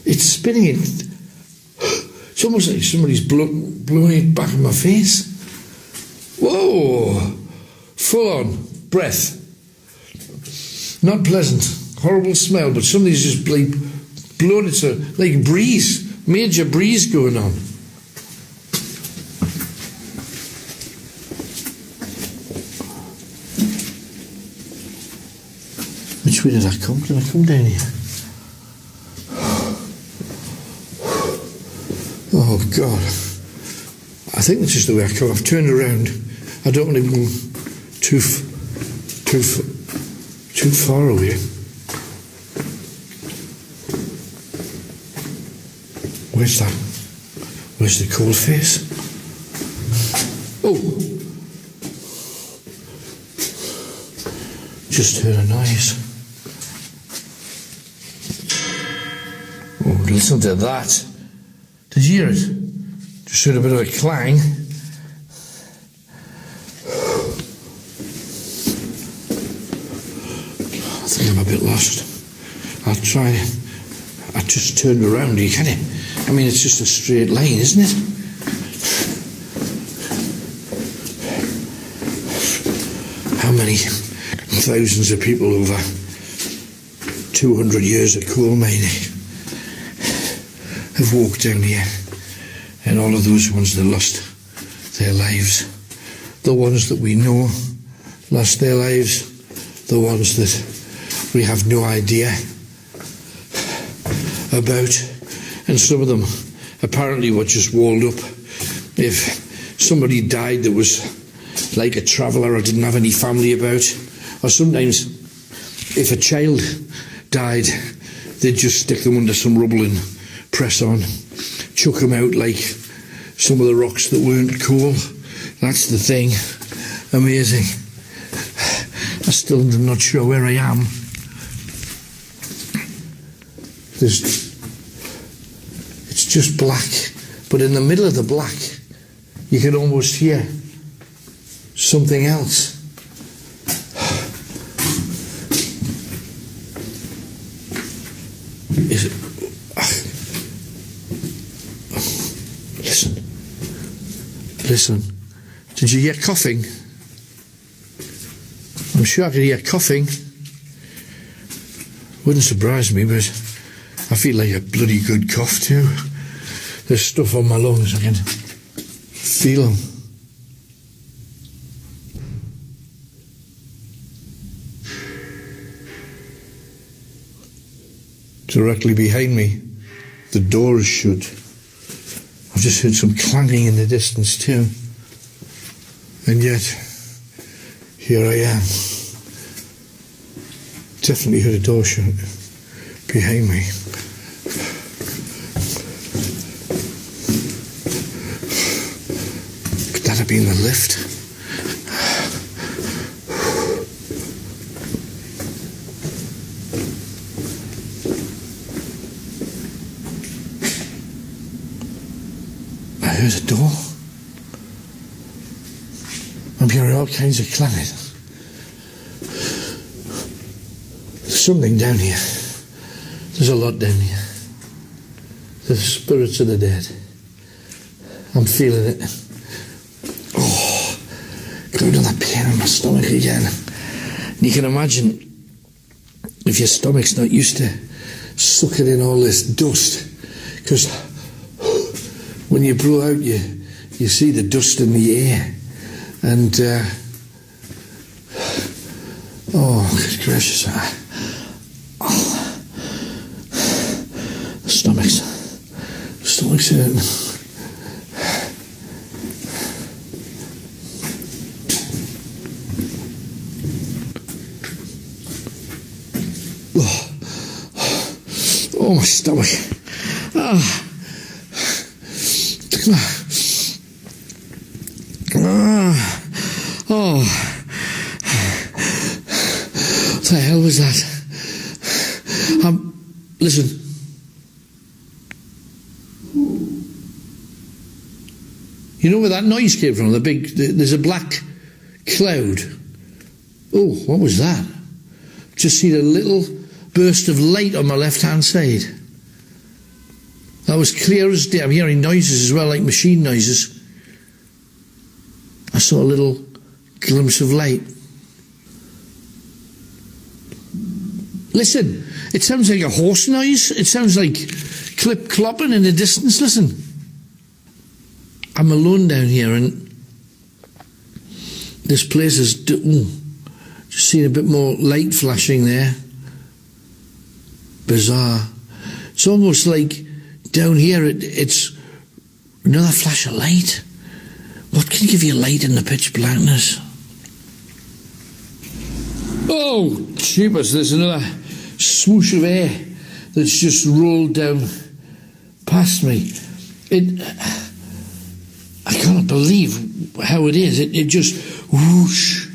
S1: It's spinning it. It's almost like somebody's blowing it back in my face. Whoa! Full on breath. Not pleasant. Horrible smell, but somebody's just like blowing it, so like breeze. Major breeze going on. Which way did I come? Did I come down here? Oh God, I think that's just the way I come. I've turned around. I don't want to go too far away. Where's that? Where's the cold face? Oh! Just heard a noise. Oh, listen to that. Did you hear it? Just heard a bit of a clang. I think I'm a bit lost. I'll try. I just turned around. You can it? I mean, it's just a straight line, isn't it? How many thousands of people over 200 years of coal mining have walked down here, and all of those ones that lost their lives, the ones that we know lost their lives, the ones that we have no idea about, and some of them apparently were just walled up. If somebody died that was like a traveller or didn't have any family about, or sometimes if a child died, they'd just stick them under some rubble and press on, chuck them out like some of the rocks that weren't coal. That's the thing. Amazing. I still am not sure where I am. It's just black, but in the middle of the black, you can almost hear something else. Is it? Listen. Did you hear coughing? I'm sure I could hear coughing. Wouldn't surprise me, but I feel like a bloody good cough too. There's stuff on my lungs, I can feel them. Directly behind me, the door is shut. I've just heard some clanging in the distance too. And yet, here I am. Definitely heard a door shut behind me. Could that have been the lift? I'm hearing all kinds of clanging. There's something down here. There's a lot down here. The spirits of the dead. I'm feeling it. Oh, got another pain in my stomach again. And you can imagine if your stomach's not used to sucking in all this dust, because when you blow out, you see the dust in the air, and oh, good gracious, the stomach's hurting. Oh, my stomach. Oh. What the hell was that? Listen. You know where that noise came from? There's a black cloud. Oh, what was that? Just seen a little burst of light on my left-hand side. That was clear as day. I'm hearing noises as well, like machine noises. I saw a little glimpse of light. Listen, it sounds like a horse noise. It sounds like clip-clopping in the distance. Listen. I'm alone down here, and this place is... just seeing a bit more light flashing there. Bizarre. It's almost like down here it's another flash of light. What can give you light in the pitch blackness? Oh, jeepers, there's another swoosh of air that's just rolled down past me. I can't believe how it is. It just whoosh.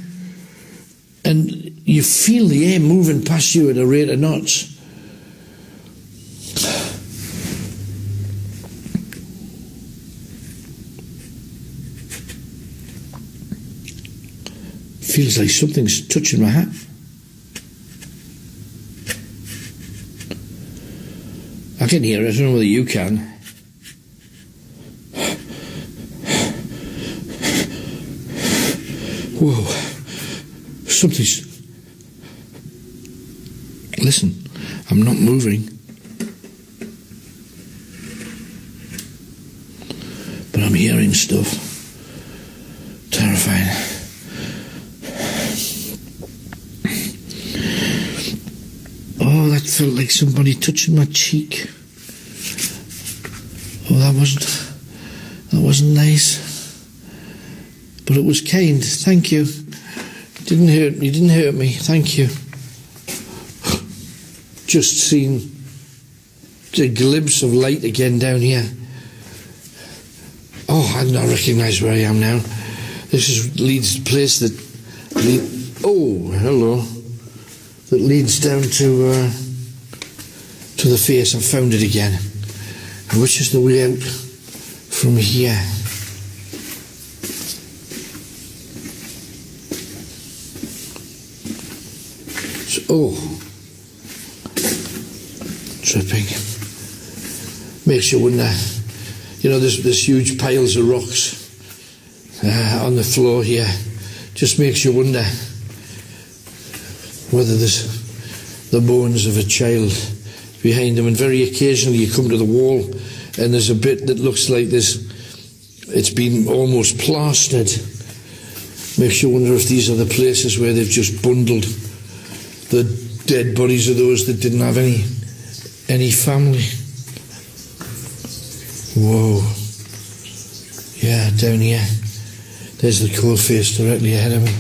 S1: And you feel the air moving past you at a rate of knots. Feels like something's touching my hat. I can hear it. I don't know whether you can. Whoa. Something's... Listen, I'm not moving. But I'm hearing stuff. Terrifying. Oh, that felt like somebody touching my cheek. Oh, that wasn't nice. But it was kind. Thank you. Didn't hurt me. Didn't hurt me. Thank you. Just seen a glimpse of light again down here. Oh, I don't recognise where I am now. This leads to the place that... oh, hello. That leads down to the face. I've found it again. And which is the way out from here? So, oh. Tripping. Makes you wonder. You know, there's huge piles of rocks on the floor here. Just makes you wonder whether there's the bones of a child behind them. And very occasionally you come to the wall and there's a bit that looks like it's been almost plastered. Makes you wonder if these are the places where they've just bundled the dead bodies of those that didn't have any family. Whoa. Yeah, down here. There's the coal face directly ahead of me.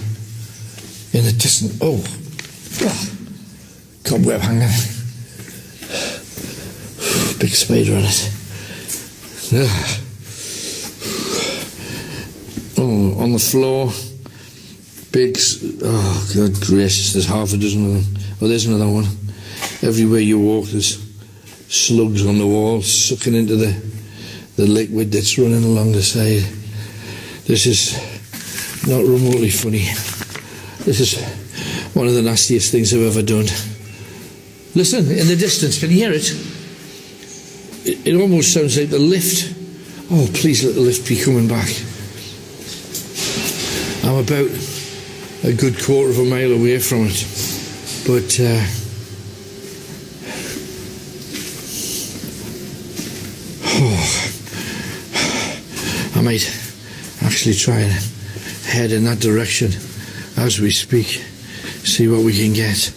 S1: In the distance. Oh. Cobweb hanger. Big spider on it. Oh, on the floor. Big. Oh, God gracious. There's half a dozen of them. Oh, there's another one. Everywhere you walk, there's slugs on the wall sucking into the liquid that's running along the side. This is not remotely funny. This is one of the nastiest things I've ever done. Listen, in the distance, can you hear it? It almost sounds like the lift. Oh, please let the lift be coming back. I'm about a good quarter of a mile away from it. But, I might actually try and head in that direction as we speak. See what we can get.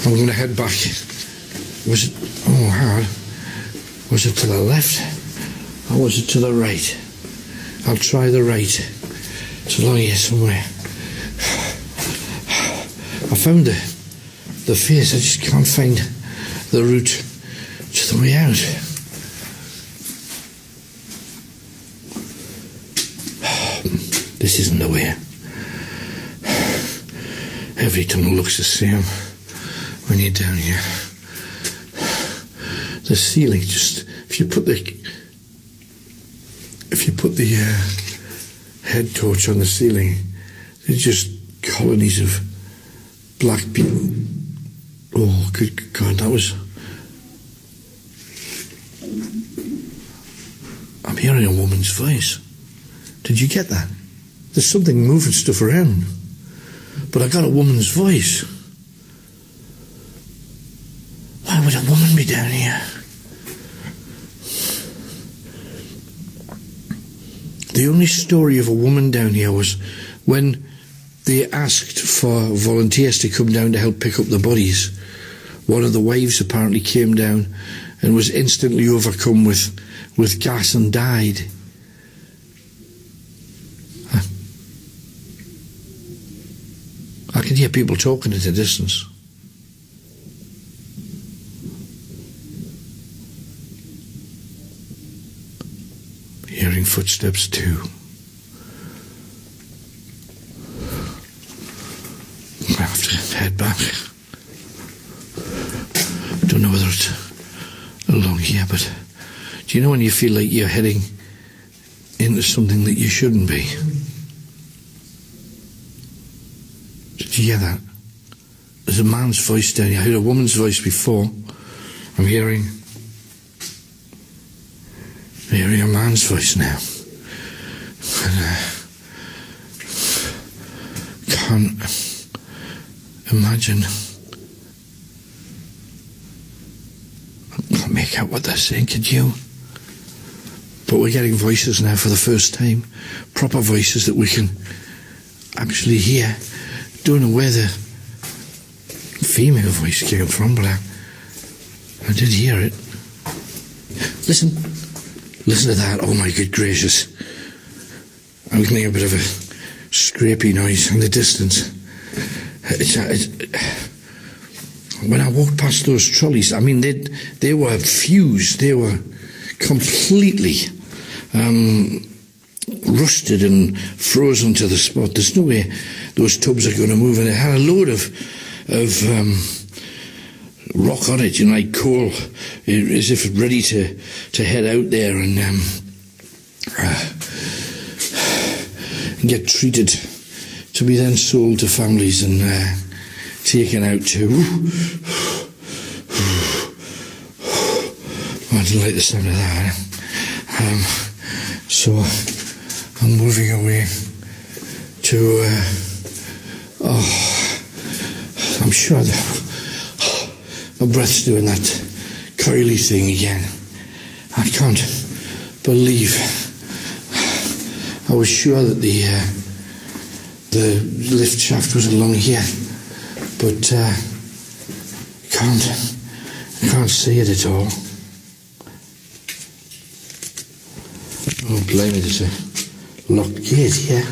S1: I'm going to head back. Was it... Oh, hang on. Was it to the left? Or was it to the right? I'll try the right. It's along here somewhere. I found the face. I just can't find the route to the way out. This isn't the way. Every tunnel looks the same when you're down here. The ceiling just... If you put the head torch on the ceiling, they're just colonies of black people. Oh, good God, that was... I'm hearing a woman's voice. Did you get that? There's something moving stuff around. But I got a woman's voice. Why would a woman be down here? The only story of a woman down here was when they asked for volunteers to come down to help pick up the bodies. One of the wives apparently came down and was instantly overcome with gas and died. I can hear people talking at a distance. Hearing footsteps too. I have to head back. I don't know whether it's along here, but do you know when you feel like you're heading into something that you shouldn't be? Did you hear that? There's a man's voice down here. I heard a woman's voice before. I'm hearing a man's voice now. And can't imagine. I can't make out what they're saying, could you? But we're getting voices now for the first time. Proper voices that we can actually hear. Don't know where the female voice came from, but I did hear it. Listen to that. Oh my good gracious. I was making a bit of a scrapey noise in the distance. When I walked past those trolleys, I mean, they were fused. They were completely rusted and frozen to the spot. There's no way those tubs are going to move. And it had a load of rock on it, you know, like coal, as if ready to head out there and get treated to be then sold to families and taken out to. I didn't like the sound of that. So I'm moving away to. I'm sure that my breath's doing that coily thing again. I can't believe. I was sure that the lift shaft was along here, but I can't see it at all. Oh, blimey, there's a locked gate here.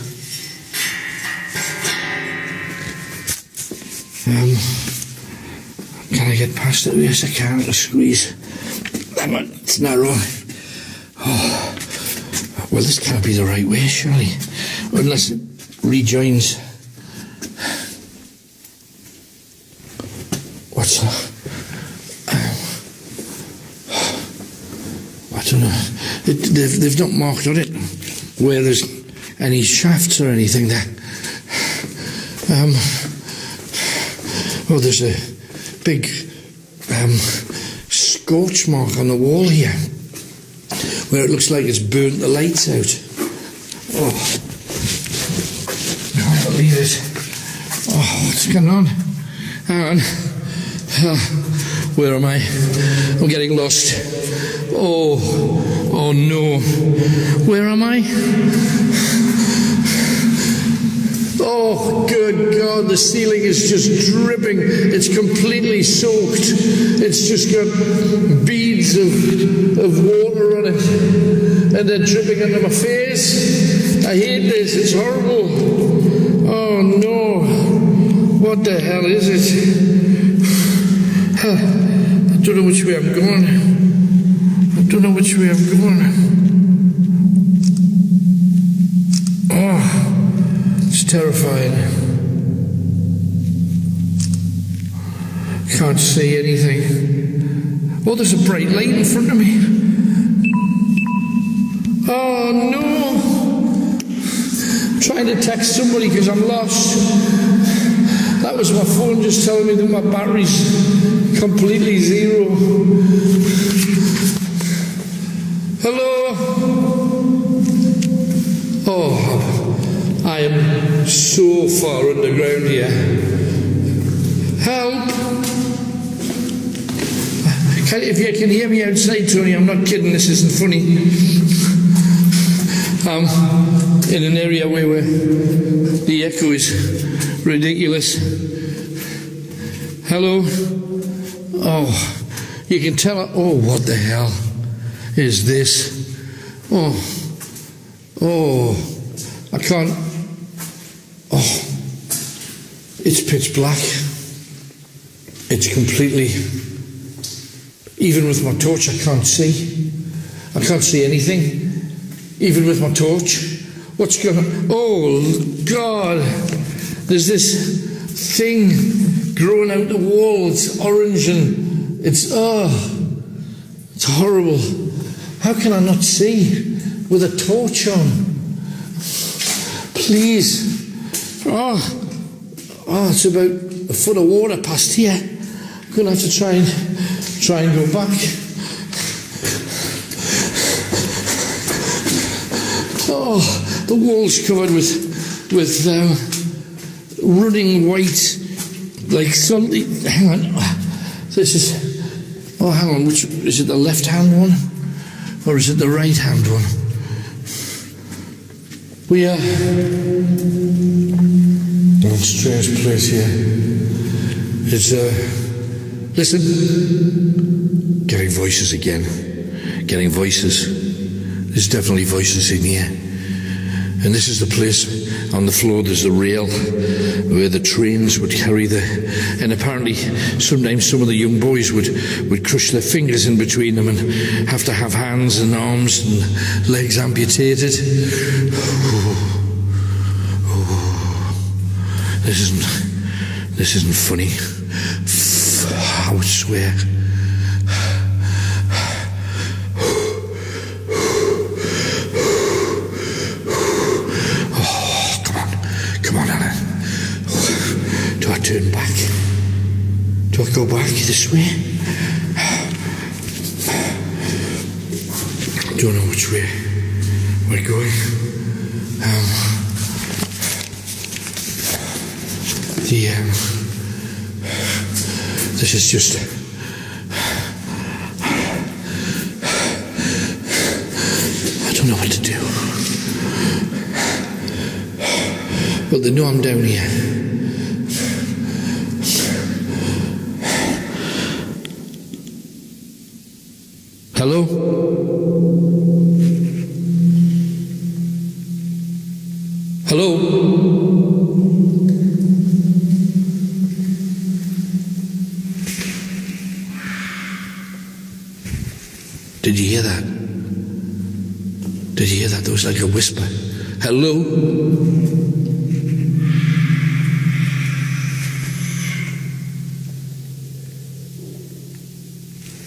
S1: Can I get past it? Yes, I can. I'll squeeze. Hang on, it's narrow. Oh, well, this can't be the right way, surely. Unless it rejoins. What's that? I don't know. They've not marked on it. where there's any shafts or anything there. Oh, there's a big scorch mark on the wall here, where it looks like it's burnt the lights out. Oh, I can't believe it. Oh, what's going on? Hang on. Where am I? I'm getting lost. Oh no. Where am I? Oh, good God, the ceiling is just dripping. It's completely soaked. It's just got beads of water on it. And they're dripping into my face. I hate this. It's horrible. Oh, no. What the hell is it? I don't know which way I'm going. I don't know which way I'm going. Oh, it's terrifying. Can't see anything. Oh, there's a bright light in front of me. Oh, no. I'm trying to text somebody because I'm lost. That was my phone just telling me that my battery's completely zero. Hello? Oh, I am so far underground here. Help! If you can hear me outside, Tony, I'm not kidding, this isn't funny. I'm in an area where the echo is ridiculous. Hello? Oh, you can tell. Oh, what the hell is this? Oh, I can't. Oh, it's pitch black. It's completely. Even with my torch, I can't see. I can't see anything. Even with my torch. What's going on? Oh, God. There's this thing growing out the wall. It's orange and it's horrible. How can I not see with a torch on? Please. Oh, it's about a foot of water past here. I'm going to have to try and go back. Oh, the wall's covered with running white, like something. Hang on. This is. Oh, hang on. Which is it? The left-hand one, or is it the right-hand one? We are. Oh, strange place here. It's listen. Getting voices again. Getting voices. There's definitely voices in here. And this is the place on the floor, there's a rail where the trains would carry and apparently sometimes some of the young boys would crush their fingers in between them and have to have hands and arms and legs amputated. This isn't funny. I would swear. Turn back. Do I go back this way? I don't know which way we're going. This is just. I don't know what to do. But they know I'm down here. Hello? Hello? Did you hear that? Did you hear that? There was like a whisper. Hello?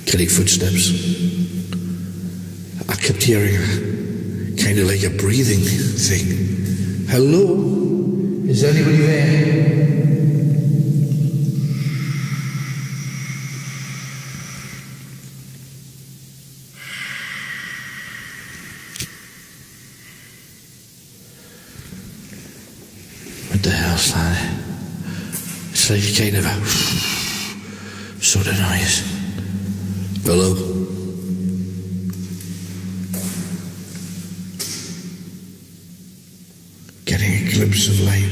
S1: Getting footsteps. I kept hearing her. kind of like a breathing thing. Hello? Is anybody there? What the hell's that? It's like a kind of a sort of noise. Hello? Getting a glimpse of light.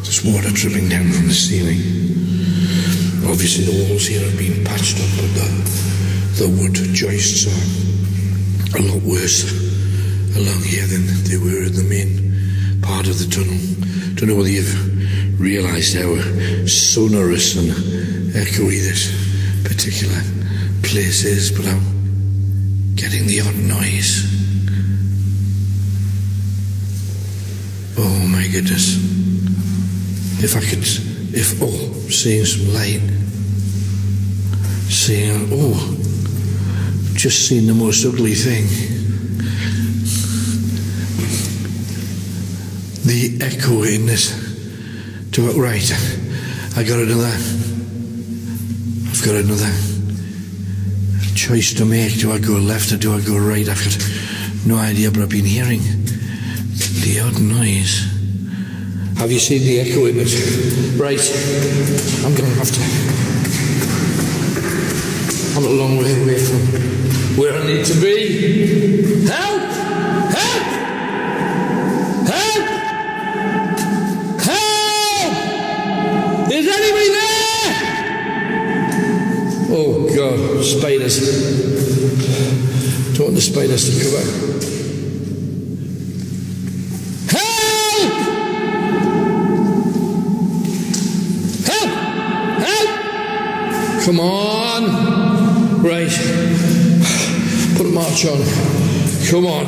S1: There's water dripping down from the ceiling. Obviously the walls here have been patched up, but the wood joists are a lot worse along here than they were in the main part of the tunnel. Don't know whether you've realised how sonorous and echoey this particular place is, but I'm getting the odd noise. Oh my goodness. Seeing some light. Just seen the most ugly thing. The echo in this. Right, I've got another choice to make. Do I go left or do I go right? I've got no idea, but I've been hearing the odd noise. Have you seen the echo in it? Right, I'm going to have to... I'm a long way away from where I need to be. Help! Help! Help! Help! Is anybody there? Oh God, spiders. Don't want the spiders to come out. Come on. Right. Put a march on. Come on.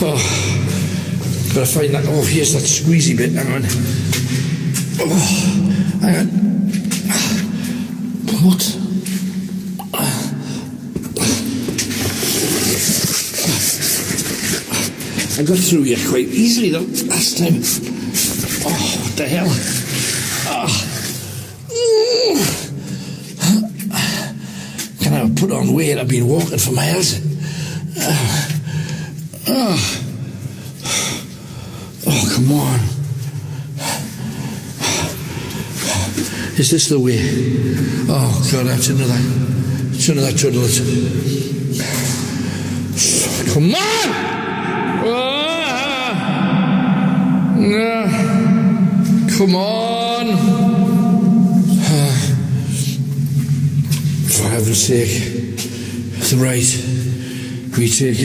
S1: Oh. Gotta find that. Oh, here's that squeezy bit. Hang on. Oh, hang on. What? I got through here quite easily though last time. Oh, what the hell? Can I put on weight? I've been walking for miles. Oh, come on. Is this the way? Oh, God, that's another tunnel. Come on! Come on! For heaven's sake, the right. We take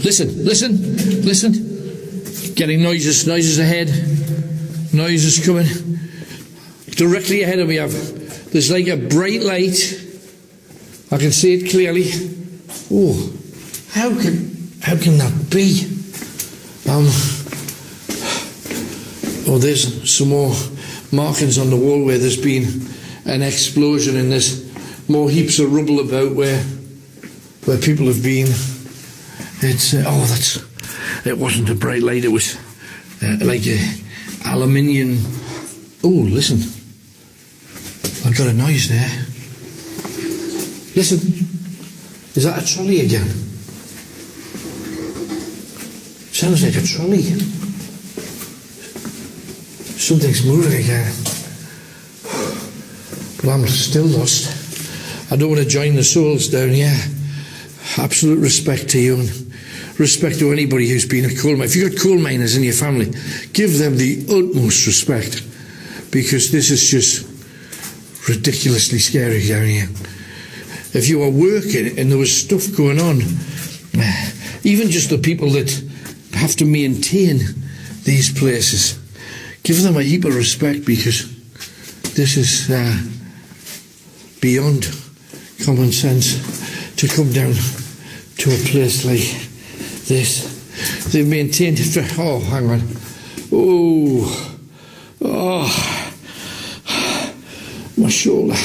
S1: Listen. Getting noises ahead. Noises coming. Directly ahead of me, there's like a bright light. I can see it clearly. Oh, how can that be? There's some more markings on the wall where there's been an explosion, and there's more heaps of rubble about where people have been. It wasn't a bright light, it was like a aluminium. Oh, listen, I've got a noise there. Listen, is that a trolley again? Sounds like a trolley. Something's moving again. But I'm still lost. I don't want to join the souls down here. Absolute respect to you and respect to anybody who's been a coal miner. If you've got coal miners in your family, give them the utmost respect, because this is just ridiculously scary down here. If you are working and there was stuff going on, even just the people that have to maintain these places, give them a heap of respect, because this is beyond common sense to come down to a place like this. They've maintained it for... Oh, hang on. Oh, my shoulder.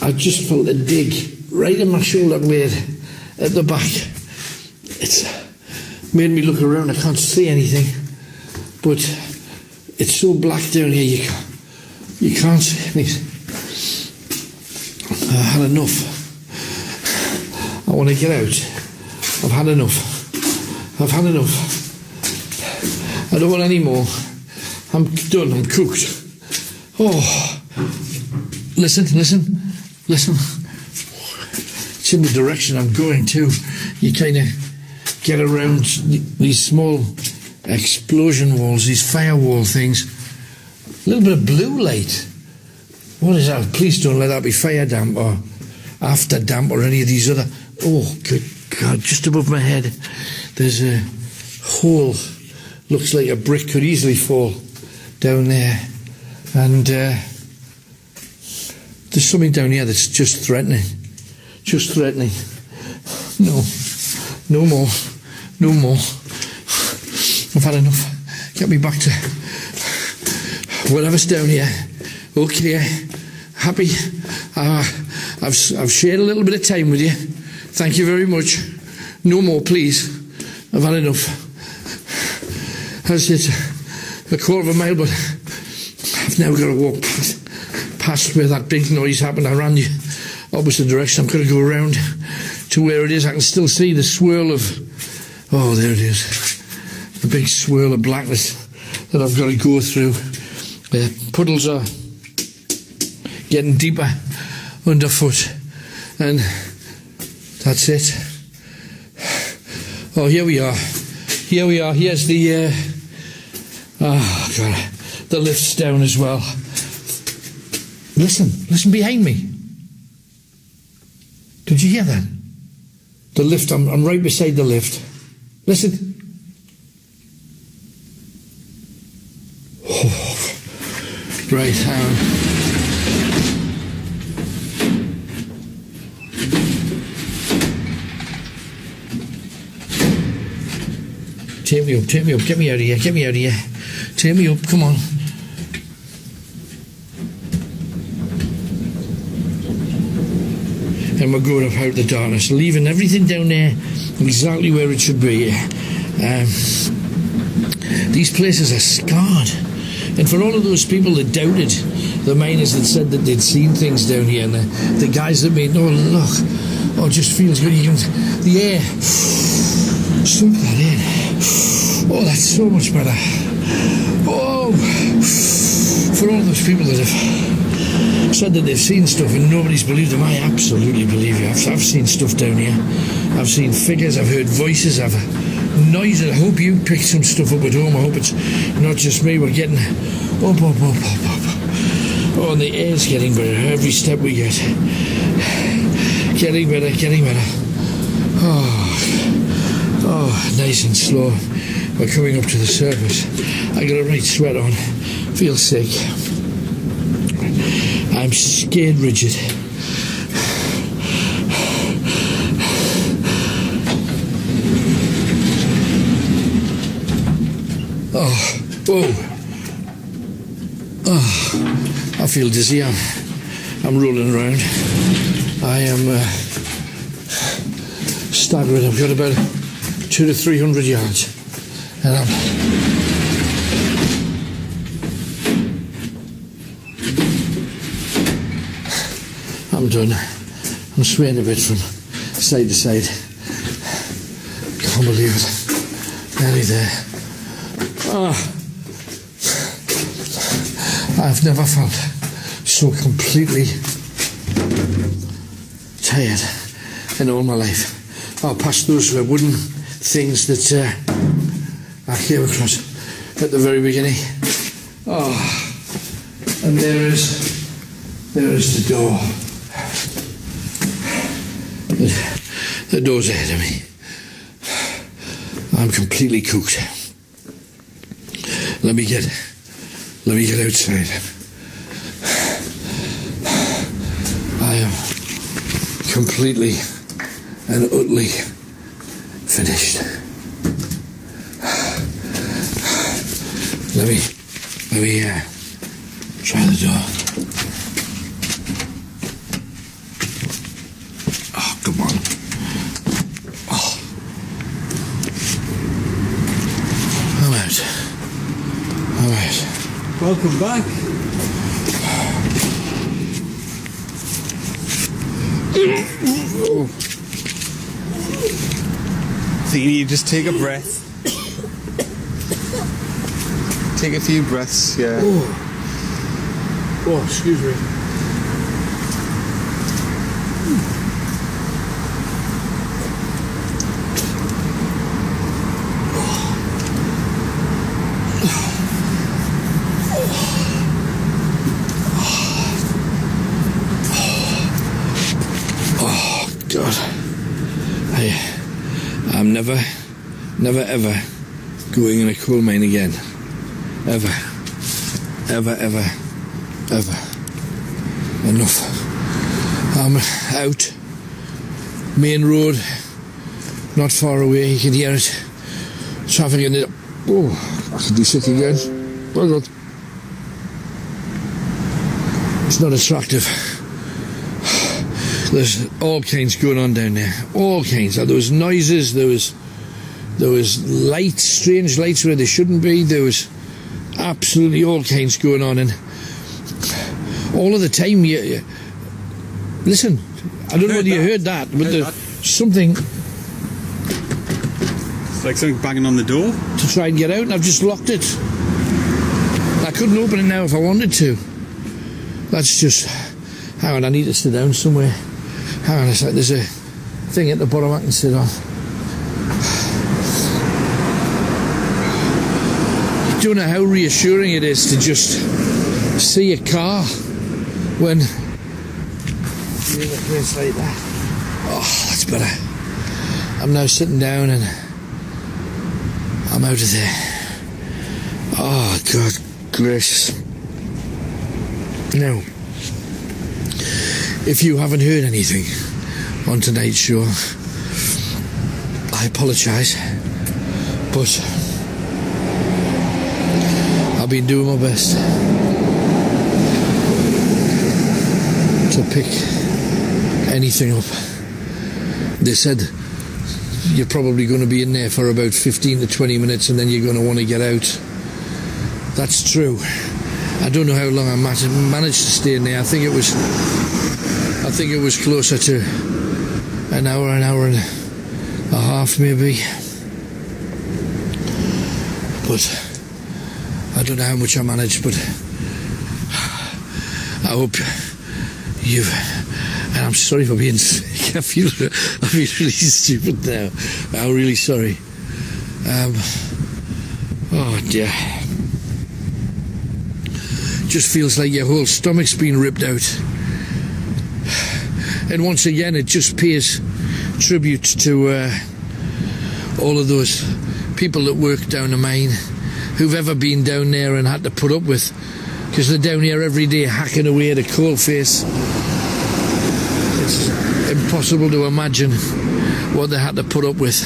S1: I just felt a dig right in my shoulder blade at the back. It's made me look around. I can't see anything, but it's so black down here you can't see anything. I had enough. I want to get out. I've had enough. I've had enough. I don't want any more. I'm done. I'm cooked. Oh, listen. It's in the direction I'm going to. You kind of get around these small explosion walls, these firewall things. A little bit of blue light. What is that? Please don't let that be fire damp or after damp or any of these other... Oh, good God, just above my head there's a hole. Looks like a brick could easily fall down there. And there's something down here that's just threatening. Just threatening. No more. I've had enough. Get me back to whatever's down here. Okay, happy. I've shared a little bit of time with you. Thank you very much. No more, please. I've had enough. That's it. A quarter of a mile, but I've now got to walk past where that big noise happened. I ran the opposite direction. I'm going to go around to where it is. I can still see the swirl of... Oh, there it is. The big swirl of blackness that I've got to go through. The puddles are getting deeper underfoot. And that's it. Oh, here we are. Here's the... oh, God. The lift's down as well. Listen behind me. Did you hear that? The lift, I'm right beside the lift. Listen. Oh, right, hang on. Take me up, get me out of here, take me up, come on. And we're going up out the darkness, leaving everything down there exactly where it should be. These places are scarred. And for all of those people that doubted, the miners that said that they'd seen things down here, and the guys that made, oh look, oh, it just feels good, you can, the air, soak that in. Oh, that's so much better. Oh, for all those people that have said that they've seen stuff and nobody's believed them, I absolutely believe you. I've seen stuff down here. I've seen figures, I've heard voices, I've noises. I hope you picked some stuff up at home. I hope it's not just me. We're getting up. Oh, and the air's getting better every step we get. Getting better. Oh, nice and slow. We're coming up to the surface. I got a right sweat on. Feel sick. I'm scared rigid. Oh, I feel dizzy. I'm rolling around. I am staggering. I've got about 200 to 300 yards. And I'm done. I'm swaying a bit from side to side. Can't believe it. Nearly there. I've never felt so completely tired in all my life. I'll pass those wooden things that I came across at the very beginning. And there is the door. The door's ahead of me. I'm completely cooked. Let me get outside. I am completely and utterly finished. Let me try the door.
S6: Welcome back. So you need to just take a breath. Take a few breaths, yeah.
S1: Oh, excuse me. Oh, God. I'm never ever going in a coal mine again. Ever. Enough. I'm out. Main road. Not far away. You can hear it. Traffic in it. Oh, I could be sick again. Oh, God. It's not attractive. There's all kinds going on down there. All kinds. There was noises. There was lights, strange lights where they shouldn't be. There was absolutely all kinds going on, and all of the time you listen. I don't know whether you heard that, but there's something.
S6: It's like something banging on the door
S1: to try and get out, and I've just locked it. I couldn't open it now if I wanted to. That's just. Hang on, I need to sit down somewhere. Hang on a sec. There's a thing at the bottom I can sit on. I don't know how reassuring it is to just see a car when you're in a place like that. Oh, that's better. I'm now sitting down and I'm out of there. Oh, God gracious. Now, if you haven't heard anything on tonight's show, I apologise, but I've been doing my best to pick anything up. They said you're probably going to be in there for about 15 to 20 minutes and then you're going to want to get out. That's true. I don't know how long I managed to stay in there. I think it was closer to an hour and a half maybe. But I don't know how much I managed, but I hope you've... And I'm sorry for being sick. I feel really stupid now. I'm really sorry. Oh dear. Just feels like your whole stomach's been ripped out. And once again, it just pays tribute to all of those people that work down the mine, who've ever been down there and had to put up with, because they're down here every day hacking away at a coal face. It's impossible to imagine what they had to put up with.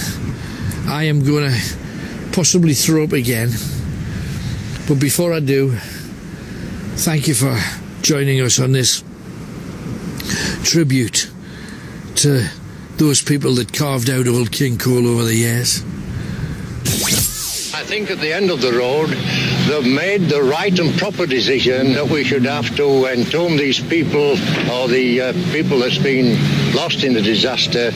S1: I am going to possibly throw up again, but before I do, thank you for joining us on this tribute to those people that carved out old King Coal over the years.
S15: I think at the end of the road they've made the right and proper decision that we should have to entomb these people, or the people that's been lost in the disaster.